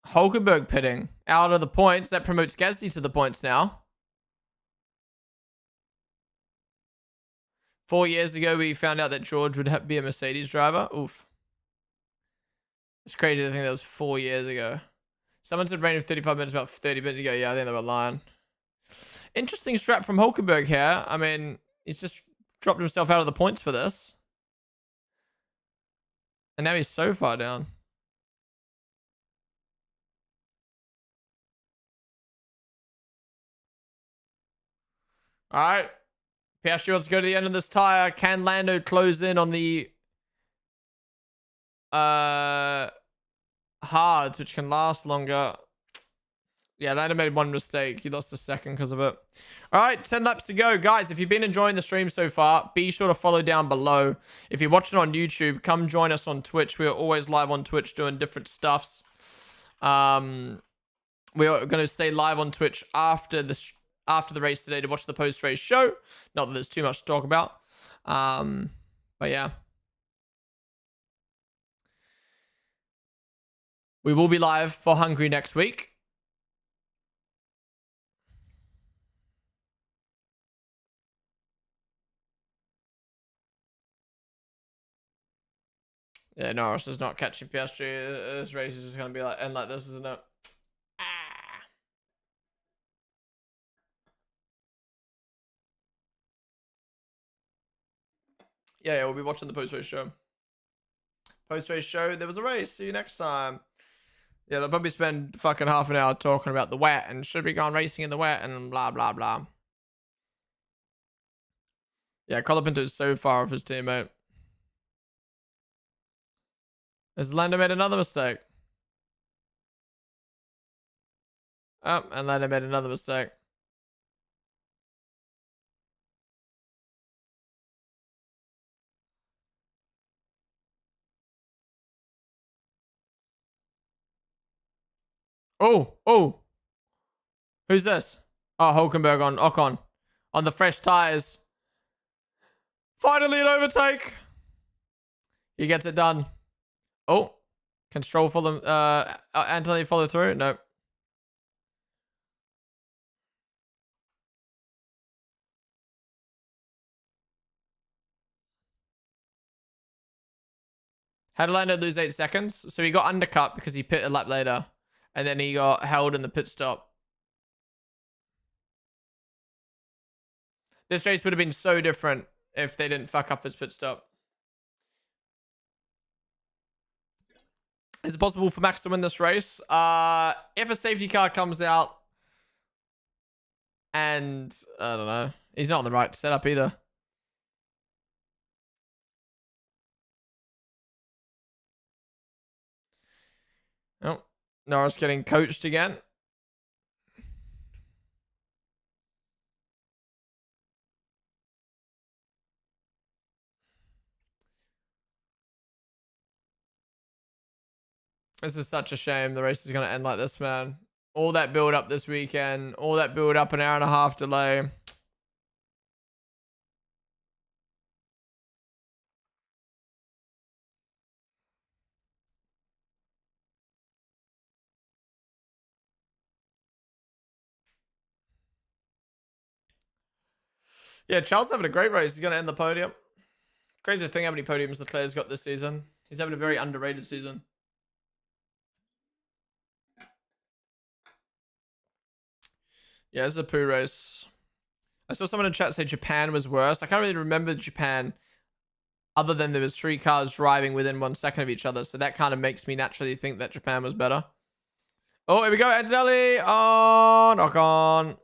Hulkenberg pitting out of the points. That promotes Gasly to the points now. 4 years ago, we found out that George would be a Mercedes driver. Oof. It's crazy to think that was 4 years ago. Someone said rain of 35 minutes about 30 minutes ago. Yeah, I think they were lying. Interesting strat from Hulkenberg here. I mean, he's just dropped himself out of the points for this. And now he's so far down. All right. Piastri wants to go to the end of this tire. Can Lando close in on the hards, which can last longer? Yeah, Lando made one mistake. He lost a second because of it. All right, 10 laps to go. Guys, if you've been enjoying the stream so far, be sure to follow down below. If you're watching on YouTube, come join us on Twitch. We're always live on Twitch doing different stuffs. We are going to stay live on Twitch after the race today to watch the post-race show. Not that there's too much to talk about. But yeah. We will be live for Hungary next week. Yeah, Norris is not catching Piastri. This race is just going to be like end like this, isn't it? Yeah, we'll be watching the post-race show. Post-race show, there was a race. See you next time. Yeah, they'll probably spend fucking half an hour talking about the wet and should we go on racing in the wet and blah, blah, blah. Yeah, Colapinto is so far off his teammate. Has Lando made another mistake? Oh, and Lando made another mistake. Oh. Who's this? Oh, Hulkenberg on Ocon. On the fresh tires. Finally an overtake. He gets it done. Oh. Can Stroll follow Anthony follow through? No. How did Lando lose 8 seconds? So he got undercut because he pit a lap later. And then he got held in the pit stop. This race would have been so different if they didn't fuck up his pit stop. Is it possible for Max to win this race? If a safety car comes out and I don't know, he's not on the right setup either. Oh, Norris getting coached again. This is such a shame. The race is going to end like this, man. All that build up this weekend. All that build up, an hour and a half delay. Yeah, Charles having a great race. He's going to end the podium. Crazy to think how many podiums Leclerc's got this season. He's having a very underrated season. Yeah, this is a poo race. I saw someone in chat say Japan was worse. I can't really remember Japan other than there was 3 cars driving within 1 second of each other. So that kind of makes me naturally think that Japan was better. Oh, here we go. Antonelli on Ocon.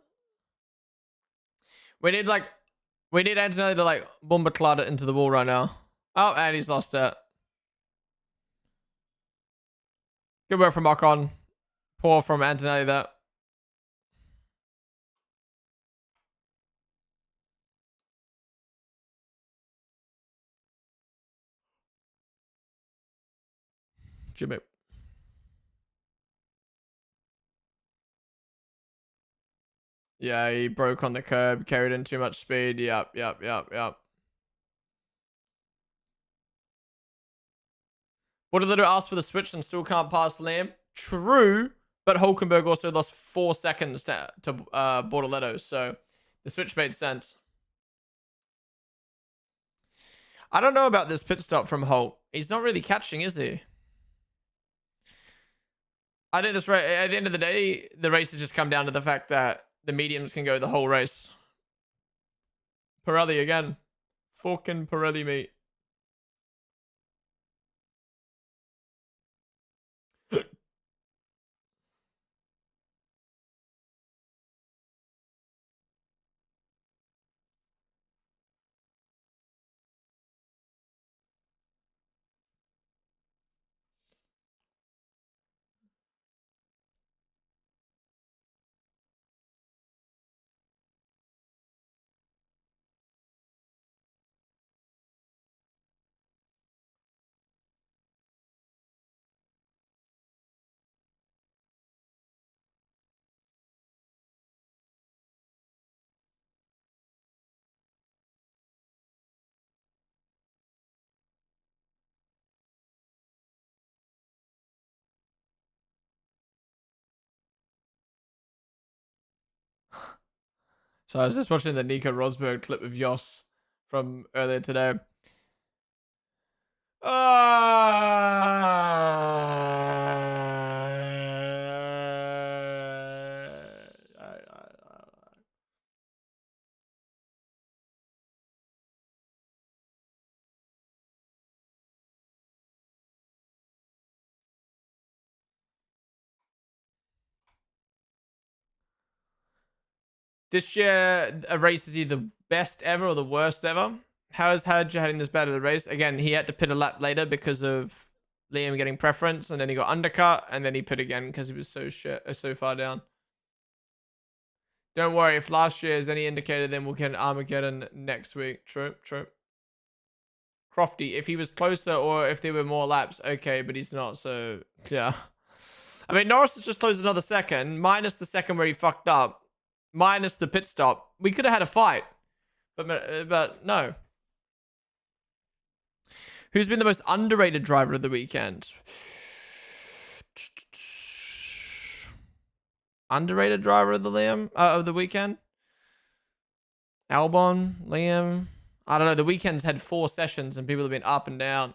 We need Antonelli to like bomber clod it into the wall right now. Oh, and he's lost it. Good work from Ocon. Poor from Antonelli there. Jimmy. Yeah, he broke on the curb, carried in too much speed. Yep. What did they ask for the switch and still can't pass Liam? True, but Hulkenberg also lost 4 seconds to Bortoletto, so the switch made sense. I don't know about this pit stop from Holt. He's not really catching, is he? I think this race, at the end of the day, the race has just come down to the fact that the mediums can go the whole race. Pirelli again. Fucking Pirelli, mate. So I was just watching the Nico Rosberg clip of Jos from earlier today. This year, a race is either best ever or the worst ever. How has Hadja having this bad of the race? Again, he had to pit a lap later because of Liam getting preference, and then he got undercut, and then he pit again because he was so far down. Don't worry, if last year is any indicator, then we'll get an Armageddon next week. True. Crofty, if he was closer or if there were more laps, okay, but he's not, so yeah. I mean, Norris has just closed another second, minus the second where he fucked up, minus the pit stop. We could have had a fight, but no. Who's been the most underrated driver of the weekend? Underrated driver of the weekend? Albon, Liam. I don't know. The weekend's had 4 sessions and people have been up and down.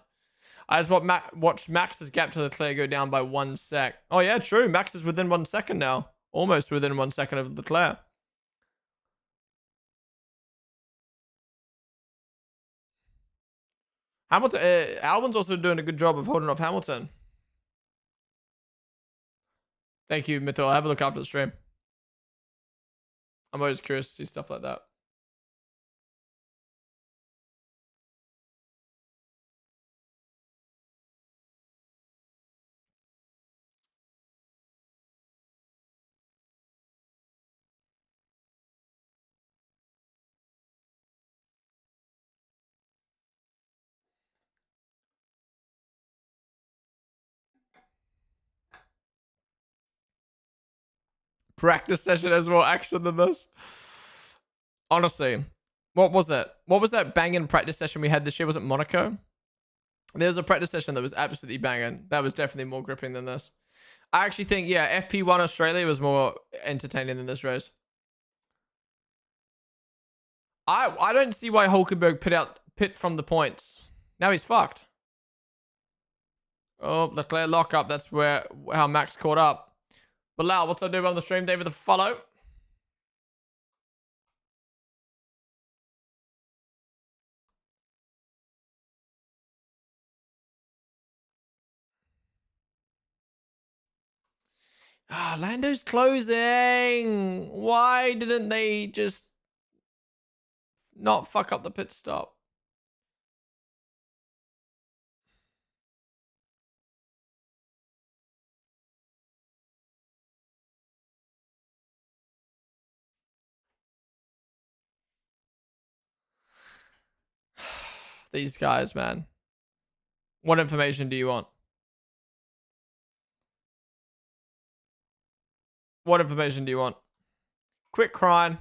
I just watched Max's gap to Leclerc go down by 1 sec. Oh yeah, true. Max is within 1 second now. Almost within 1 second of Leclerc. Hamilton, Albon's also doing a good job of holding off Hamilton. Thank you, Mythil. I'll have a look after the stream. I'm always curious to see stuff like that. Practice session has more action than this. Honestly, what was it? What was that banging practice session we had this year? Was it Monaco? There was a practice session that was absolutely banging. That was definitely more gripping than this. I actually think, yeah, FP1 Australia was more entertaining than this race. I don't see why Hulkenberg pit from the points. Now he's fucked. Oh, Leclerc lock up. That's how Max caught up. Bilal, what's up, dude, on the stream? David, the follow. Ah, Lando's closing. Why didn't they just not fuck up the pit stop? These guys, man. What information do you want? What information do you want? Quit crying.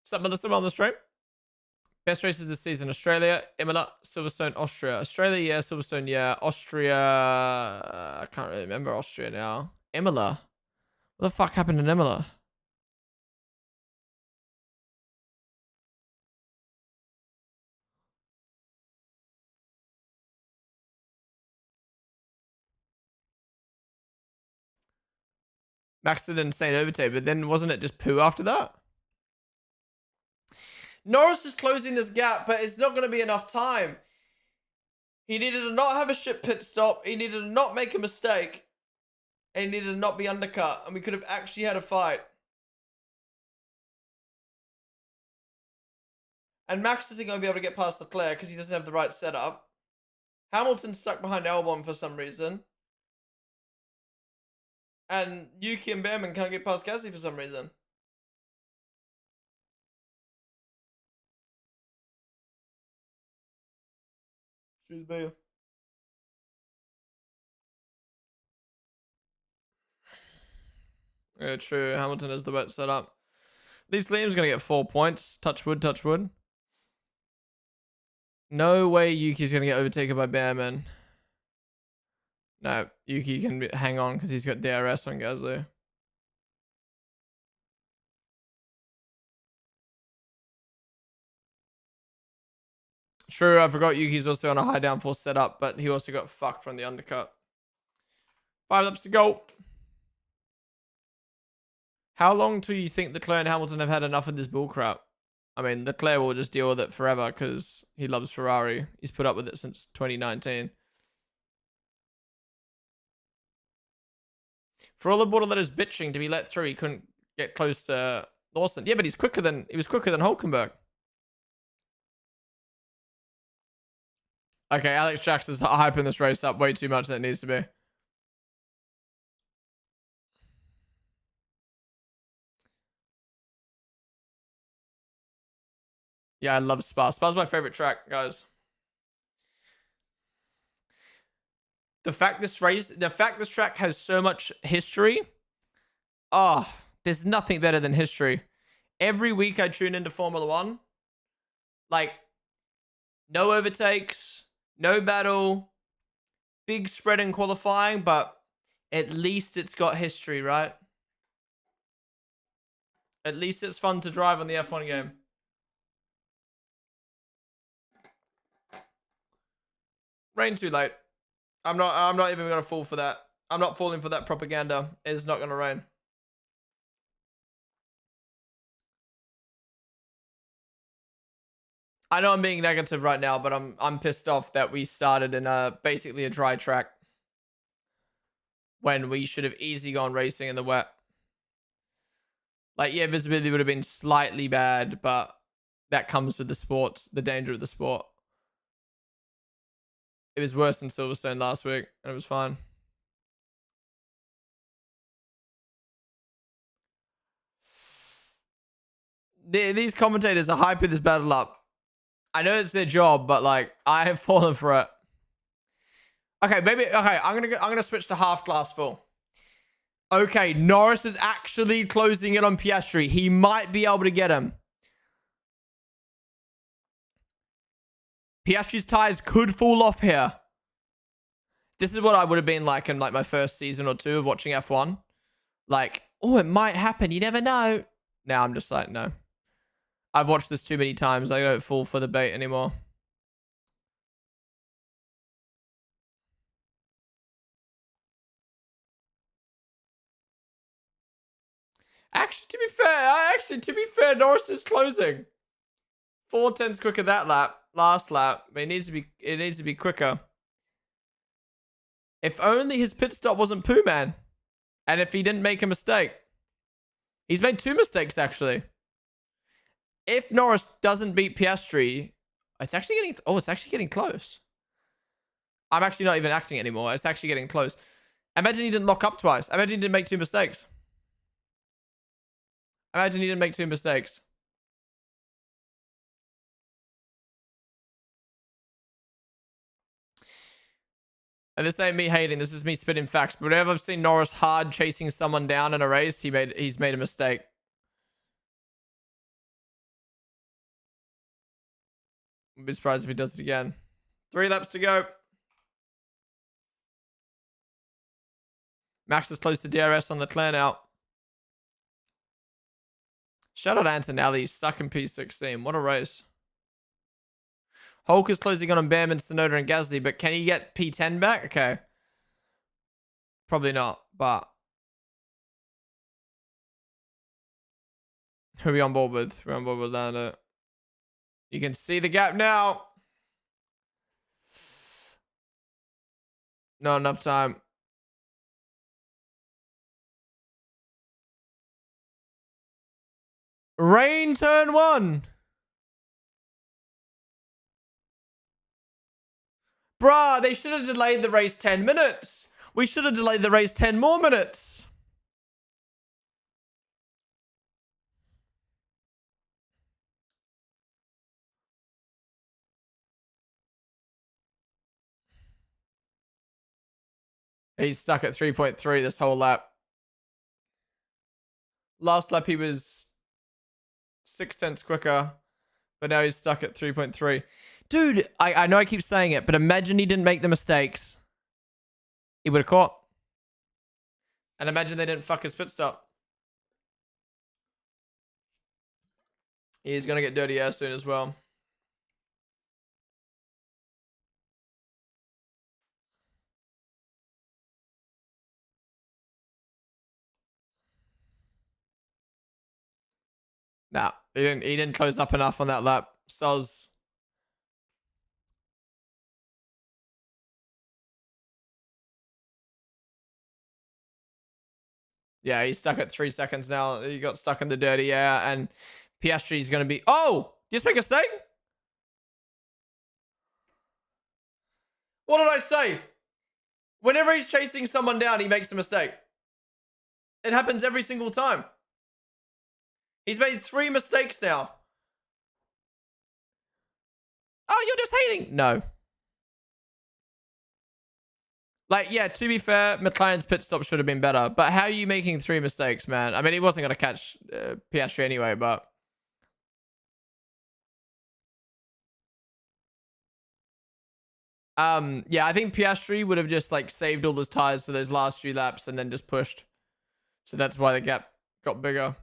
What's up, Melissa, on the stream? Best races this season: Australia, Imola, Silverstone, Austria. Australia, yeah. Silverstone, yeah. Austria, I can't really remember Austria now. Imola. What the fuck happened in Imola? Max did an insane overtake, but then wasn't it just poo after that? Norris is closing this gap, but it's not going to be enough time. He needed to not have a shit pit stop. He needed to not make a mistake. And he needed to not be undercut. And we could have actually had a fight. And Max isn't going to be able to get past Leclerc because he doesn't have the right setup. Hamilton's stuck behind Albon for some reason. And Yuki and Behrman can't get past Gasly for some reason. Excuse me. Yeah, true. Hamilton has the wet setup. At least Liam's going to get 4 points. Touch wood, touch wood. No way Yuki's going to get overtaken by Behrman. No, Yuki can hang on because he's got DRS on Gasly. True, I forgot Yuki's also on a high downforce setup, but he also got fucked from the undercut. 5 laps to go. How long do you think Leclerc and Hamilton have had enough of this bullcrap? I mean, Leclerc will just deal with it forever because he loves Ferrari. He's put up with it since 2019. For all the borderletters bitching to be let through, he couldn't get close to Lawson. Yeah, but he was quicker than Hulkenberg. Okay, Alex Jax is hyping this race up way too much than it needs to be. Yeah, I love Spa. Spa's my favorite track, guys. The fact this track has so much history. Oh, there's nothing better than history. Every week I tune into Formula One. Like, no overtakes, no battle, big spread in qualifying, but at least it's got history, right? At least it's fun to drive on the F1 game. Rain too late. I'm not even gonna fall for that. I'm not falling for that propaganda. It's not gonna rain. I know I'm being negative right now, but I'm pissed off that we started in basically a dry track when we should have easily gone racing in the wet. Like, yeah, visibility would have been slightly bad, but that comes with the sport, the danger of the sport. It was worse than Silverstone last week, and it was fine. These commentators are hyping this battle up. I know it's their job, but like, I have fallen for it. Okay, maybe. Okay, I'm gonna switch to half glass full. Okay, Norris is actually closing it on Piastri. He might be able to get him. Piastri's tires could fall off here. This is what I would have been like in like my first season or two of watching F1. Like, oh, it might happen. You never know. Now I'm just like, no. I've watched this too many times. I don't fall for the bait anymore. Actually, to be fair, Norris is closing. 4/10s quicker that lap. Last lap. But it needs to be quicker. If only his pit stop wasn't Pooh Man. And if he didn't make a mistake. He's made 2 mistakes, actually. If Norris doesn't beat Piastri, it's actually getting close. I'm actually not even acting anymore. It's actually getting close. Imagine he didn't lock up twice. Imagine he didn't make 2 mistakes. Imagine he didn't make 2 mistakes. And this ain't me hating. This is me spitting facts. But whenever I've seen Norris hard chasing someone down in a race, he's made a mistake. I'd be surprised if he does it again. 3 laps to go. Max is close to DRS on Leclerc now. Shout out Antonelli, stuck in P16. What a race. Hulk is closing on Behrman, Tsunoda, and Gasly, but can he get P10 back? Okay. Probably not, but who are we on board with? We're on board with Lando. You can see the gap now. Not enough time. Rain turn 1. Bruh, they should have delayed the race 10 minutes. We should have delayed the race 10 more minutes. He's stuck at 3.3 this whole lap. Last lap he was 0.6 quicker, but now he's stuck at 3.3. Dude, I know I keep saying it, but imagine he didn't make the mistakes. He would have caught. And imagine they didn't fuck his pit stop. He's going to get dirty air soon as well. Nah, he didn't close up enough on that lap. Soz. Yeah, he's stuck at 3 seconds now. He got stuck in the dirty air, and Piastri's going to be... Oh! Did you just make a mistake? What did I say? Whenever he's chasing someone down, he makes a mistake. It happens every single time. He's made 3 mistakes now. Oh, you're just hating. No. Like, yeah, to be fair, McLaren's pit stop should have been better. But how are you making 3 mistakes, man? I mean, he wasn't going to catch Piastri anyway, but... Yeah, I think Piastri would have just, like, saved all his tires for those last few laps and then just pushed. So that's why the gap got bigger.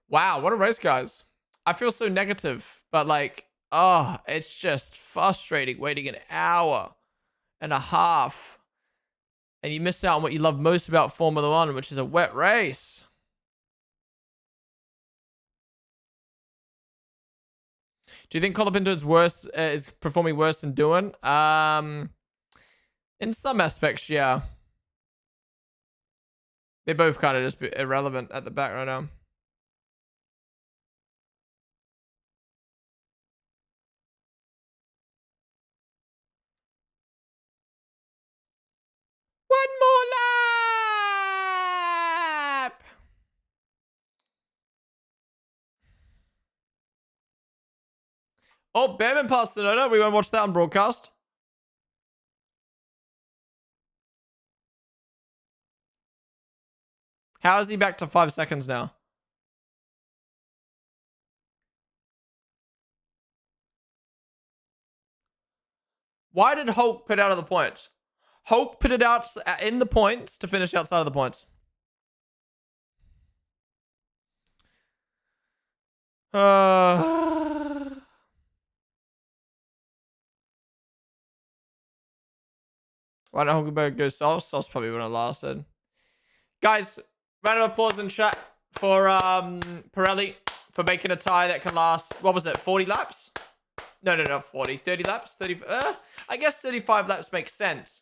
Wow, what a race, guys. I feel so negative, but, like, oh, it's just frustrating waiting an hour and a half, and you miss out on what you love most about Formula One, which is a wet race. Do you think Colapinto is performing worse than Doohan? In some aspects, yeah. They're both kind of just irrelevant at the back right now. One more lap! Oh, Behrman passed Sonoda. We won't watch that on broadcast. How is he back to 5 seconds now? Why did Hulk put out of the points? Hulk put it out in the points to finish outside of the points. Why don't Hulkenberg go soft? Soft probably wouldn't have lasted. Guys, round of applause in chat for Pirelli for making a tire that can last, what was it, 40 laps? No, not 40. 30 laps? 30. I guess 35 laps makes sense.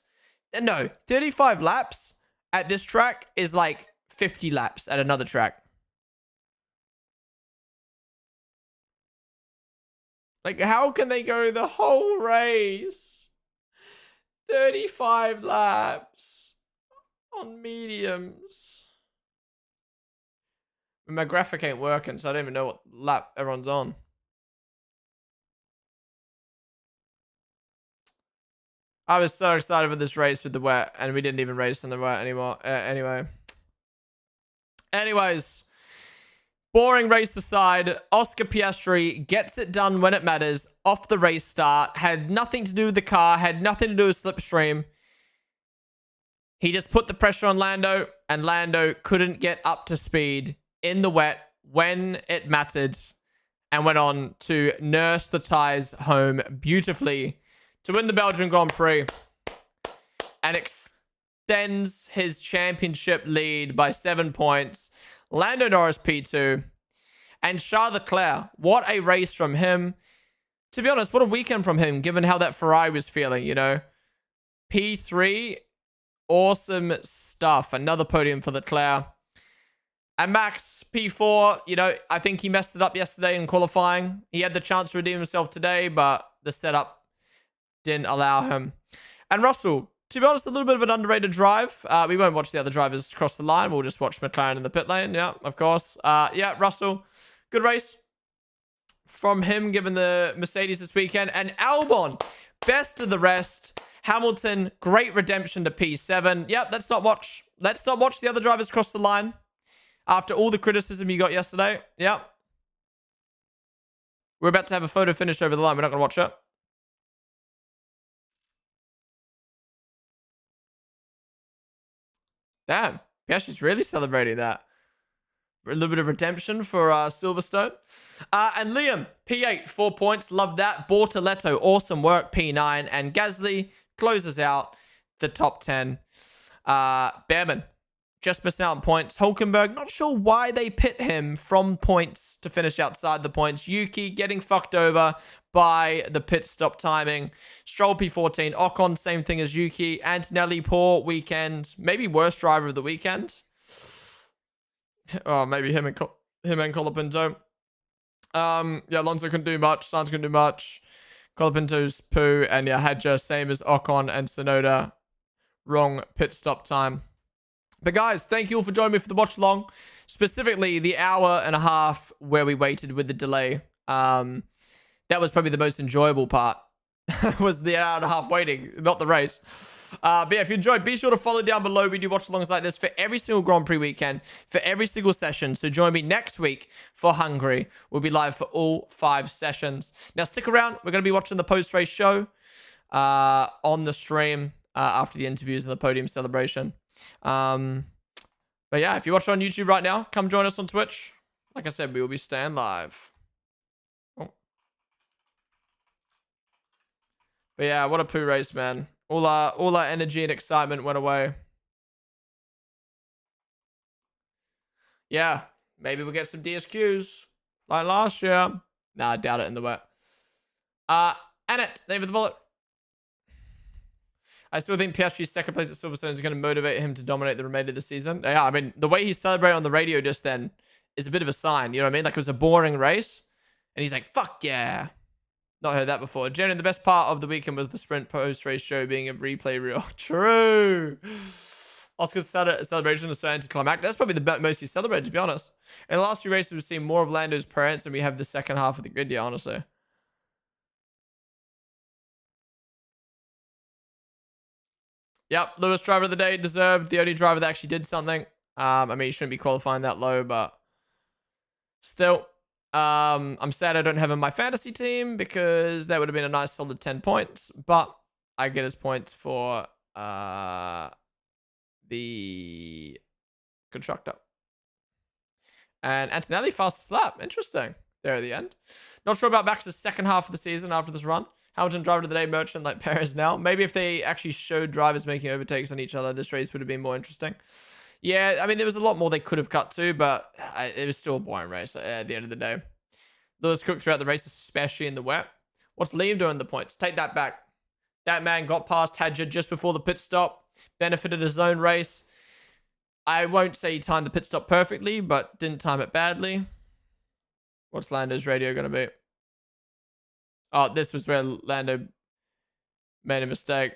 No, 35 laps at this track is like 50 laps at another track. Like, how can they go the whole race? 35 laps on mediums. My graphic ain't working, so I don't even know what lap everyone's on. I was so excited for this race with the wet, and we didn't even race in the wet anymore. Anyways, boring race aside, Oscar Piastri gets it done when it matters, off the race start, had nothing to do with the car, had nothing to do with slipstream. He just put the pressure on Lando, and Lando couldn't get up to speed in the wet when it mattered, and went on to nurse the tires home beautifully to win the Belgian Grand Prix and extends his championship lead by 7 points. Lando Norris P2 and Charles Leclerc. What a race from him. To be honest, what a weekend from him, given how that Ferrari was feeling, you know. P3, awesome stuff. Another podium for Leclerc. And Max, P4, you know, I think he messed it up yesterday in qualifying. He had the chance to redeem himself today, but the setup didn't allow him. And Russell, to be honest, a little bit of an underrated drive. We won't watch the other drivers cross the line. We'll just watch McLaren in the pit lane. Yeah, of course. Yeah, Russell, good race from him, given the Mercedes this weekend. And Albon, best of the rest. Hamilton, great redemption to P7. Yep, let's not watch the other drivers cross the line after all the criticism you got yesterday. Yep. We're about to have a photo finish over the line. We're not going to watch it. Damn, Piastri's really celebrating that. A little bit of redemption for Silverstone. And Liam, P8, 4 points. Love that. Bortoletto, awesome work, P9. And Gasly closes out the top 10. Behrman, just missing out on points. Hulkenberg, not sure why they pit him from points to finish outside the points. Yuki getting fucked over by the pit stop timing. Stroll P14. Ocon, same thing as Yuki. Antonelli, poor weekend. Maybe worst driver of the weekend. Oh, maybe him and Colapinto. Yeah, Alonso couldn't do much. Sainz couldn't do much. Colapinto's poo. And yeah, Hadja, same as Ocon and Tsunoda. Wrong pit stop time. But guys, thank you all for joining me for the watch along. Specifically, the hour and a half where we waited with the delay. That was probably the most enjoyable part. Was the hour and a half waiting, not the race. But yeah, if you enjoyed, be sure to follow down below. We do watch alongs like this for every single Grand Prix weekend, for every single session. So join me next week for Hungary. We'll be live for all 5 sessions. Now stick around. We're going to be watching the post-race show on the stream after the interviews and the podium celebration. But yeah, if you're watching on YouTube right now, come join us on Twitch. Like I said, we will be staying live. Oh. But yeah, what a poo race, man. All our energy and excitement went away. Yeah, maybe we'll get some DSQs like last year. Nah, I doubt it in the wet. Annette, thank you for the bullet. I still think Piastri's second place at Silverstone is going to motivate him to dominate the remainder of the season. Yeah, I mean, the way he celebrated on the radio just then is a bit of a sign. You know what I mean? Like, it was a boring race. And he's like, fuck yeah. Not heard that before. Generally, the best part of the weekend was the sprint post-race show being a replay reel. True. Oscar's celebration is so anticlimactic. That's probably the most he celebrated, to be honest. In the last 2 races, we've seen more of Lando's parents than we have the second half of the grid, yeah, honestly. Yep, Lewis driver of the day, deserved. The only driver that actually did something. I mean, he shouldn't be qualifying that low, but still. I'm sad I don't have him in my fantasy team because that would have been a nice solid 10 points. But I get his points for the constructor. And Antonelli fastest lap. Interesting. There at the end. Not sure about Max's second half of the season after this run. Hamilton driver of the day, merchant like Perez now. Maybe if they actually showed drivers making overtakes on each other, this race would have been more interesting. Yeah, I mean, there was a lot more they could have cut to, but it was still a boring race at the end of the day. Lewis cooked throughout the race, especially in the wet. What's Liam doing in the points? Take that back. That man got past Hadja just before the pit stop. Benefited his own race. I won't say he timed the pit stop perfectly, but didn't time it badly. What's Lando's radio going to be? Oh, this was where Lando made a mistake.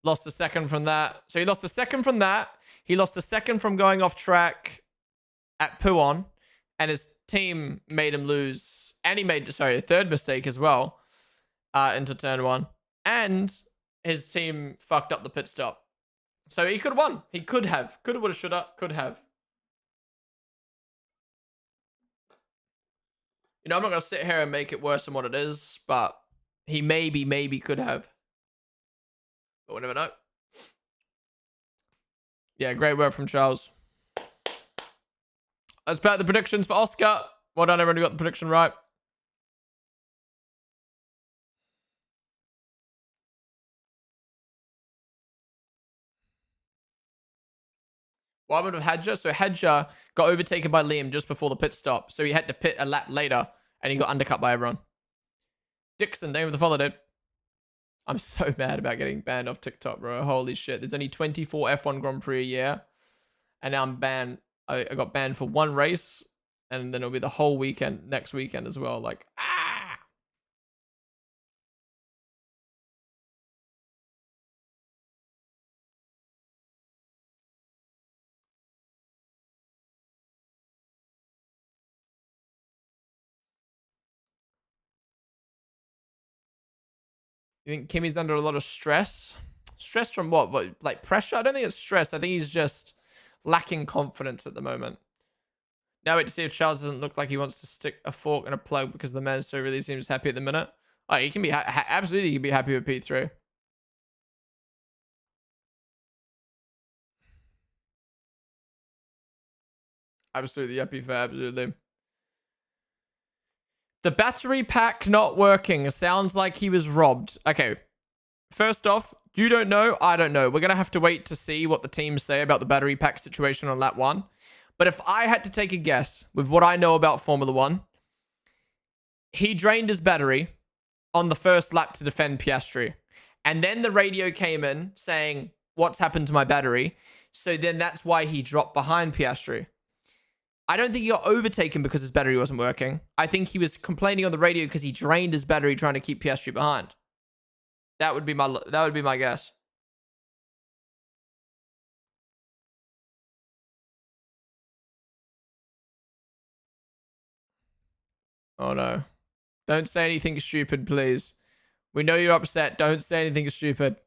Lost a second from that. So he lost a second from that. He lost a second from going off track at Puon. And his team made him lose. And he made, sorry, a third mistake as well into turn 1. And his team fucked up the pit stop. So he could have won. He could have. Coulda, woulda, shoulda. Could have. You know, I'm not going to sit here and make it worse than what it is, but he maybe could have. But we'll never know. Yeah, great work from Charles. Let's bet the predictions for Oscar. Well done, everyone who got the prediction right. What happened with Hadja? So Hadja got overtaken by Liam just before the pit stop. So he had to pit a lap later and he got undercut by everyone. Dixon, thank you for the follow, dude. I'm so mad about getting banned off TikTok, bro. Holy shit. There's only 24 F1 Grand Prix a year. And now I'm banned. I got banned for 1 race. And then it'll be the whole weekend, next weekend as well. Like, ah! You think Kimmy's under a lot of stress? Stress from what? What, like pressure? I don't think it's stress. I think he's just lacking confidence at the moment. Now wait to see if Charles doesn't look like he wants to stick a fork in a plug because the man so really seems happy at the minute. Oh, he can be absolutely he can be happy with P3. Absolutely happy for absolutely. The battery pack not working. Sounds like he was robbed. Okay. First off, You don't know. I don't know. We're going to have to wait to see what the teams say about the battery pack situation on lap 1. But if I had to take a guess with what I know about Formula 1, he drained his battery on the first lap to defend Piastri. And then the radio came in saying, what's happened to my battery? So then that's why he dropped behind Piastri. I don't think he got overtaken because his battery wasn't working. I think he was complaining on the radio because he drained his battery trying to keep Piastri behind. That would be my guess. Oh no. Don't say anything stupid, please. We know you're upset. Don't say anything stupid.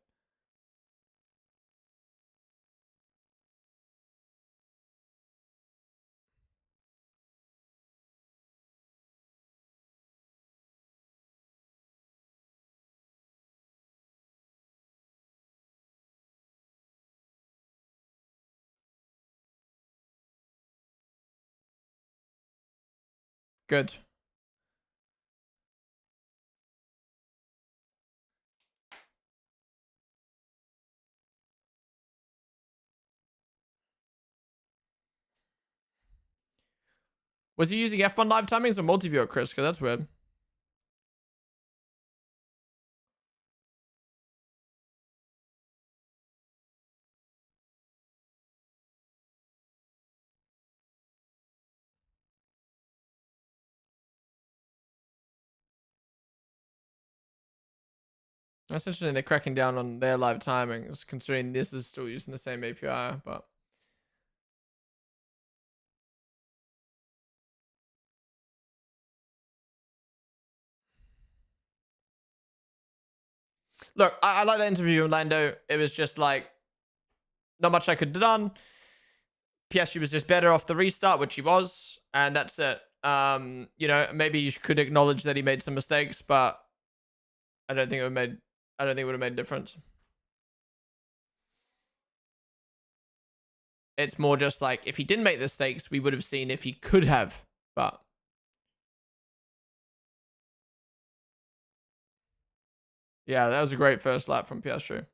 Good. Was he using F1 live timings or multi-viewer, Chris? Because that's weird. That's interesting. They're cracking down on their live timings, considering this is still using the same API, but... Look, I like that interview with Lando. It was just like, not much I could have done. Piastri was just better off the restart, which he was, and that's it. You know, maybe you could acknowledge that he made some mistakes, but I don't think it would have made a difference. It's more just like, if he didn't make the mistakes, we would have seen if he could have, but... Yeah, that was a great first lap from Piastri.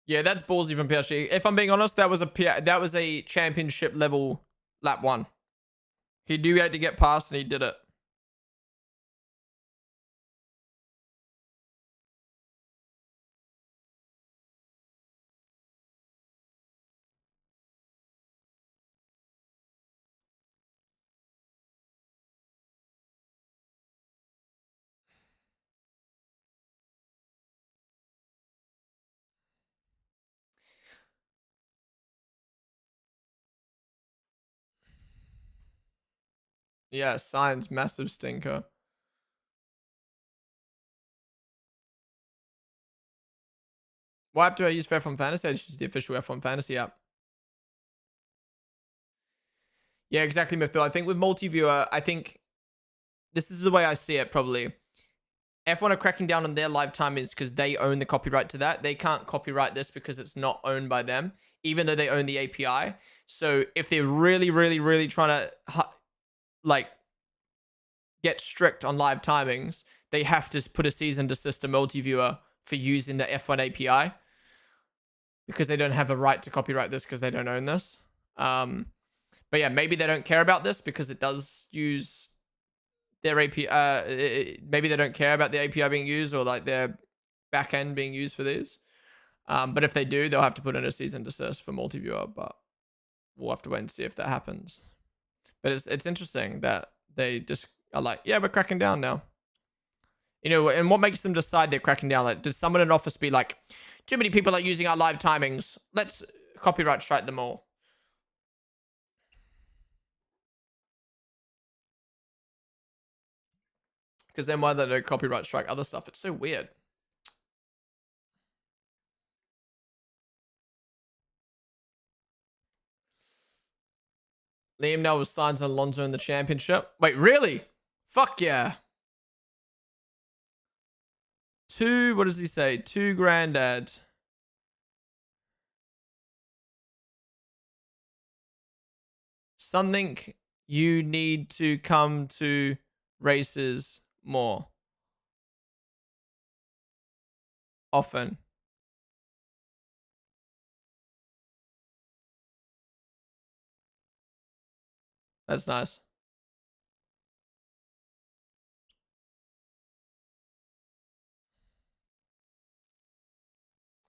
Yeah, that's ballsy from Piastri. If I'm being honest, that was a championship level lap 1. He knew he had to get past and he did it. Yeah, Sainz, massive stinker. What app do I use for F1 Fantasy? I just use the official F1 Fantasy app. Yeah, exactly, Mythil. I think with multi-viewer, I think this is the way I see it, probably. F1 are cracking down on their live timings because they own the copyright to that. They can't copyright this because it's not owned by them, even though they own the API. So if they're really, really, really trying to, like, get strict on live timings, they have to put a cease and desist to multi-viewer for using the F1 API because they don't have a right to copyright this because they don't own this. But yeah, maybe they don't care about this because it does use their API. Maybe they don't care about the API being used or like their backend being used for these. But if they do, they'll have to put in a cease and desist for multi-viewer. But we'll have to wait and see if that happens. But it's interesting that they just are like, yeah, we're cracking down now. You know, and what makes them decide they're cracking down? Like, does someone in office be like, too many people are using our live timings. Let's copyright strike them all. Because then why they don't copyright strike other stuff? It's so weird. Liam Neal was signed to Alonso in the championship. Wait, really? Fuck yeah. What does he say? 2 granddad. Something you need to come to races more often. That's nice.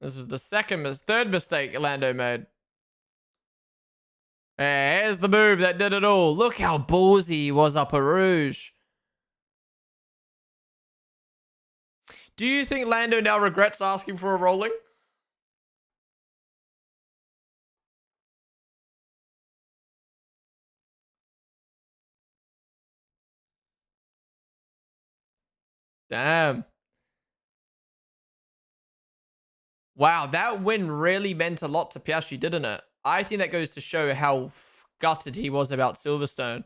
This was the third mistake Lando made. Here's the move that did it all. Look how ballsy he was up a Rouge. Do you think Lando now regrets asking for a rolling? Damn. Wow, that win really meant a lot to Piastri, didn't it? I think that goes to show how gutted he was about Silverstone.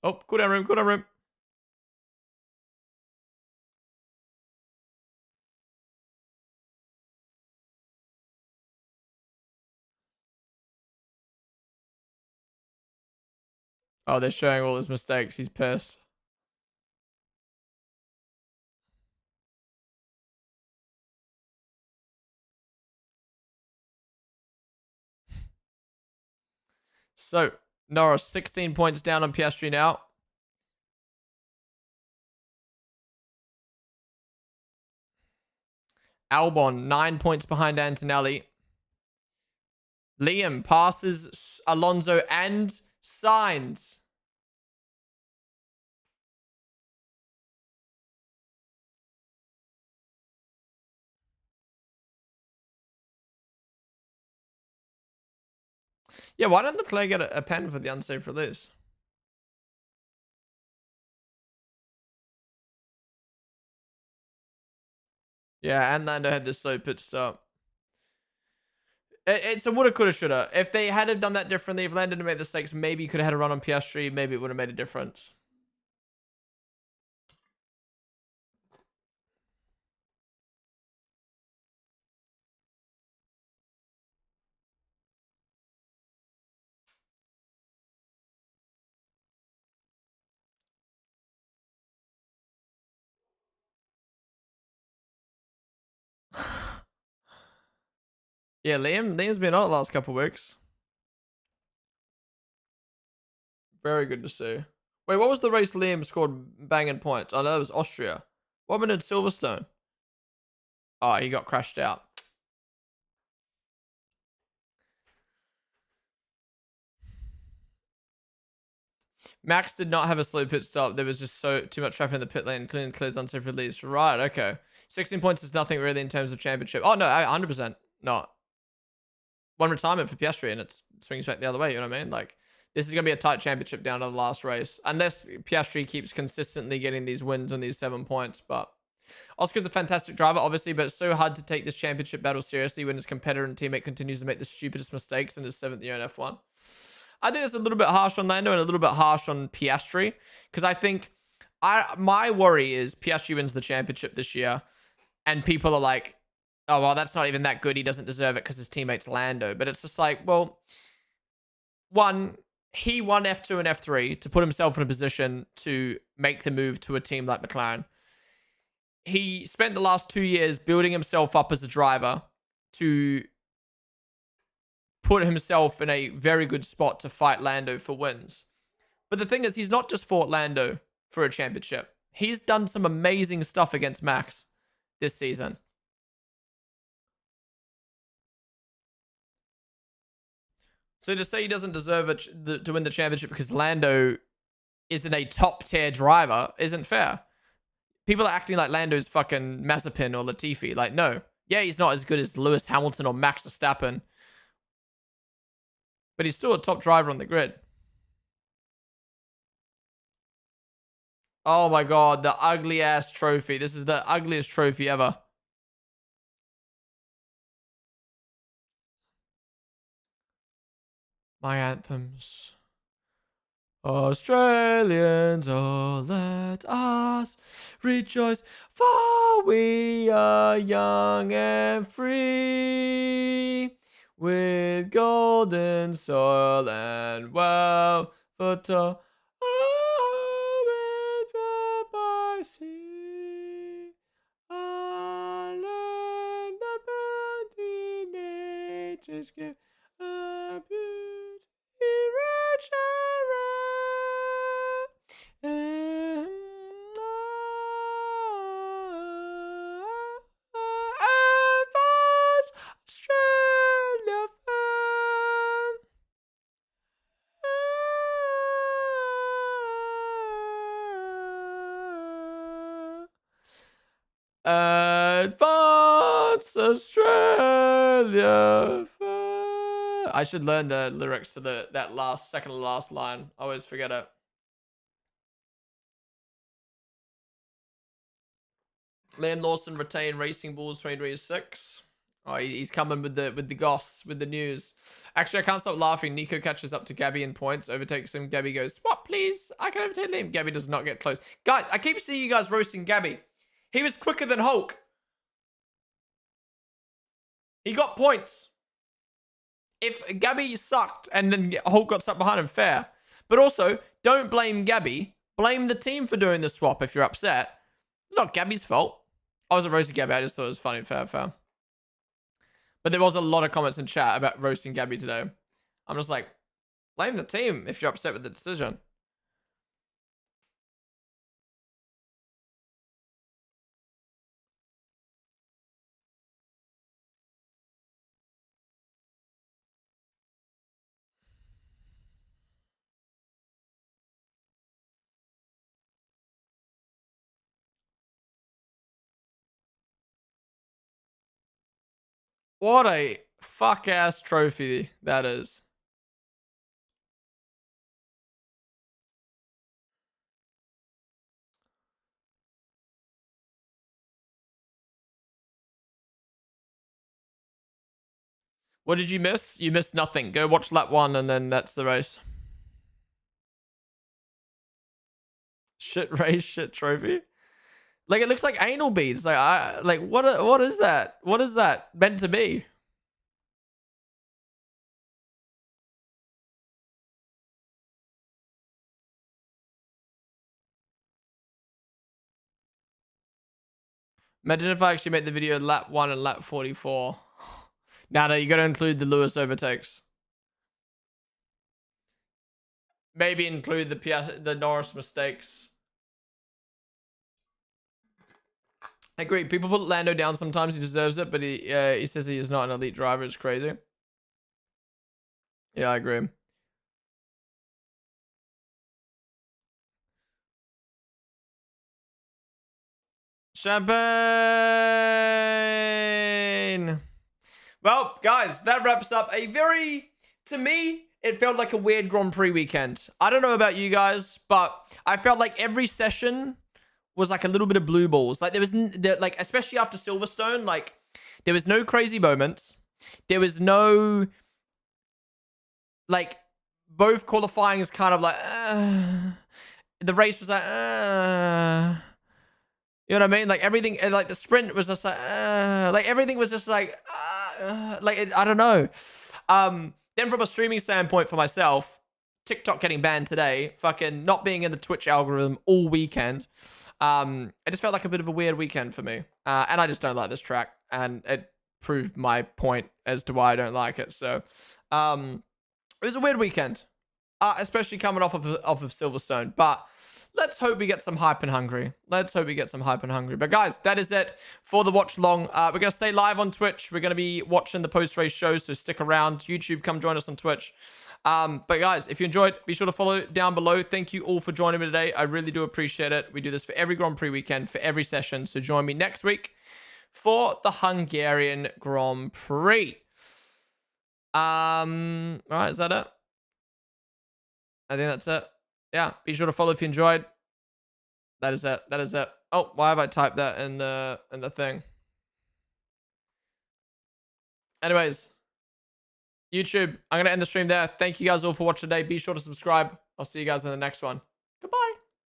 Oh, cooldown room, cooldown room. Oh, they're showing all his mistakes. He's pissed. So, Norris, 16 points down on Piastri now. Albon, 9 points behind Antonelli. Liam passes Alonso and Sainz. Yeah, why don't Leclerc get a pen for the unsafe release? Yeah, and Lando had this slow pit stop. It's a woulda, coulda, shoulda. If they had have done that differently, if Lando had made the mistakes, maybe you could have had a run on Piastri. Maybe it would have made a difference. Yeah, Liam's been on it the last couple of weeks. Very good to see. Wait, what was the race Liam scored banging points? Oh, no, that was Austria. What happened in Silverstone? Oh, he got crashed out. Max did not have a slow pit stop. There was just too much traffic in the pit lane. Clears unsafe release. Right, okay. 16 points is nothing really in terms of championship. Oh, no, 100% not. One retirement for Piastri and it swings back the other way. You know what I mean? Like, this is going to be a tight championship down to the last race. Unless Piastri keeps consistently getting these wins on these 7 points. But Oscar's a fantastic driver, obviously, but it's so hard to take this championship battle seriously when his competitor and teammate continues to make the stupidest mistakes in his 7th year in F1. I think it's a little bit harsh on Lando and a little bit harsh on Piastri. Because I think my worry is Piastri wins the championship this year. And people are like, oh, well, that's not even that good. He doesn't deserve it because his teammate's Lando. But it's just like, well, one, he won F2 and F3 to put himself in a position to make the move to a team like McLaren. He spent the last 2 years building himself up as a driver to put himself in a very good spot to fight Lando for wins. But the thing is, he's not just fought Lando for a championship. He's done some amazing stuff against Max this season. So to say he doesn't deserve to win the championship because Lando isn't a top tier driver isn't fair. People are acting like Lando's fucking Mazepin or Latifi. Like, no. Yeah, he's not as good as Lewis Hamilton or Max Verstappen. But he's still a top driver on the grid. Oh my god, the ugly ass trophy. This is the ugliest trophy ever. My anthems. Australians, oh let us rejoice, for we are young and free, with golden soil and wealth for by sea, our land of bounty nature's gift, a beauty rich and rare. Advance Australia firm. Advance Australia firm. I should learn the lyrics to that last second to last line. I always forget it. Liam Lawson retain Racing Bulls 2026. Oh, he's coming with the goss, with the news. Actually, I can't stop laughing. Nico catches up to Gabby in points, overtakes him. Gabby goes, swap, please. I can overtake Liam. Gabby does not get close. Guys, I keep seeing you guys roasting Gabby. He was quicker than Hulk. He got points. If Gabby sucked and then Hulk got stuck behind him, fair. But also, don't blame Gabby. Blame the team for doing the swap if you're upset. It's not Gabby's fault. I wasn't roasting Gabby. I just thought it was funny. Fair. But there was a lot of comments in chat about roasting Gabby today. I'm just like, blame the team if you're upset with the decision. What a fuck-ass trophy that is. What did you miss? You missed nothing. Go watch lap 1 and then that's the race. Shit race, shit trophy. Like, it looks like anal beads. Like, what is that? What is that meant to be? Imagine if I actually made the video lap 1 and lap 44. No, you gotta include the Lewis overtakes. Maybe include the Norris mistakes. I agree. People put Lando down sometimes. He deserves it, but he says he is not an elite driver. It's crazy. Yeah, I agree. Champagne. Well, guys, that wraps up a very, to me, it felt like a weird Grand Prix weekend. I don't know about you guys, but I felt like every session was like a little bit of blue balls. Like like, especially after Silverstone, like there was no crazy moments. There was no, like, both qualifying is kind of like, the race was like, you know what I mean? Like everything, like the sprint was just like everything was just like I don't know. Then from a streaming standpoint for myself, TikTok getting banned today, fucking not being in the Twitch algorithm all weekend. It just felt like a bit of a weird weekend for me. And I just don't like this track. And it proved my point as to why I don't like it. So, it was a weird weekend. Especially coming off of Silverstone. But let's hope we get some hype in Hungary. Let's hope we get some hype in Hungary. But guys, that is it for the watch along. We're going to stay live on Twitch. We're going to be watching the post-race show, so stick around. YouTube, come join us on Twitch. But guys, if you enjoyed, be sure to follow down below. Thank you all for joining me today. I really do appreciate it. We do this for every Grand Prix weekend, for every session. So join me next week for the Hungarian Grand Prix. All right, is that it? I think that's it. Yeah, be sure to follow if you enjoyed. That is it. That is it. Oh, why have I typed that in the thing? Anyways, YouTube, I'm going to end the stream there. Thank you guys all for watching today. Be sure to subscribe. I'll see you guys in the next one.